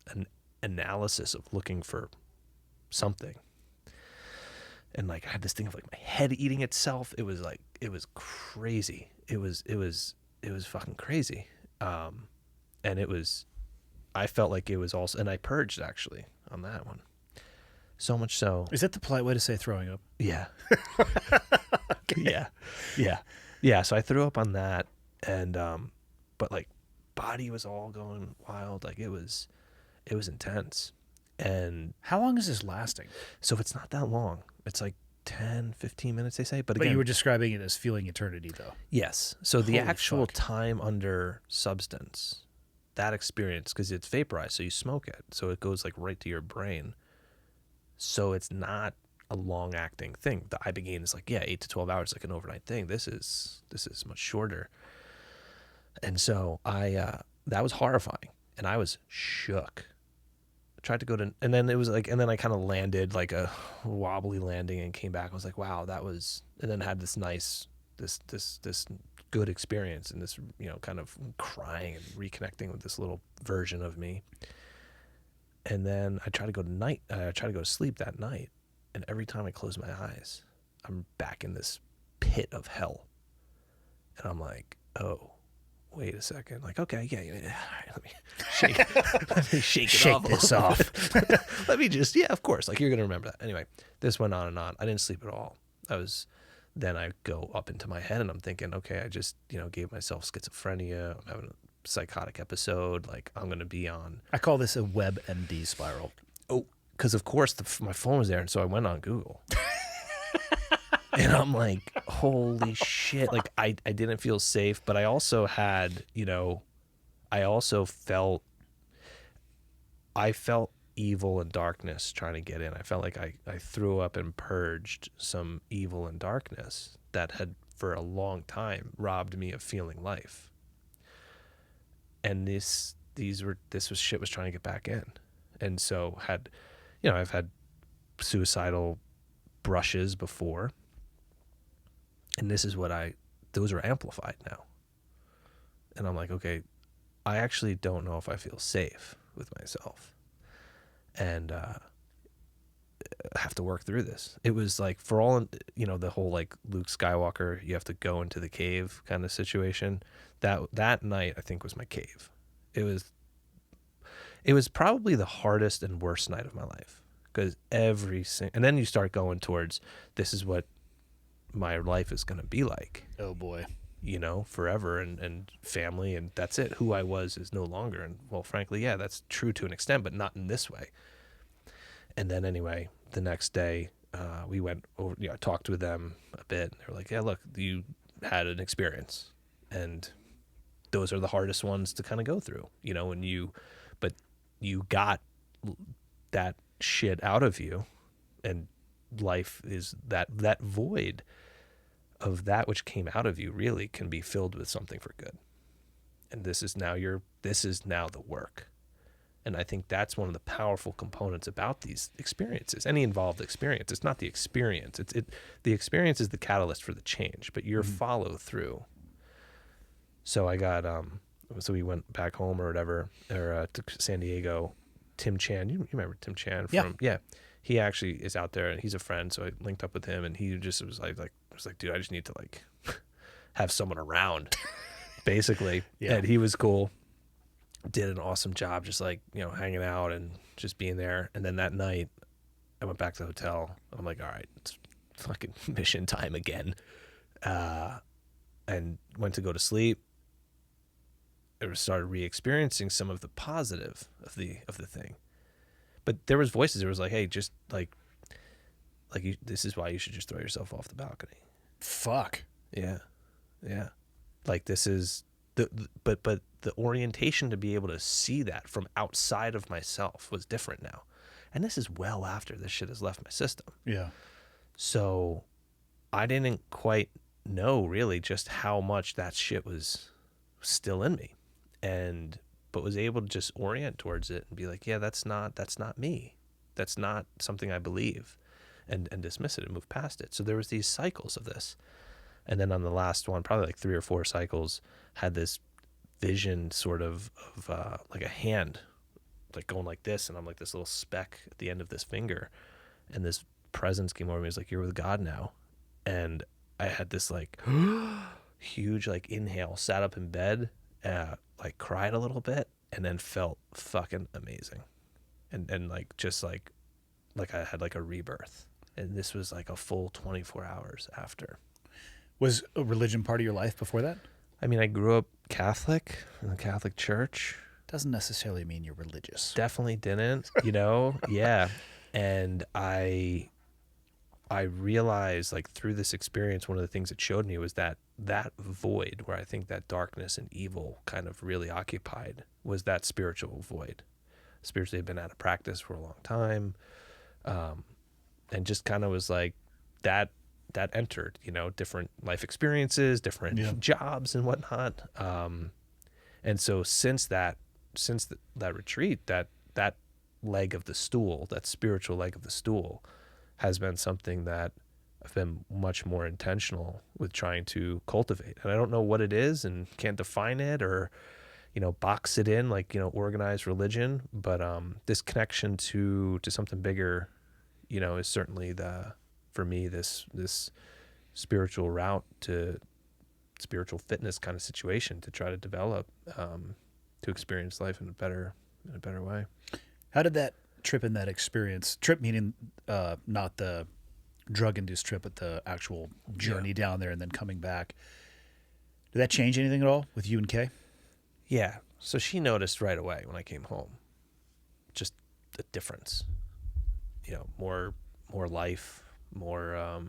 analysis of looking for something. And like I had this thing of like my head eating itself. It was like, it was crazy. It was fucking crazy. And I felt like it was also, and I purged actually on that one. So much so. Is that the polite way to say throwing up? Yeah. Okay. Yeah. So I threw up on that, and but like body was all going wild. Like it was intense. And how long is this lasting? So it's not that long. It's like 10, 15 minutes, they say. But again, you were describing it as feeling eternity though. Yes. So the Holy actual fuck. time under substance that experience, because it's vaporized, so you smoke it, so it goes like right to your brain. So it's not a long acting thing. The Ibogaine is like, yeah, 8 to 12 hours, like an overnight thing. This is much shorter. And so that was horrifying, and I was shook. I tried to go to, and then it was like, and then I kind of landed like a wobbly landing and came back. I was like, wow, that was, and then had this nice, this good experience, and this, kind of crying and reconnecting with this little version of me. And then I tried to go to sleep that night, and every time I close my eyes, I'm back in this pit of hell. And I'm like, oh, wait a second. Like, okay, yeah, let me shake it off. This off. Let me just, of course. Like, you're going to remember that. Anyway, this went on and on. I didn't sleep at all. Then I go up into my head and I'm thinking, okay, I just, gave myself schizophrenia. I'm having a psychotic episode. Like, I'm going to be on. I call this a WebMD spiral. Oh, because of course my phone was there. And so I went on Google. And I'm like, holy shit. Like, I didn't feel safe, but I also had, I felt evil and darkness trying to get in. I felt like I threw up and purged some evil and darkness that had for a long time robbed me of feeling life. And shit was trying to get back in. And so I've had suicidal brushes before. And this is those are amplified now. And I'm like, okay, I actually don't know if I feel safe with myself. And I have to work through this. It was like, for all, the whole like Luke Skywalker, you have to go into the cave kind of situation. That night, I think, was my cave. It was probably the hardest and worst night of my life. Because and then you start going towards, this is what my life is going to be like. Oh boy. Forever, and family, and that's it. Who I was is no longer. And well, frankly, yeah, that's true to an extent, but not in this way. And then anyway, the next day, we went over, talked with them a bit. They were like, yeah, look, you had an experience, and those are the hardest ones to kind of go through, but you got that shit out of you, and life is that void of that which came out of you really can be filled with something for good. And this is now the work. And I think that's one of the powerful components about these experiences, any involved experience. It's not the experience. The experience is the catalyst for the change, but your follow through. So I got, so we went back home or whatever, or to San Diego. Tim Chan, you remember Tim Chan from, he actually is out there, and he's a friend. So I linked up with him, and he just was like, dude, I just need to like have someone around, basically. Yeah. And he was cool. Did an awesome job, just like, hanging out and just being there. And then that night I went back to the hotel. I'm like, all right, it's fucking mission time again. And went to go to sleep. I started re-experiencing some of the positive of the thing. But there was voices. There was like, hey, just like this is why you should just throw yourself off the balcony. Fuck. Yeah. Like, this is but the orientation to be able to see that from outside of myself was different now. And this is well after this shit has left my system. Yeah. So I didn't quite know really just how much that shit was still in me, but was able to just orient towards it and be like, yeah, that's not me. That's not something I believe, and dismiss it and move past it. So there was these cycles of this. And then on the last one, probably like 3 or 4 cycles, had this vision sort of like a hand, like going like this. And I'm like this little speck at the end of this finger. And this presence came over me. It was like, you're with God now. And I had this like huge like inhale, sat up in bed, like cried a little bit, and then felt fucking amazing. And like, just like I had like a rebirth. And this was like a full 24 hours after. Was a religion part of your life before that? I mean, I grew up Catholic in the Catholic Church. Doesn't necessarily mean you're religious. Definitely didn't, yeah. And I realized, like, through this experience, one of the things it showed me was that that void where I think that darkness and evil kind of really occupied was that spiritual void. Spiritually, had been out of practice for a long time, and just kind of was like that entered, different life experiences, different jobs and whatnot. And so since that retreat, that leg of the stool, that spiritual leg of the stool, has been something that I've been much more intentional with trying to cultivate. And I don't know what it is and can't define it or, box it in like, organized religion. But this connection to something bigger, is certainly for me, this spiritual route to spiritual fitness kind of situation to try to develop, to experience life in a better way. How did that trip and that experience, trip meaning not the drug-induced trip, but the actual journey down there and then coming back, did that change anything at all with you and Kay? Yeah. So she noticed right away when I came home, just the difference, more life, more,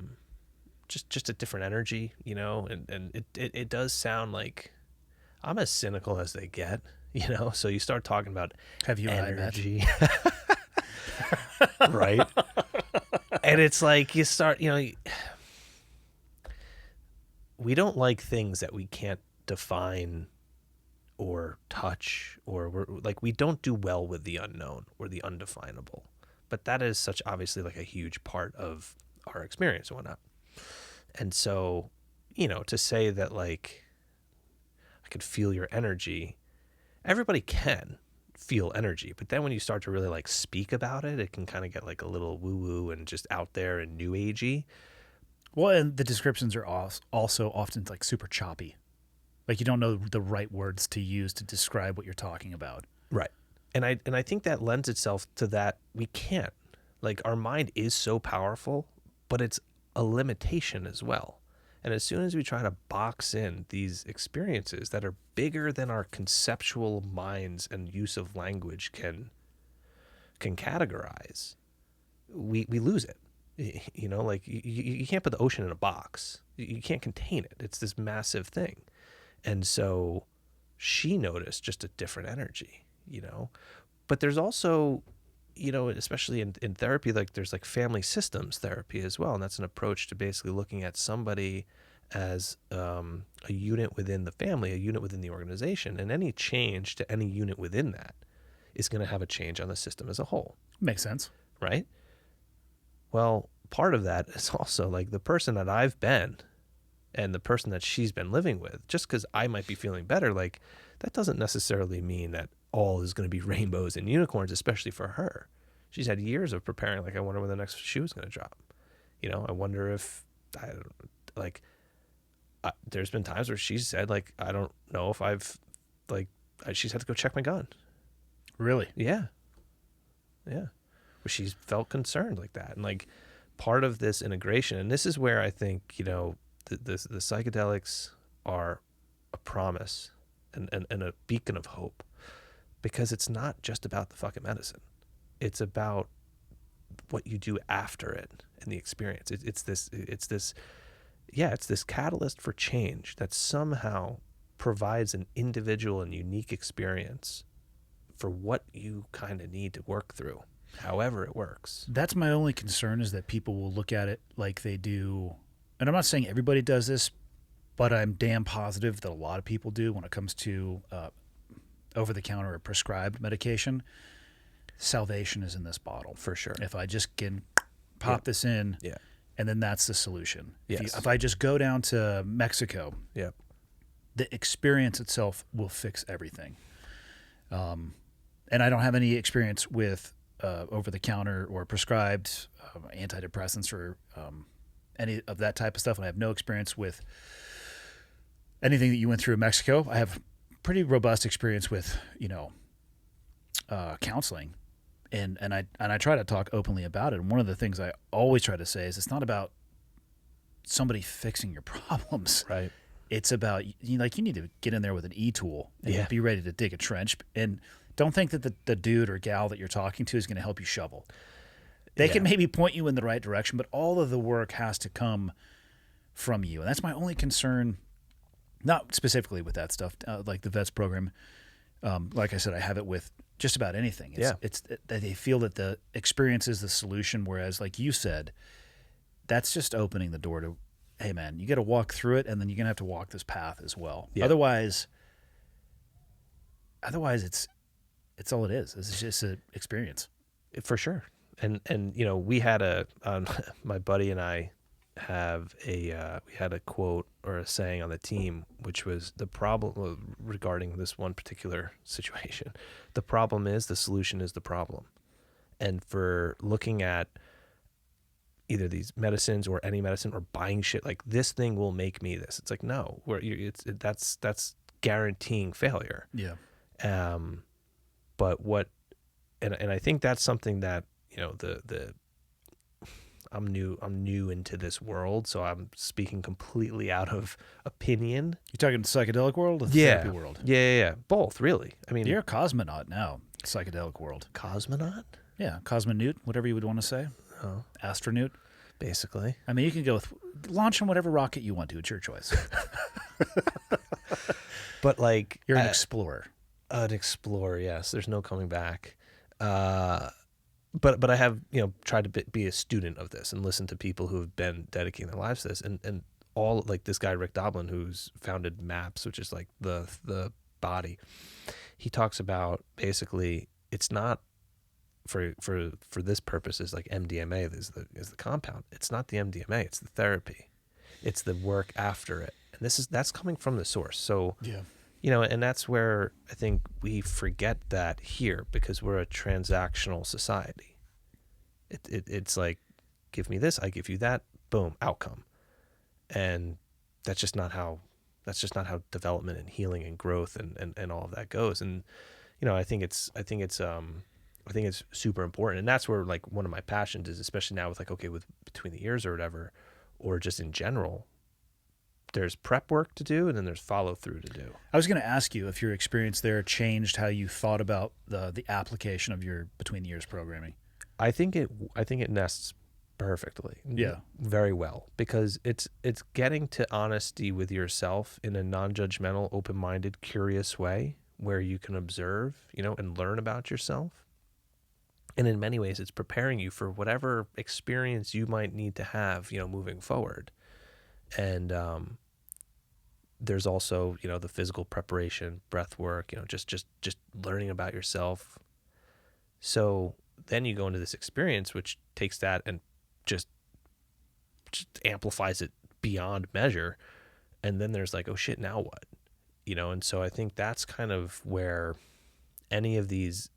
just a different energy, and it does sound like I'm as cynical as they get, so you start talking about Have you energy, right? And it's like you start, we don't like things that we can't define or touch, or we don't do well with the unknown or the undefinable. But that is such obviously like a huge part of our experience and whatnot. And so, to say that like I could feel your energy, everybody can feel energy, but then when you start to really like speak about it, it can kind of get like a little woo-woo and just out there and new agey. Well, and the descriptions are also often like super choppy. Like you don't know the right words to use to describe what you're talking about. Right. And I think that lends itself to that we can't. Like our mind is so powerful, but it's a limitation as well. And as soon as we try to box in these experiences that are bigger than our conceptual minds and use of language can categorize, we lose it. Like you can't put the ocean in a box. You can't contain it. It's this massive thing. And so she noticed just a different energy, But there's also, especially in therapy, like there's like family systems therapy as well. And that's an approach to basically looking at somebody as a unit within the family, a unit within the organization. And any change to any unit within that is going to have a change on the system as a whole. Makes sense. Right? Well, part of that is also like the person that I've been and the person that she's been living with, just because I might be feeling better, like that doesn't necessarily mean that all is going to be rainbows and unicorns, especially for her. She's had years of preparing. Like, I wonder when the next shoe is going to drop. I wonder if, there's been times where she's said, like, I don't know if I've, like, she's had to go check my gun. Really? Yeah. Yeah. Where she's felt concerned like that. And like part of this integration, and this is where I think, the psychedelics are a promise and a beacon of hope, because it's not just about the fucking medicine. It's about what you do after it and the experience. It's this catalyst for change that somehow provides an individual and unique experience for what you kind of need to work through, however it works. That's my only concern, is that people will look at it like they do. And I'm not saying everybody does this, but I'm damn positive that a lot of people do when it comes to over-the-counter or prescribed medication. Salvation is in this bottle. For sure. If I just can pop this in, and then that's the solution. Yes. If I just go down to Mexico, the experience itself will fix everything. And I don't have any experience with over-the-counter or prescribed antidepressants or any of that type of stuff. And I have no experience with anything that you went through in Mexico. I have pretty robust experience with, counseling. And I try to talk openly about it. And one of the things I always try to say is it's not about somebody fixing your problems. Right. It's about, you need to get in there with an e-tool and be ready to dig a trench. And don't think that the dude or gal that you're talking to is going to help you shovel. They can maybe point you in the right direction, but all of the work has to come from you. And that's my only concern Not specifically with that stuff, like the vets program. Like I said, I have it with just about anything. It's that they feel that the experience is the solution, whereas, like you said, that's just opening the door to, hey, man, you got to walk through it, and then you're going to have to walk this path as well. Yeah. Otherwise, it's all it is. It's just an experience. For sure. And we had my buddy and I have we had a quote or a saying on the team, which was the problem regarding this one particular situation. The problem is the solution is the problem. And for looking at either these medicines or any medicine or buying shit like this thing will make me this. It's like, no, that's guaranteeing failure. Yeah. But and I think that's something that, I'm new into this world, so I'm speaking completely out of opinion. You talking psychedelic world or the therapy world? Yeah. Both, really. I mean, You're a cosmonaut now, psychedelic world. Cosmonaut? Yeah, cosmonaut, whatever you would want to say. Oh, Astronaut. basically. I mean, you can go with launch on whatever rocket you want to. It's your choice. But like, You're an explorer. An explorer, yes. There's no coming back. But I have, tried to be a student of this and listen to people who have been dedicating their lives to this, and all, like this guy Rick Doblin, who's founded Mishaps, which is like the body. He talks about basically it's not for this purpose is like MDMA is the compound. It's not the MDMA, it's the therapy. It's the work after it, and that's coming from the source. So Yeah. And that's where I think we forget that here, because we're a transactional society. It's like, give me this, I give you that, boom, outcome. And that's just not how development and healing and growth and all of that goes. And, I think it's super important. And that's where, like, one of my passions is, especially now with, like, okay, with Between the Ears or whatever, or just in general, there's prep work to do, and then there's follow through to do. I was going to ask you if your experience there changed how you thought about the application of your Between the Ears programming. I think it nests perfectly. Yeah. Very well, because it's getting to honesty with yourself in a non-judgmental, open-minded, curious way where you can observe, and learn about yourself. And in many ways, it's preparing you for whatever experience you might need to have, moving forward. And there's also, the physical preparation, breath work, just learning about yourself. So then you go into this experience, which takes that and just amplifies it beyond measure. And then there's like, oh shit, now what? And so I think that's kind of where any of these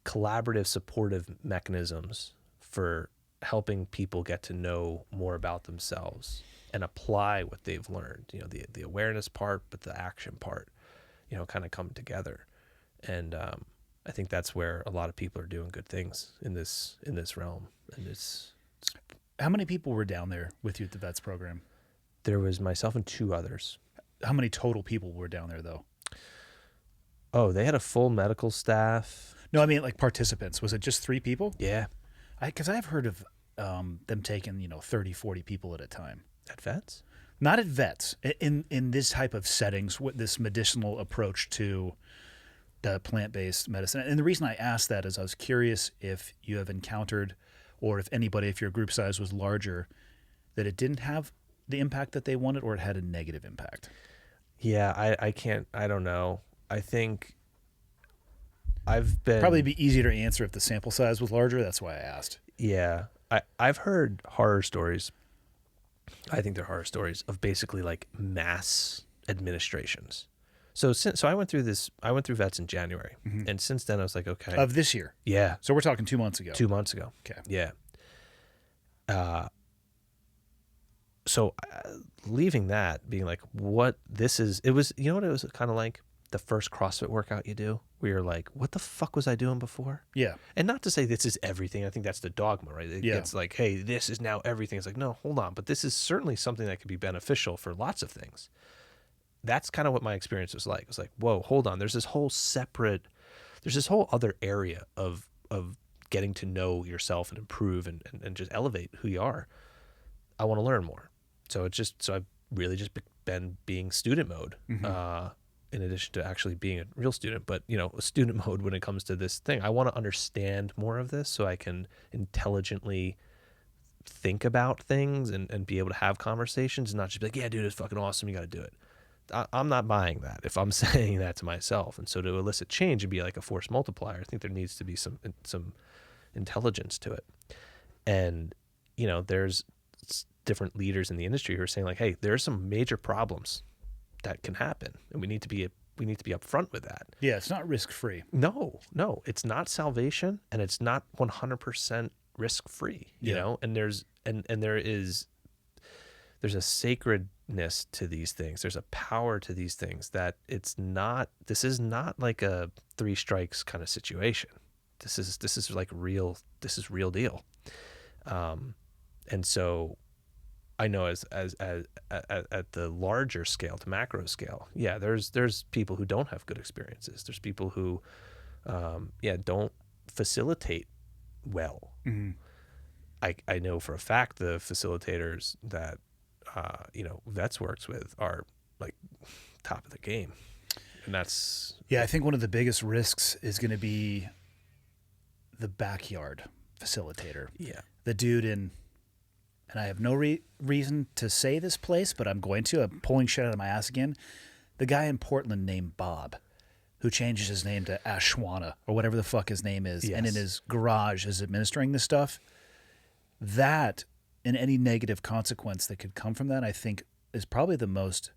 collaborative, supportive mechanisms for helping people get to know more about themselves and apply what they've learned, the awareness part, but the action part, kind of come together. And I think that's where a lot of people are doing good things in this realm. And it's How many people were down there with you at the VETS program? There was myself and 2 others. How many total people were down there, though? Oh, they had a full medical staff. No, I mean, like, participants. Was it just 3 people? Yeah. Because I've heard of them taking, 30, 40 people at a time. At VETS? Not at VETS. In this type of settings, with this medicinal approach to the plant-based medicine. And the reason I asked that is I was curious if you have encountered, or if your group size was larger, that it didn't have the impact that they wanted, or it had a negative impact. Yeah, I don't know. I think I've been... Probably be easier to answer if the sample size was larger. That's why I asked. Yeah. I've heard horror stories. I think they're horror stories of basically like mass administrations. So I went through VETS in January. Mm-hmm. And since then I was like, okay. Of this year? Yeah. So we're talking 2 months ago. 2 months ago. Okay. Yeah. So leaving that, being like, what this is, it was, what it was kind of like? The first CrossFit workout you do, where you're like, what the fuck was I doing before? Yeah. And not to say this is everything. I think that's the dogma, right? It's like, hey, this is now everything. It's like, no, hold on. But this is certainly something that could be beneficial for lots of things. That's kind of what my experience was like. It was like, whoa, hold on. There's this whole other area of getting to know yourself and improve and just elevate who you are. I want to learn more. So I really just been being student mode, in addition to actually being a real student, but a student mode when it comes to this thing. I want to understand more of this so I can intelligently think about things and be able to have conversations and not just be like, yeah, dude, it's fucking awesome, you got to do it. I'm not buying that if I'm saying that to myself. And so to elicit change and be like a force multiplier, I think there needs to be some intelligence to it. And there's different leaders in the industry who are saying like, hey, there are some major problems that can happen, and we need to be upfront with that. Yeah, it's not risk free. No, it's not salvation, and it's not 100% risk free. And there's a sacredness to these things. There's a power to these things that this is not like a 3 strikes kind of situation. This is like real. This is real deal. And so I know as at the larger scale, to macro scale, yeah, there's people who don't have good experiences. There's people who, don't facilitate well. Mm-hmm. I know for a fact the facilitators that, Vets works with are like top of the game. And that's... Yeah, I think one of the biggest risks is going to be the backyard facilitator. Yeah. The dude and I have no reason to say this place, but I'm going to. I'm pulling shit out of my ass again. The guy in Portland named Bob, who changes his name to Ashwana or whatever the fuck his name is, and in his garage is administering this stuff. That, and any negative consequence that could come from that, I think is probably the most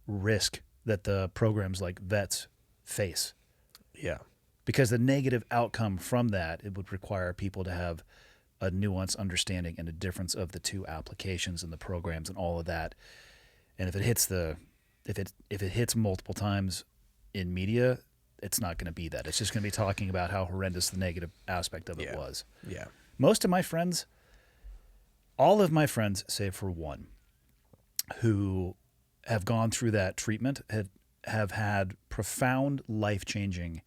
risk that the programs like Vets face. Yeah. Because the negative outcome from that, it would require people to have a nuanced understanding and a difference of the two applications and the programs and all of that. And if it hits if it hits multiple times in media, it's not going to be that. It's just going to be talking about how horrendous the negative aspect of it was. Yeah. Most of my friends, all of my friends, save for one, who have gone through that treatment, have had profound life-changing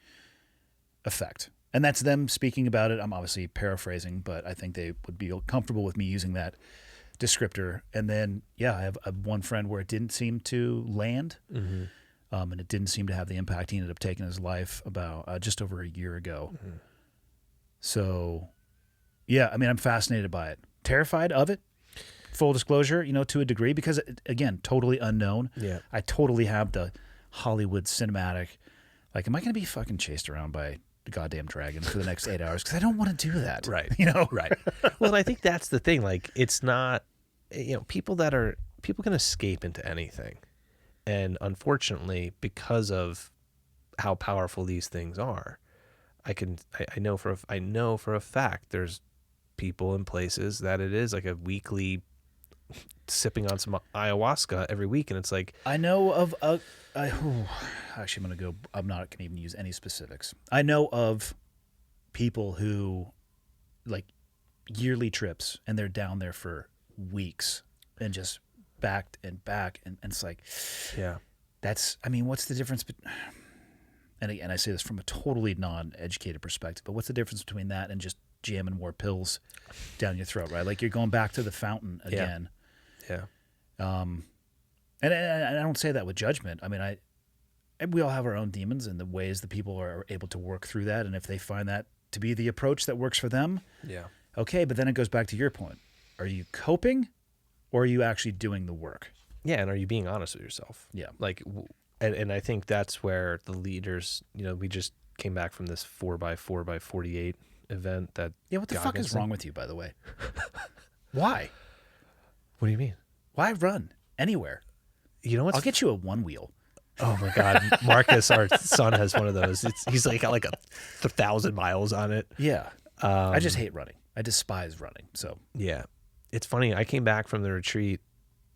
effect. And that's them speaking about it. I'm obviously paraphrasing, but I think they would be comfortable with me using that descriptor. And then, I have one friend where it didn't seem to land, and it didn't seem to have the impact. He ended up taking his life about just over a year ago. Mm-hmm. So, I'm fascinated by it. Terrified of it. Full disclosure, to a degree, because, again, totally unknown. Yeah. I totally have the Hollywood cinematic. Like, am I going to be fucking chased around by the goddamn dragons for the next 8 hours? Because I don't want to do that. Right. Right. Well, and I think that's the thing. Like, it's not, people can escape into anything. And unfortunately, because of how powerful these things are, I know for a fact there's people in places that it is like a weekly sipping on some ayahuasca every week, and it's like, I know of actually I'm not going to even use any specifics. I know of people who like yearly trips, and they're down there for weeks and just back and back, and it's like, that's, what's the difference? And again, I say this from a totally non-educated perspective, but what's the difference between that and just jamming more pills down your throat, right? Like, you're going back to the fountain again. Yeah. And I don't say that with judgment. We all have our own demons and the ways that people are able to work through that. And if they find that to be the approach that works for them, okay. But then it goes back to your point. Are you coping, or are you actually doing the work? Yeah. And are you being honest with yourself? Yeah. Like, and I think that's where the leaders, we just came back from this 4x4x48 event that. Yeah. What the fuck is wrong with you, by the way? Why? What do you mean? Why run anywhere? You know what? I'll get you a one wheel. Oh my God. Marcus, our son, has one of those. He's like got like 1,000 miles on it. Yeah. I just hate running. I despise running. So yeah, it's funny. I came back from the retreat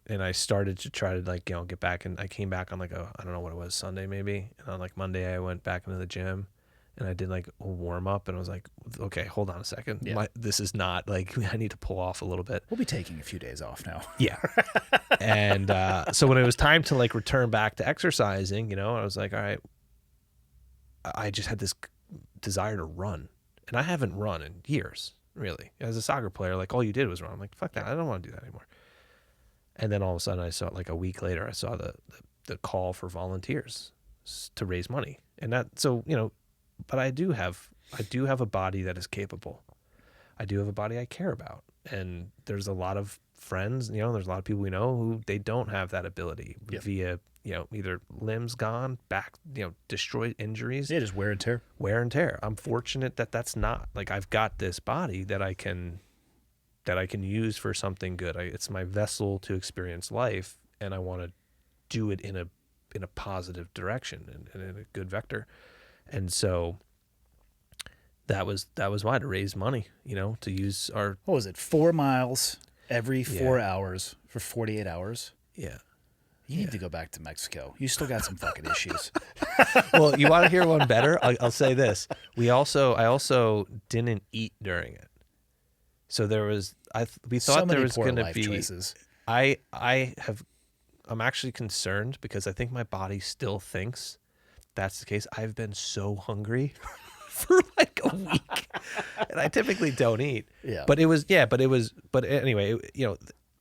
and I started to try to get back, and I came back on I don't know what it was, Sunday maybe. And on Monday I went back into the gym and I did a warm up, and I was like, okay, hold on a second. Yeah. This is not I need to pull off a little bit. We'll be taking a few days off now. Yeah. And so when it was time to return back to exercising, I was like, all right, I just had this desire to run, and I haven't run in years, really. As a soccer player, all you did was run. I'm like, fuck that. I don't want to do that anymore. And then all of a sudden I saw, like a week later, I saw the call for volunteers to raise money. And that, so, you know, but I do have a body that is capable. I do have a body I care about. And there's a lot of friends, you know, there's a lot of people we know who they don't have that ability via, you know, either limbs gone, back, you know, destroyed, injuries. Yeah, just wear and tear. Wear and tear. I'm fortunate that that's not, like, I've got this body that I can use for something good. It's my vessel to experience life, and I want to do it in a positive direction and in a good vector. And so that was why, to raise money, you know, to use our, What was it? 4 miles every 4 hours for 48 hours. yeah. You need to go back to Mexico. You still got some fucking issues. Well, you want to hear one better? I'll say this. I also didn't eat during it. So there was, we thought So there many was poor going to life be, choices. I'm actually concerned because I think my body still thinks that's the case. I've been so hungry for like a week, and I typically don't eat. Yeah. But anyway, you know,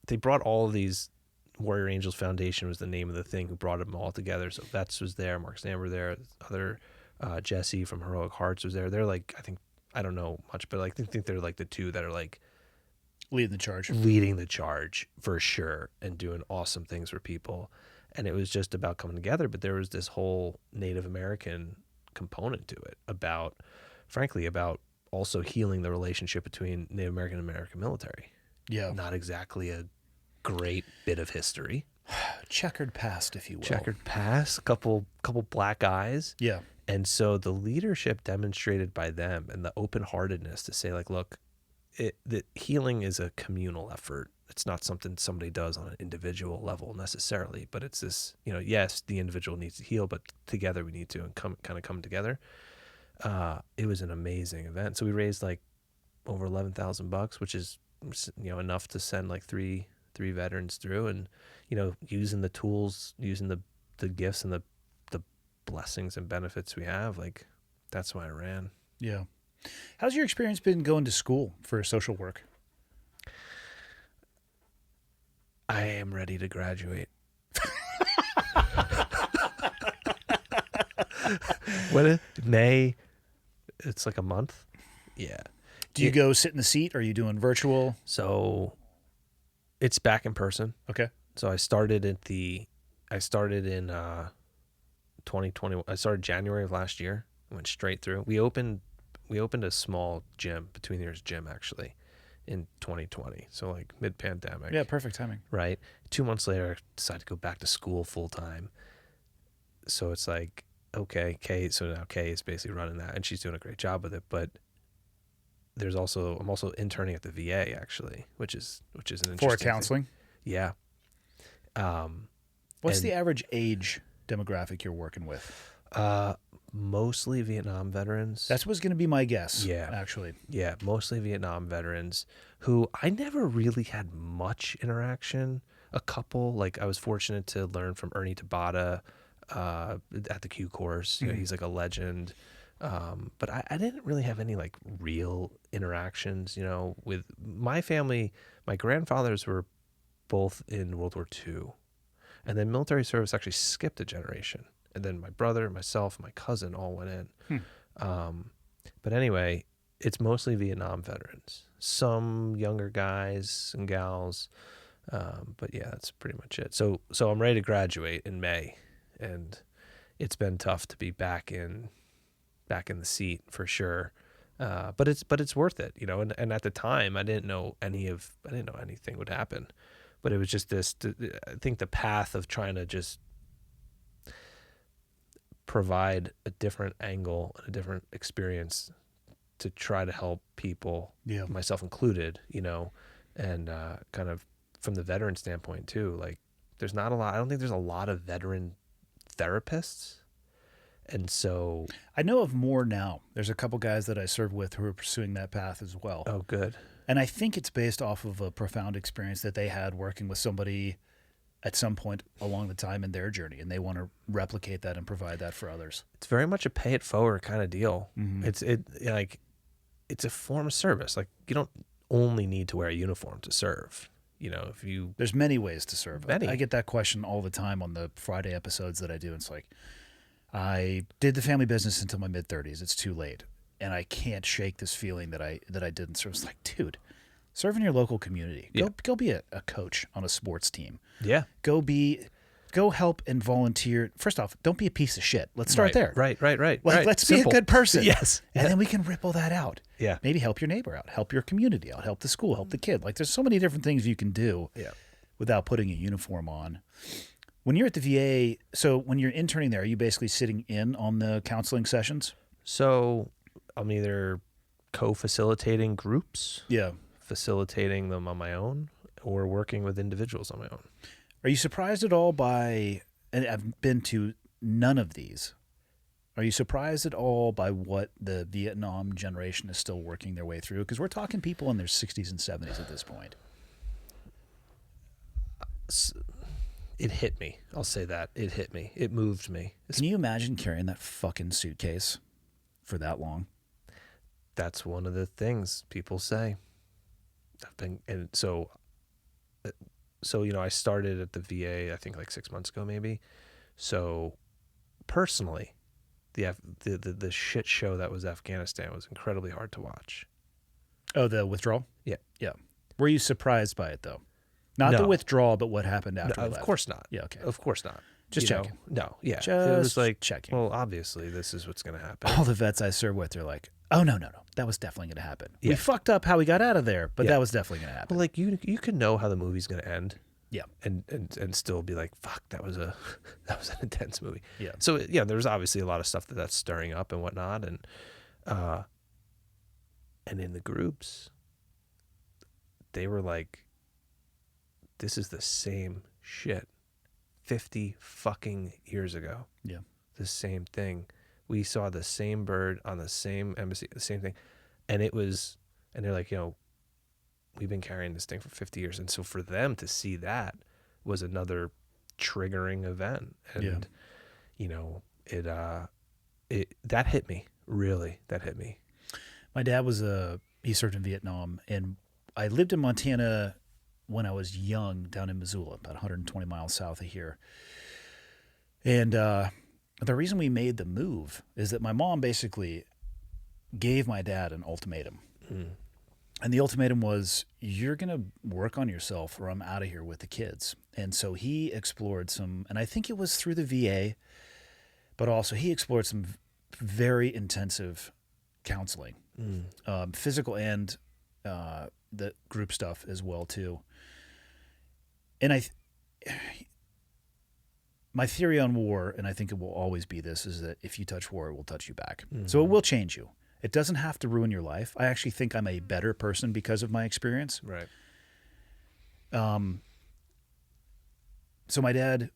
they brought all of these. Warrior Angels Foundation was the name of the thing who brought them all together. So Vets was there, Mark Stamber there, other Jesse from Heroic Hearts was there. They're like, I don't know much, but like, I think they're like the two that are like leading the charge for sure and doing awesome things for people. And it was just about coming together, but there was this whole Native American component to it about also healing the relationship between Native American and American military. Yeah. Not exactly a great bit of history. Checkered past, if you will. Checkered past, a couple black eyes. Yeah. And so the leadership demonstrated by them and the open-heartedness to say, like, look, the healing is a communal effort. It's not something somebody does on an individual level necessarily, but it's this, you know, yes, the individual needs to heal, but together we need to come together. It was an amazing event. So we raised like over $11,000, which is, you know, enough to send like three veterans through, and, you know, using the tools, using the gifts and the blessings and benefits we have. Like, that's why I ran. Yeah. How's your experience been going to school for social work? I am ready to graduate. May? It's like a month. Yeah. Do you go sit in the seat? Or are you doing virtual? So it's back in person. Okay. So I started in 2021. I started January of last year. Went straight through. We opened a small gym, Between the Ears gym, actually, in 2020. So like mid-pandemic. Yeah, perfect timing. Right. 2 months later, I decided to go back to school full time. So it's like, okay, so now Kay is basically running that, and she's doing a great job with it. But I'm also interning at the VA, actually, which is an interesting For counseling? thing. Yeah. What's the average age demographic you're working with? Mostly Vietnam veterans. That was going to be my guess. Yeah. Actually. Yeah, mostly Vietnam veterans who I never really had much interaction. A couple, like I was fortunate to learn from Ernie Tabata at the Q course. You know, he's like a legend. But I didn't really have any like real interactions, you know, with my family. My grandfathers were both in World War II, and then military service actually skipped a generation. And then my brother, myself, my cousin all went in. But anyway, it's mostly Vietnam veterans, some younger guys and gals. But yeah, that's pretty much it. So I'm ready to graduate in May, and it's been tough to be back in the seat for sure. But it's worth it, you know. And at the time, I didn't know anything would happen, but it was just I think the path of trying to just provide a different angle and a different experience to try to help people, myself included, you know, and kind of from the veteran standpoint too. Like, there's not a lot. I don't think there's a lot of veteran therapists. And so I know of more now. There's a couple guys that I serve with who are pursuing that path as well. Oh, good. And I think it's based off of a profound experience that they had working with somebody at some point along the time in their journey, and they want to replicate that and provide that for others. It's very much a pay it forward kind of deal. Mm-hmm. It's a form of service. Like, you don't only need to wear a uniform to serve. if you There's many ways to serve. Many. I get that question all the time on the Friday episodes that I do. It's like, I did the family business until my mid-30s. It's too late. And I can't shake this feeling that I didn't serve. It's like, dude, serve in your local community. Go be a coach on a sports team. Yeah. Go help and volunteer. First off, don't be a piece of shit. Let's start there. Right. Let's Simple. be a good person. Yes. And then we can ripple that out. Yeah. Maybe help your neighbor out, help your community out, help the school, help the kid. Like, there's so many different things you can do without putting a uniform on. When you're at the VA, so when you're interning there, are you basically sitting in on the counseling sessions? So I'm either co-facilitating groups, facilitating them on my own, or working with individuals on my own. Are you surprised at all by, and I've been to none of these, are you surprised at all by what the Vietnam generation is still working their way through? Because we're talking people in their 60s and 70s at this point. It hit me. I'll say that. It hit me. It moved me. Can you imagine carrying that fucking suitcase for that long? That's one of the things people say. I started at the VA, I think like 6 months ago, maybe. So personally, the shit show that was Afghanistan was incredibly hard to watch. Oh, the withdrawal? Yeah. Yeah. Were you surprised by it, though? Not the withdrawal, but what happened after No, of course not. Yeah, okay. Of course not. Just checking. No, yeah. Just it was like, checking. well, obviously, this is what's going to happen. All the vets I served with, they're like, oh, no. That was definitely going to happen. Yeah. We fucked up how we got out of there, but that was definitely going to happen. Well, like, you can know how the movie's going to end. Yeah. And still be like, fuck, that was an intense movie. Yeah. So, yeah, there's obviously a lot of stuff that's stirring up and whatnot. And in the groups, they were like, this is the same shit 50 fucking years ago. Yeah. The same thing. We saw the same bird on the same embassy, the same thing. And they're like, we've been carrying this thing for 50 years. And so for them to see that was another triggering event. And, that hit me. Really, that hit me. My dad he served in Vietnam, and I lived in Montana when I was young down in Missoula, about 120 miles south of here. And the reason we made the move is that my mom basically gave my dad an ultimatum. And the ultimatum was, you're going to work on yourself or I'm out of here with the kids. And so he explored and I think it was through the VA, but also he explored some very intensive counseling, physical and the group stuff as well too. And my theory on war, and I think it will always be this, is that if you touch war, it will touch you back. Mm-hmm. So it will change you. It doesn't have to ruin your life. I actually think I'm a better person because of my experience. Right. So my dad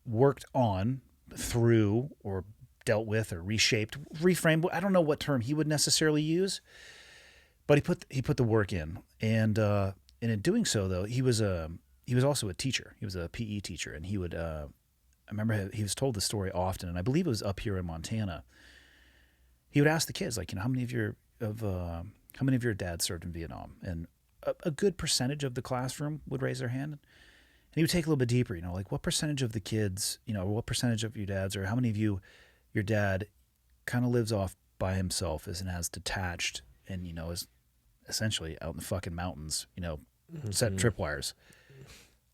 worked on, through, or dealt with, or reshaped, reframed. I don't know what term he would necessarily use, but he put the work in. And in doing so, though, he was also a teacher. He was a PE teacher, and he would. I remember he was told this story often, and I believe it was up here in Montana. He would ask the kids, like, how many of your dads served in Vietnam? And a good percentage of the classroom would raise their hand. And he would take a little bit deeper, like, what percentage of the kids, or what percentage of your dads, or how many of your dad kind of lives off by himself and has detached and, is essentially out in the fucking mountains, set tripwires.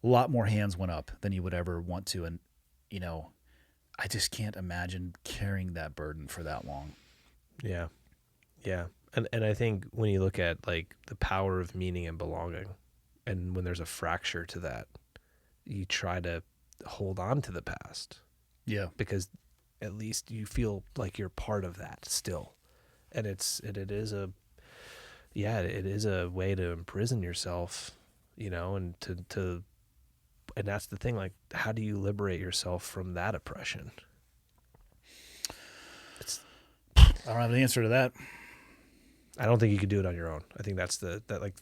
A lot more hands went up than you would ever want to. And, I just can't imagine carrying that burden for that long. Yeah. Yeah. And I think when you look at like the power of meaning and belonging, and when there's a fracture to that, you try to hold on to the past. Yeah. Because at least you feel like you're part of that still. And it is a way to imprison yourself, and and that's the thing, like, how do you liberate yourself from that oppression? I don't have an answer to that. I don't think you could do it on your own. I think that's like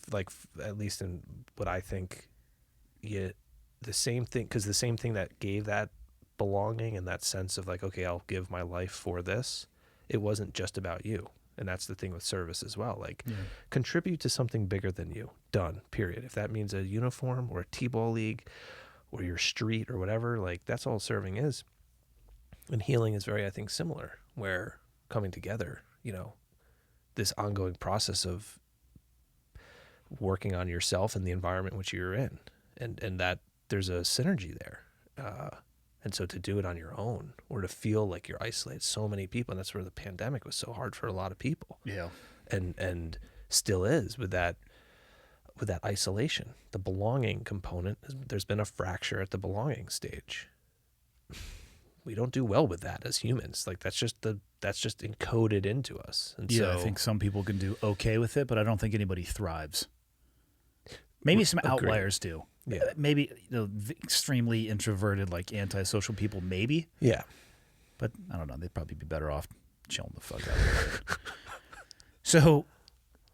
at least in what I think, the same thing, because the same thing that gave that belonging and that sense of like, okay, I'll give my life for this. It wasn't just about you. And that's the thing with service as well. Like, contribute to something bigger than you. Done, period. If that means a uniform or a T-ball league or your street or whatever, like, that's all serving is. And healing is very, I think, similar, where coming together, this ongoing process of working on yourself and the environment which you're in, and that there's a synergy there. And so to do it on your own or to feel like you're isolated, so many people, and that's where the pandemic was so hard for a lot of people. Yeah. And still is with that isolation. The belonging component, there's been a fracture at the belonging stage. We don't do well with that as humans. Like, that's just encoded into us. And I think some people can do okay with it, but I don't think anybody thrives. Maybe some outliers do. Yeah. Maybe the extremely introverted, like antisocial people, maybe. Yeah. But I don't know. They'd probably be better off chilling the fuck out of it. So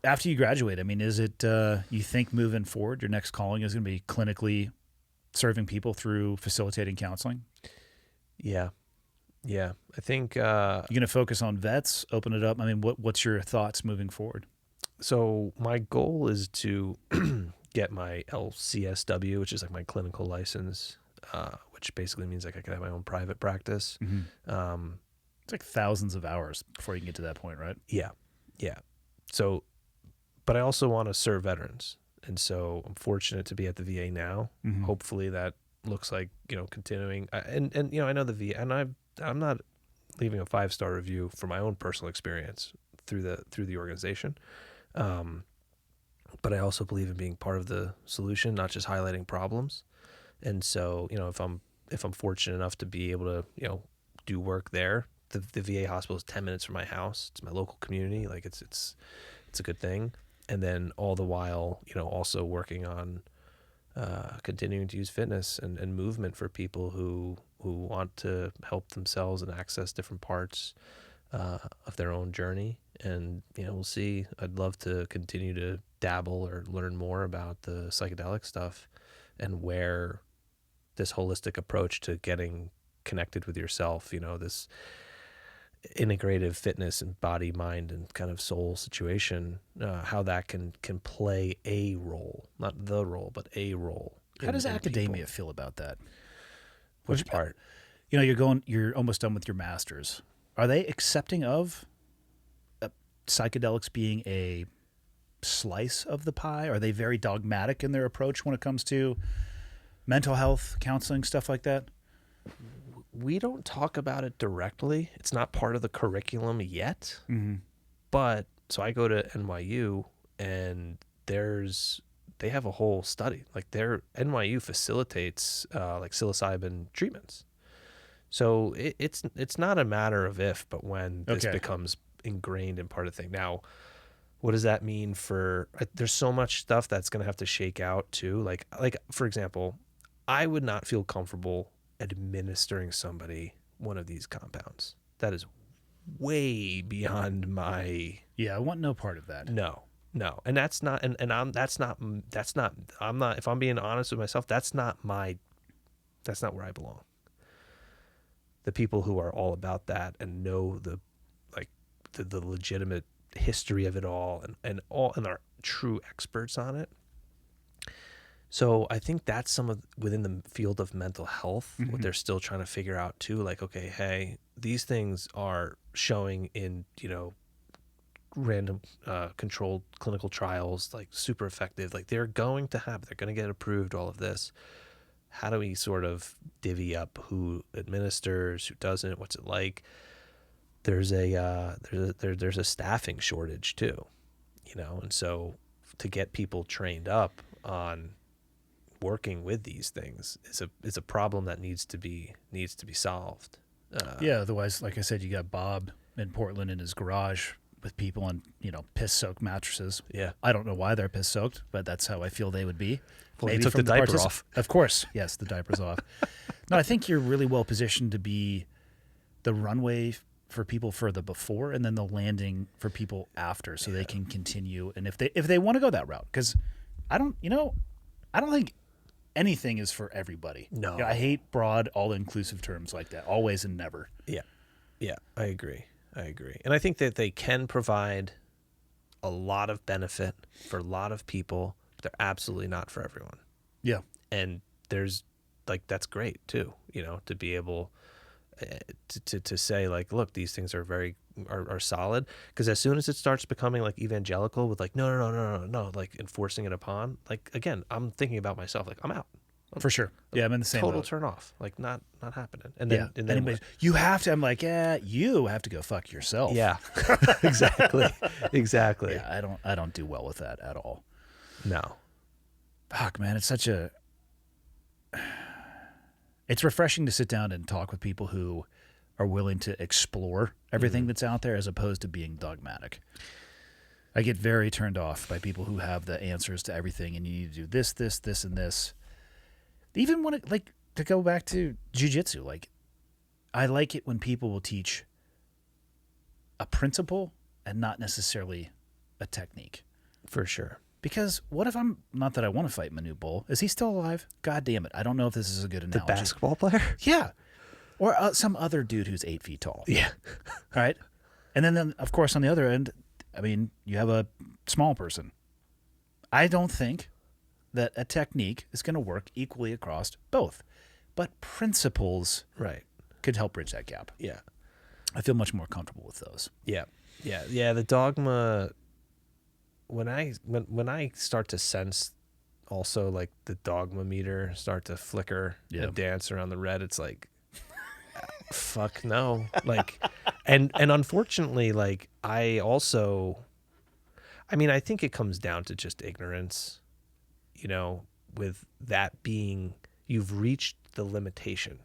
after you graduate, I mean, is it, you think moving forward, your next calling is going to be clinically serving people through facilitating counseling? Yeah. Yeah. I think, you're going to focus on vets, open it up. I mean, what's your thoughts moving forward? So my goal is to get my LCSW, which is like my clinical license, which basically means like I can have my own private practice. Mm-hmm. It's like thousands of hours before you can get to that point, right? Yeah. Yeah. So, but I also want to serve veterans. And so I'm fortunate to be at the VA now. Mm-hmm. Hopefully that looks like, continuing. And I know the VA, and I'm not leaving a 5-star review for my own personal experience through the organization. But I also believe in being part of the solution, not just highlighting problems. And so, if I'm fortunate enough to be able to, do work there, the VA hospital is 10 minutes from my house. It's my local community. Like, it's a good thing. And then all the while, also working on continuing to use fitness and movement for people who want to help themselves and access different parts of their own journey. And, we'll see. I'd love to continue to dabble or learn more about the psychedelic stuff and where this holistic approach to getting connected with yourself, this integrative fitness and body, mind, and kind of soul situation, how that can play a role, not the role, but a role. How does in academia people. feel about that? Which part? You're almost done with your master's. Are they accepting of psychedelics being a slice of the pie? Are they very dogmatic in their approach when it comes to mental health, counseling, stuff like that? We don't talk about it directly. It's not part of the curriculum yet. Mm-hmm. But so I go to NYU, and they have a whole study. Like, their NYU facilitates like psilocybin treatments. So it's not a matter of if, but when this becomes ingrained in part of the thing. Now, what does that mean for? There's so much stuff that's going to have to shake out too. Like for example, I would not feel comfortable administering somebody one of these compounds. That is way beyond my. Yeah, I want no part of that. No, and that's not, and I'm not. If I'm being honest with myself, that's not where I belong. The people who are all about that and know the legitimate history of it all and are true experts on it. So I think that's some of within the field of mental health, mm-hmm. what they're still trying to figure out too. Like, okay, hey, these things are showing in, random controlled clinical trials, like super effective. Like, they're going to get approved, all of this. How do we sort of divvy up who administers, who doesn't, what's it like? There's a staffing shortage too, and so to get people trained up on working with these things is a problem that needs to be solved. Otherwise, like I said, you got Bob in Portland in his garage with people on piss-soaked mattresses. Yeah, I don't know why they're piss-soaked, but that's how I feel they would be. Well, he took the diaper off. Of course, yes, the diaper's off. No, I think you're really well positioned to be the runway for people for the before, and then the landing for people after, so they can continue. And if they want to go that route, because I don't think anything is for everybody. No, I hate broad, all-inclusive terms like that. Always and never. Yeah, I agree. And I think that they can provide a lot of benefit for a lot of people, but they're absolutely not for everyone. Yeah. And there's like, that's great too, you know, to be able to say like, look, these things are are solid. Because as soon as it starts becoming like evangelical with like, no, like enforcing it upon, like, again, I'm thinking about myself, like I'm out. For sure. Yeah, I'm in the same Total boat. turn off, like not happening. And then, yeah. Anybody, you have to. I'm like, yeah, you have to go fuck yourself. yeah, exactly. Yeah, I don't do well with that at all. No. Fuck, man, it's refreshing to sit down and talk with people who are willing to explore everything that's out there as opposed to being dogmatic. I get very turned off by people who have the answers to everything and you need to do this, and this. Even when it, like, to go back to jiu-jitsu, like, I like it when people will teach a principle and not necessarily a technique. For sure. Because what if not that I want to fight Manu Bull. Is he still alive? God damn it. I don't know if this is a good analogy. The basketball player? Yeah. Or some other dude who's 8 feet tall. Yeah. All right. And then, of course, on the other end, I mean, you have a small person. I don't think that a technique is going to work equally across both. But principles could help bridge that gap. Yeah. I feel much more comfortable with those. Yeah. The dogma, when I start to sense also like the dogma meter start to flicker and dance around the red, it's like, fuck no. Like, and unfortunately, like, I think it comes down to just ignorance, you know, with that being, you've reached the limitation,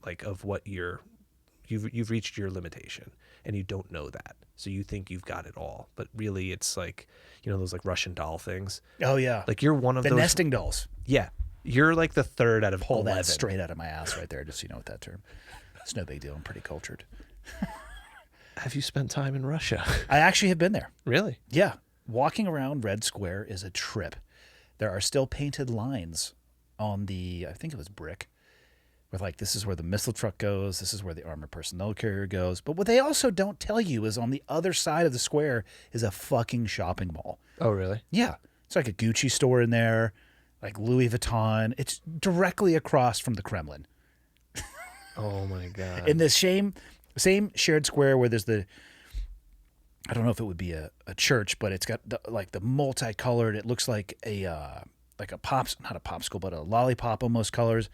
like, of what you've reached your limitation and you don't know that. So you think you've got it all, but really it's like, you know, those like Russian doll things. Oh yeah. Like you're one of the those nesting dolls. Yeah. You're like the third out of Pull 11. that straight out of my ass right there, just so you know what that term. It's no big deal. I'm pretty cultured. Have you spent time in Russia? I actually have been there. Really? Yeah. Walking around Red Square is a trip. There are still painted lines on the, I think it was brick, with like, this is where the missile truck goes, this is where the armored personnel carrier goes. But what they also don't tell you is on the other side of the square is a fucking shopping mall. Oh, really? Yeah. It's like a Gucci store in there, like Louis Vuitton. It's directly across from the Kremlin. Oh, my God. In the same shared square where there's the, I don't know if it would be a church, but it's got the multicolored, it looks like not a popsicle, but a lollipop almost colors.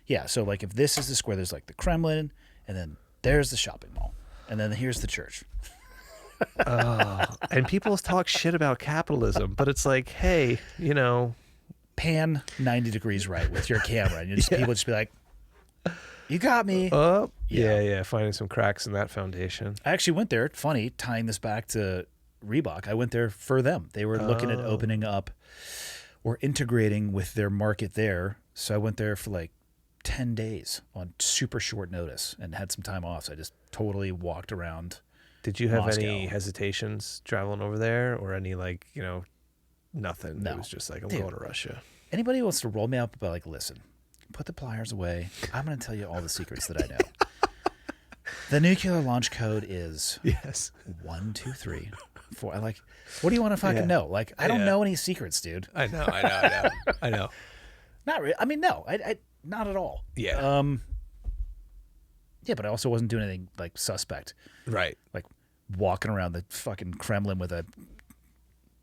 Yeah, so like if this is the square, there's like the Kremlin, and then there's the shopping mall, and then here's the church. And people talk shit about capitalism, but it's like, hey, you know, pan 90 degrees right with your camera, and people just be like, you got me. Yeah, finding some cracks in that foundation. I actually went there. Funny, tying this back to Reebok, I went there for them. They were looking at opening up or integrating with their market there, so I went there for like 10 days on super short notice and had some time off. So I just totally walked around. Did you have Moscow. any hesitations traveling over there or any like, you know, nothing? No. It was just like, I'm going to Russia. Anybody wants to roll me up, but like, listen, put the pliers away. I'm going to tell you all the secrets that I know. The nuclear launch code is 1, 2, 3, 4. I like, what do you want to fucking know? Like, I don't know any secrets, dude. I know. Not really. I mean, no, I not at all. Yeah. Yeah, but I also wasn't doing anything like suspect. Right. Like walking around the fucking Kremlin with a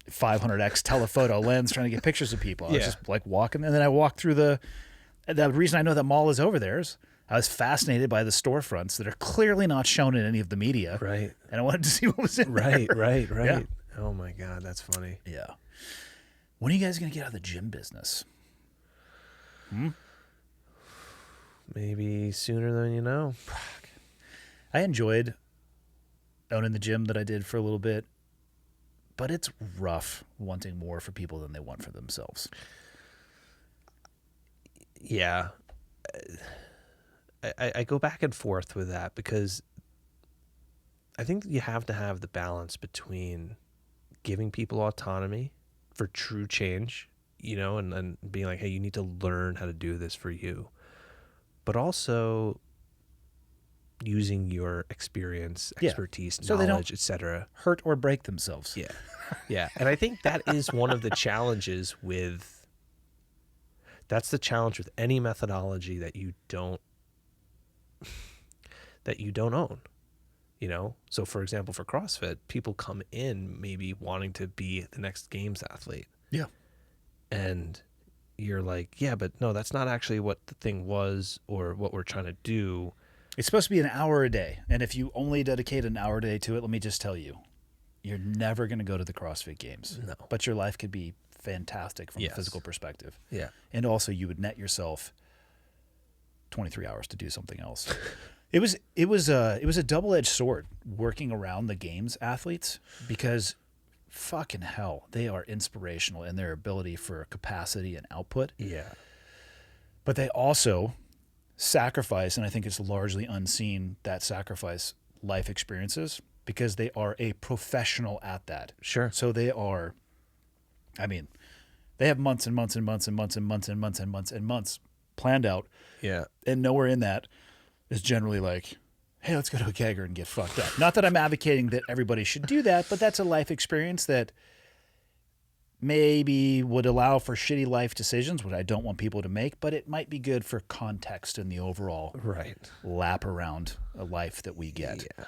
500x telephoto lens trying to get pictures of people. I was just like walking, and then I walked through the reason I know that mall is over there is I was fascinated by the storefronts that are clearly not shown in any of the media. Right. And I wanted to see what was in there. Right. Yeah. Oh my God, that's funny. Yeah. When are you guys going to get out of the gym business? Maybe sooner than you know. I enjoyed owning the gym that I did for a little bit, but it's rough wanting more for people than they want for themselves. Yeah. I go back and forth with that because I think you have to have the balance between giving people autonomy for true change, you know, and being like, hey, you need to learn how to do this for you. But also using your experience, Yeah. expertise, So they don't- knowledge, etc. Hurt or break themselves. Yeah. Yeah. And I think that is one of the challenges that's the challenge with any methodology that you don't own. You know, so for example, for CrossFit, people come in maybe wanting to be the next games athlete. Yeah. And you're like, yeah, but no, that's not actually what the thing was or what we're trying to do. It's supposed to be an hour a day. And if you only dedicate an hour a day to it, let me just tell you, you're never going to go to the CrossFit Games. No. But your life could be fantastic from Yes. a physical perspective. Yeah. And also you would net yourself 23 hours to do something else. It was a double-edged sword working around the games athletes, because fucking hell, they are inspirational in their ability for capacity and output. Yeah. But they also sacrifice, and I think it's largely unseen, that sacrifice life experiences, because they are a professional at that. Sure. So they are, I mean, they have months and months and months and months and months and months and months and months planned out. Yeah. And nowhere in that is generally like, hey, let's go to a kegger and get fucked up. Not that I'm advocating that everybody should do that, but that's a life experience that maybe would allow for shitty life decisions, which I don't want people to make, but it might be good for context in the overall Right. lap around a life that we get. Yeah.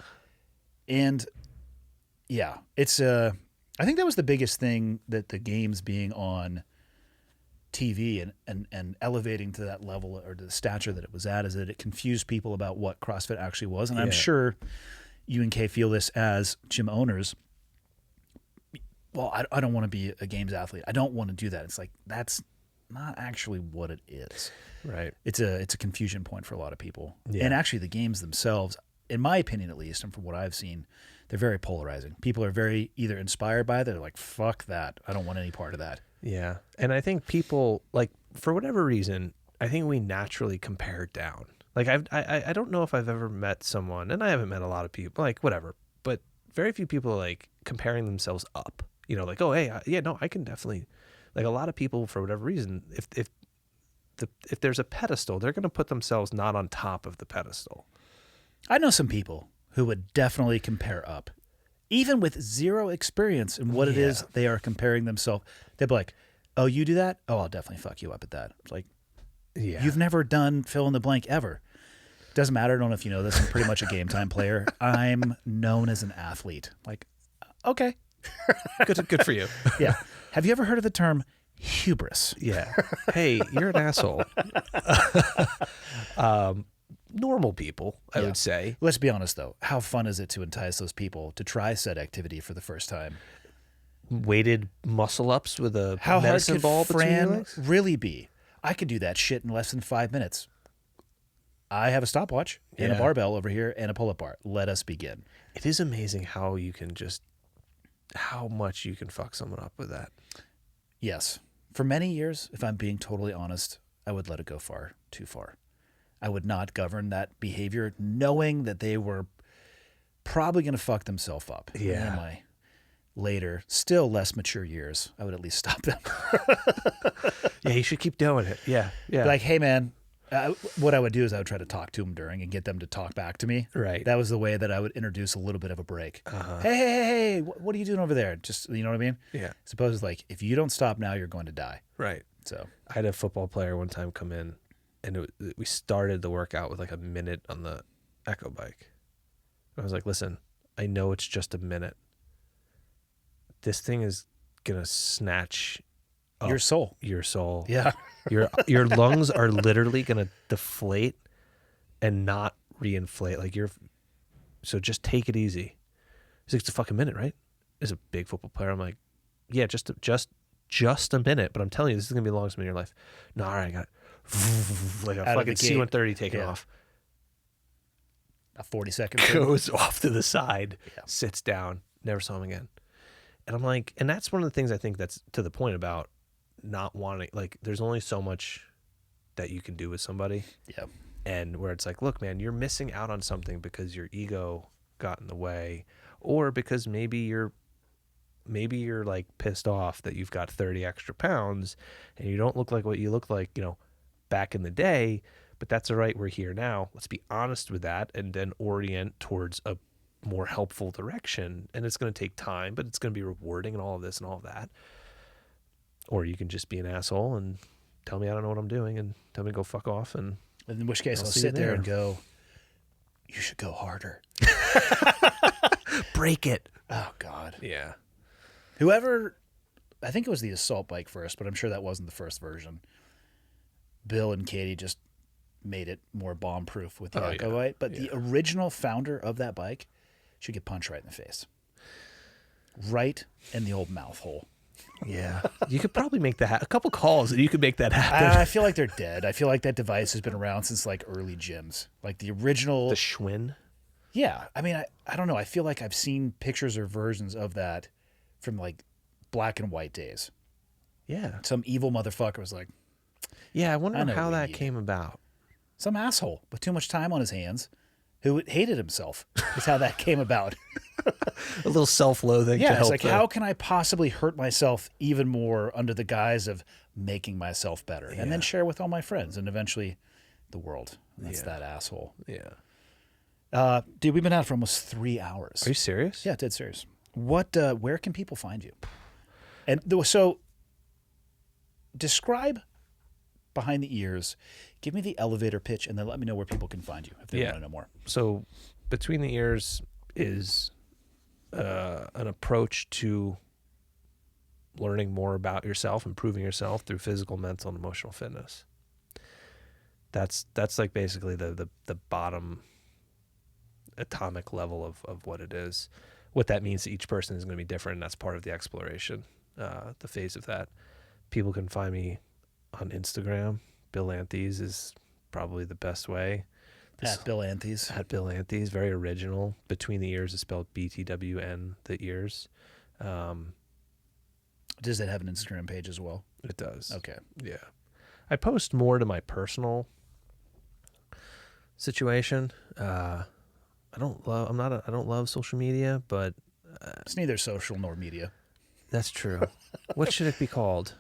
And yeah, it's I think that was the biggest thing, that the games being on TV and elevating to that level, or the stature that it was at, is that it confused people about what CrossFit actually was. And I'm Yeah. sure you and Kay feel this as gym owners. Well, I don't want to be a games athlete. I don't want to do that. It's like, that's not actually what it is. Right. It's a confusion point for a lot of people. Yeah. And actually the games themselves, in my opinion at least, and from what I've seen, they're very polarizing. People are very either inspired by it, they're like, fuck that, I don't want any part of that. Yeah. And I think people, like, for whatever reason, I think we naturally compare down. Like, I don't know if I've ever met someone, and I haven't met a lot of people, like, whatever, but very few people are, like, comparing themselves up. You know, like, oh, hey, yeah, no, I can definitely, like, a lot of people, for whatever reason, if there's a pedestal, they're going to put themselves not on top of the pedestal. I know some people who would definitely compare up, even with zero experience in what it is they are comparing themselves. They'd be like, oh, you do that? Oh, I'll definitely fuck you up at that. It's like, Yeah. you've never done fill in the blank ever. Doesn't matter. I don't know if you know this. I'm pretty much a game time player. I'm known as an athlete. Like, okay. Good for you. Yeah. Have you ever heard of the term hubris? Yeah. Hey, you're an asshole. Normal people, I would say. Let's be honest, though. How fun is it to entice those people to try said activity for the first time? Weighted muscle ups with a How hard medicine could ball between your Fran legs? really be? I could do that shit in less than 5 minutes. I have a stopwatch and a Yeah. barbell over here and a pull-up bar. Let us begin. It is amazing how much you can fuck someone up with that. Yes. For many years, if I'm being totally honest, I would let it go far too far. I would not govern that behavior, knowing that they were probably going to fuck themselves up. Yeah. In my later, still less mature years, I would at least stop them. Yeah, you should keep doing it. Yeah, yeah. Like, hey, man, what I would do is I would try to talk to them during and get them to talk back to me. Right. That was the way that I would introduce a little bit of a break. Hey, what are you doing over there? Just, you know what I mean? Yeah. Suppose, like, if you don't stop now, you're going to die. Right. So, I had a football player one time come in, and we started the workout with like a minute on the Echo bike. I was like, listen, I know it's just a minute. This thing is going to snatch up your soul. Your soul. Yeah. Your lungs are literally going to deflate and not reinflate. Like so just take it easy. He's like, it's a fucking minute, right? He's a big football player. I'm like, yeah, just a minute. But I'm telling you, this is going to be the longest minute of your life. No, all right, I got it. Like a Out of fucking the gate. C-130 taking Yeah. off. A 40-second. Goes off to the side, Yeah. sits down, never saw him again. And I'm like, and that's one of the things I think that's to the point about not wanting, like, there's only so much that you can do with somebody. Yeah. And where it's like, look, man, you're missing out on something because your ego got in the way, or because maybe you're like pissed off that you've got 30 extra pounds and you don't look like what you looked like, back in the day, but that's all right. We're here now. Let's be honest with that and then orient towards a more helpful direction. And it's going to take time, but it's going to be rewarding and all of this and all of that. Or you can just be an asshole and tell me I don't know what I'm doing and tell me to go fuck off. And In which case, I'll see sit you there there. and go, you should go harder. break it. Oh, God. Yeah. Whoever, I think it was the assault bike first, but I'm sure that wasn't the first version. Bill and Katie just made it more bomb-proof with the Oh, Echo yeah. Bike. But the original founder of that bike should get punched right in the face. Right in the old mouth hole. Yeah. You could probably make that, a couple calls and you could make that happen. I feel like they're dead. I feel like that device has been around since like early gyms. Like the original. The Schwinn. Yeah. I mean, I don't know. I feel like I've seen pictures or versions of that from like black and white days. Yeah. Some evil motherfucker was like, Yeah. I I wonder know how what that you- came about. some asshole with too much time on his hands who hated himself is how that came about. A little self-loathing to Yeah, it's help. like, how can I possibly hurt myself even more under the guise of making myself better? And then Yeah. share with all my friends and eventually the world. And that's that asshole. Yeah. Dude, we've been out for almost 3 hours. Are you serious? Yeah, dead serious. What? Where can people find you? And so, describe Behind the Ears. Give me the elevator pitch, and then let me know where people can find you if they Yeah. want to know more. So Between the Ears is an approach to learning more about yourself, improving yourself through physical, mental, and emotional fitness. That's like basically the bottom atomic level of what it is. What that means to each person is going to be different, and that's part of the exploration, the phase of that. People can find me on Instagram. Bill Anthes is probably the best way. At Bill Anthes. At Bill Anthes, very original. Between the Ears is spelled BTWN The Ears. Does it have an Instagram page as well? It does. Okay. Yeah. I post more to my personal situation. I don't love social media, but It's neither social nor media. that's true. What should it be called?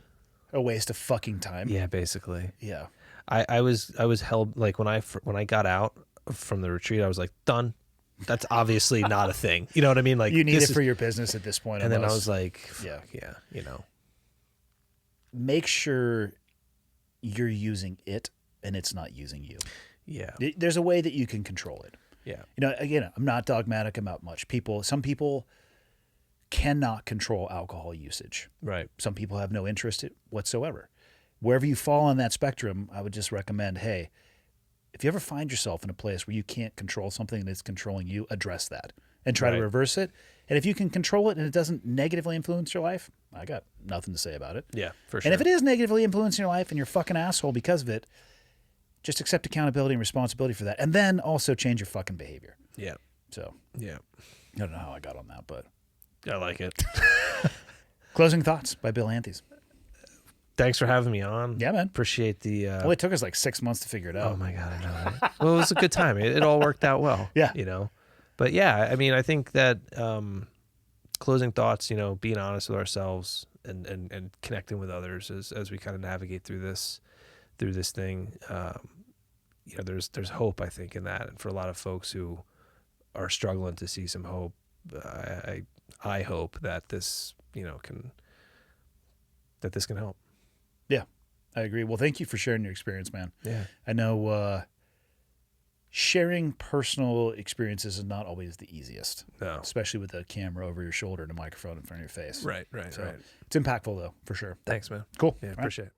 A waste of fucking time. Yeah, basically. Yeah. I was held, like when I got out from the retreat, I was like, done. That's obviously not a thing. You know what I mean? Like, You need this it is- for your business at this point. And then I almost. was like, Yeah. yeah, you know. Make sure you're using it and it's not using you. Yeah. There's a way that you can control it. Yeah. You know, again, I'm not dogmatic about much. Some people cannot control alcohol usage. Right. Some people have no interest whatsoever. Wherever you fall on that spectrum, I would just recommend, hey, if you ever find yourself in a place where you can't control something that's controlling you, address that and try to Right. reverse it. And if you can control it and it doesn't negatively influence your life, I got nothing to say about it. Yeah, for sure. And if it is negatively influencing your life and you're a fucking asshole because of it, just accept accountability and responsibility for that. And then also change your fucking behavior. Yeah. So Yeah. I don't know how I got on that, but I like it. Closing Thoughts by Bill Anthes. Thanks for having me on. Yeah, man. Appreciate the Well, it took us like 6 months to figure it out. oh my God, I know. Right? Well, it was a good time. It all worked out well. Yeah. You know, but yeah, I mean, I think that closing thoughts, you know, being honest with ourselves and connecting with others as we kind of navigate through this thing, you know, there's hope, I think, in that. And for a lot of folks who are struggling to see some hope, I hope that this, you know, can help. Yeah, I agree. Well, thank you for sharing your experience, man. Yeah. I know sharing personal experiences is not always the easiest, No. especially with a camera over your shoulder and a microphone in front of your face. Right. So it's impactful, though, for sure. Thanks, man. Cool. Yeah, All right. appreciate it.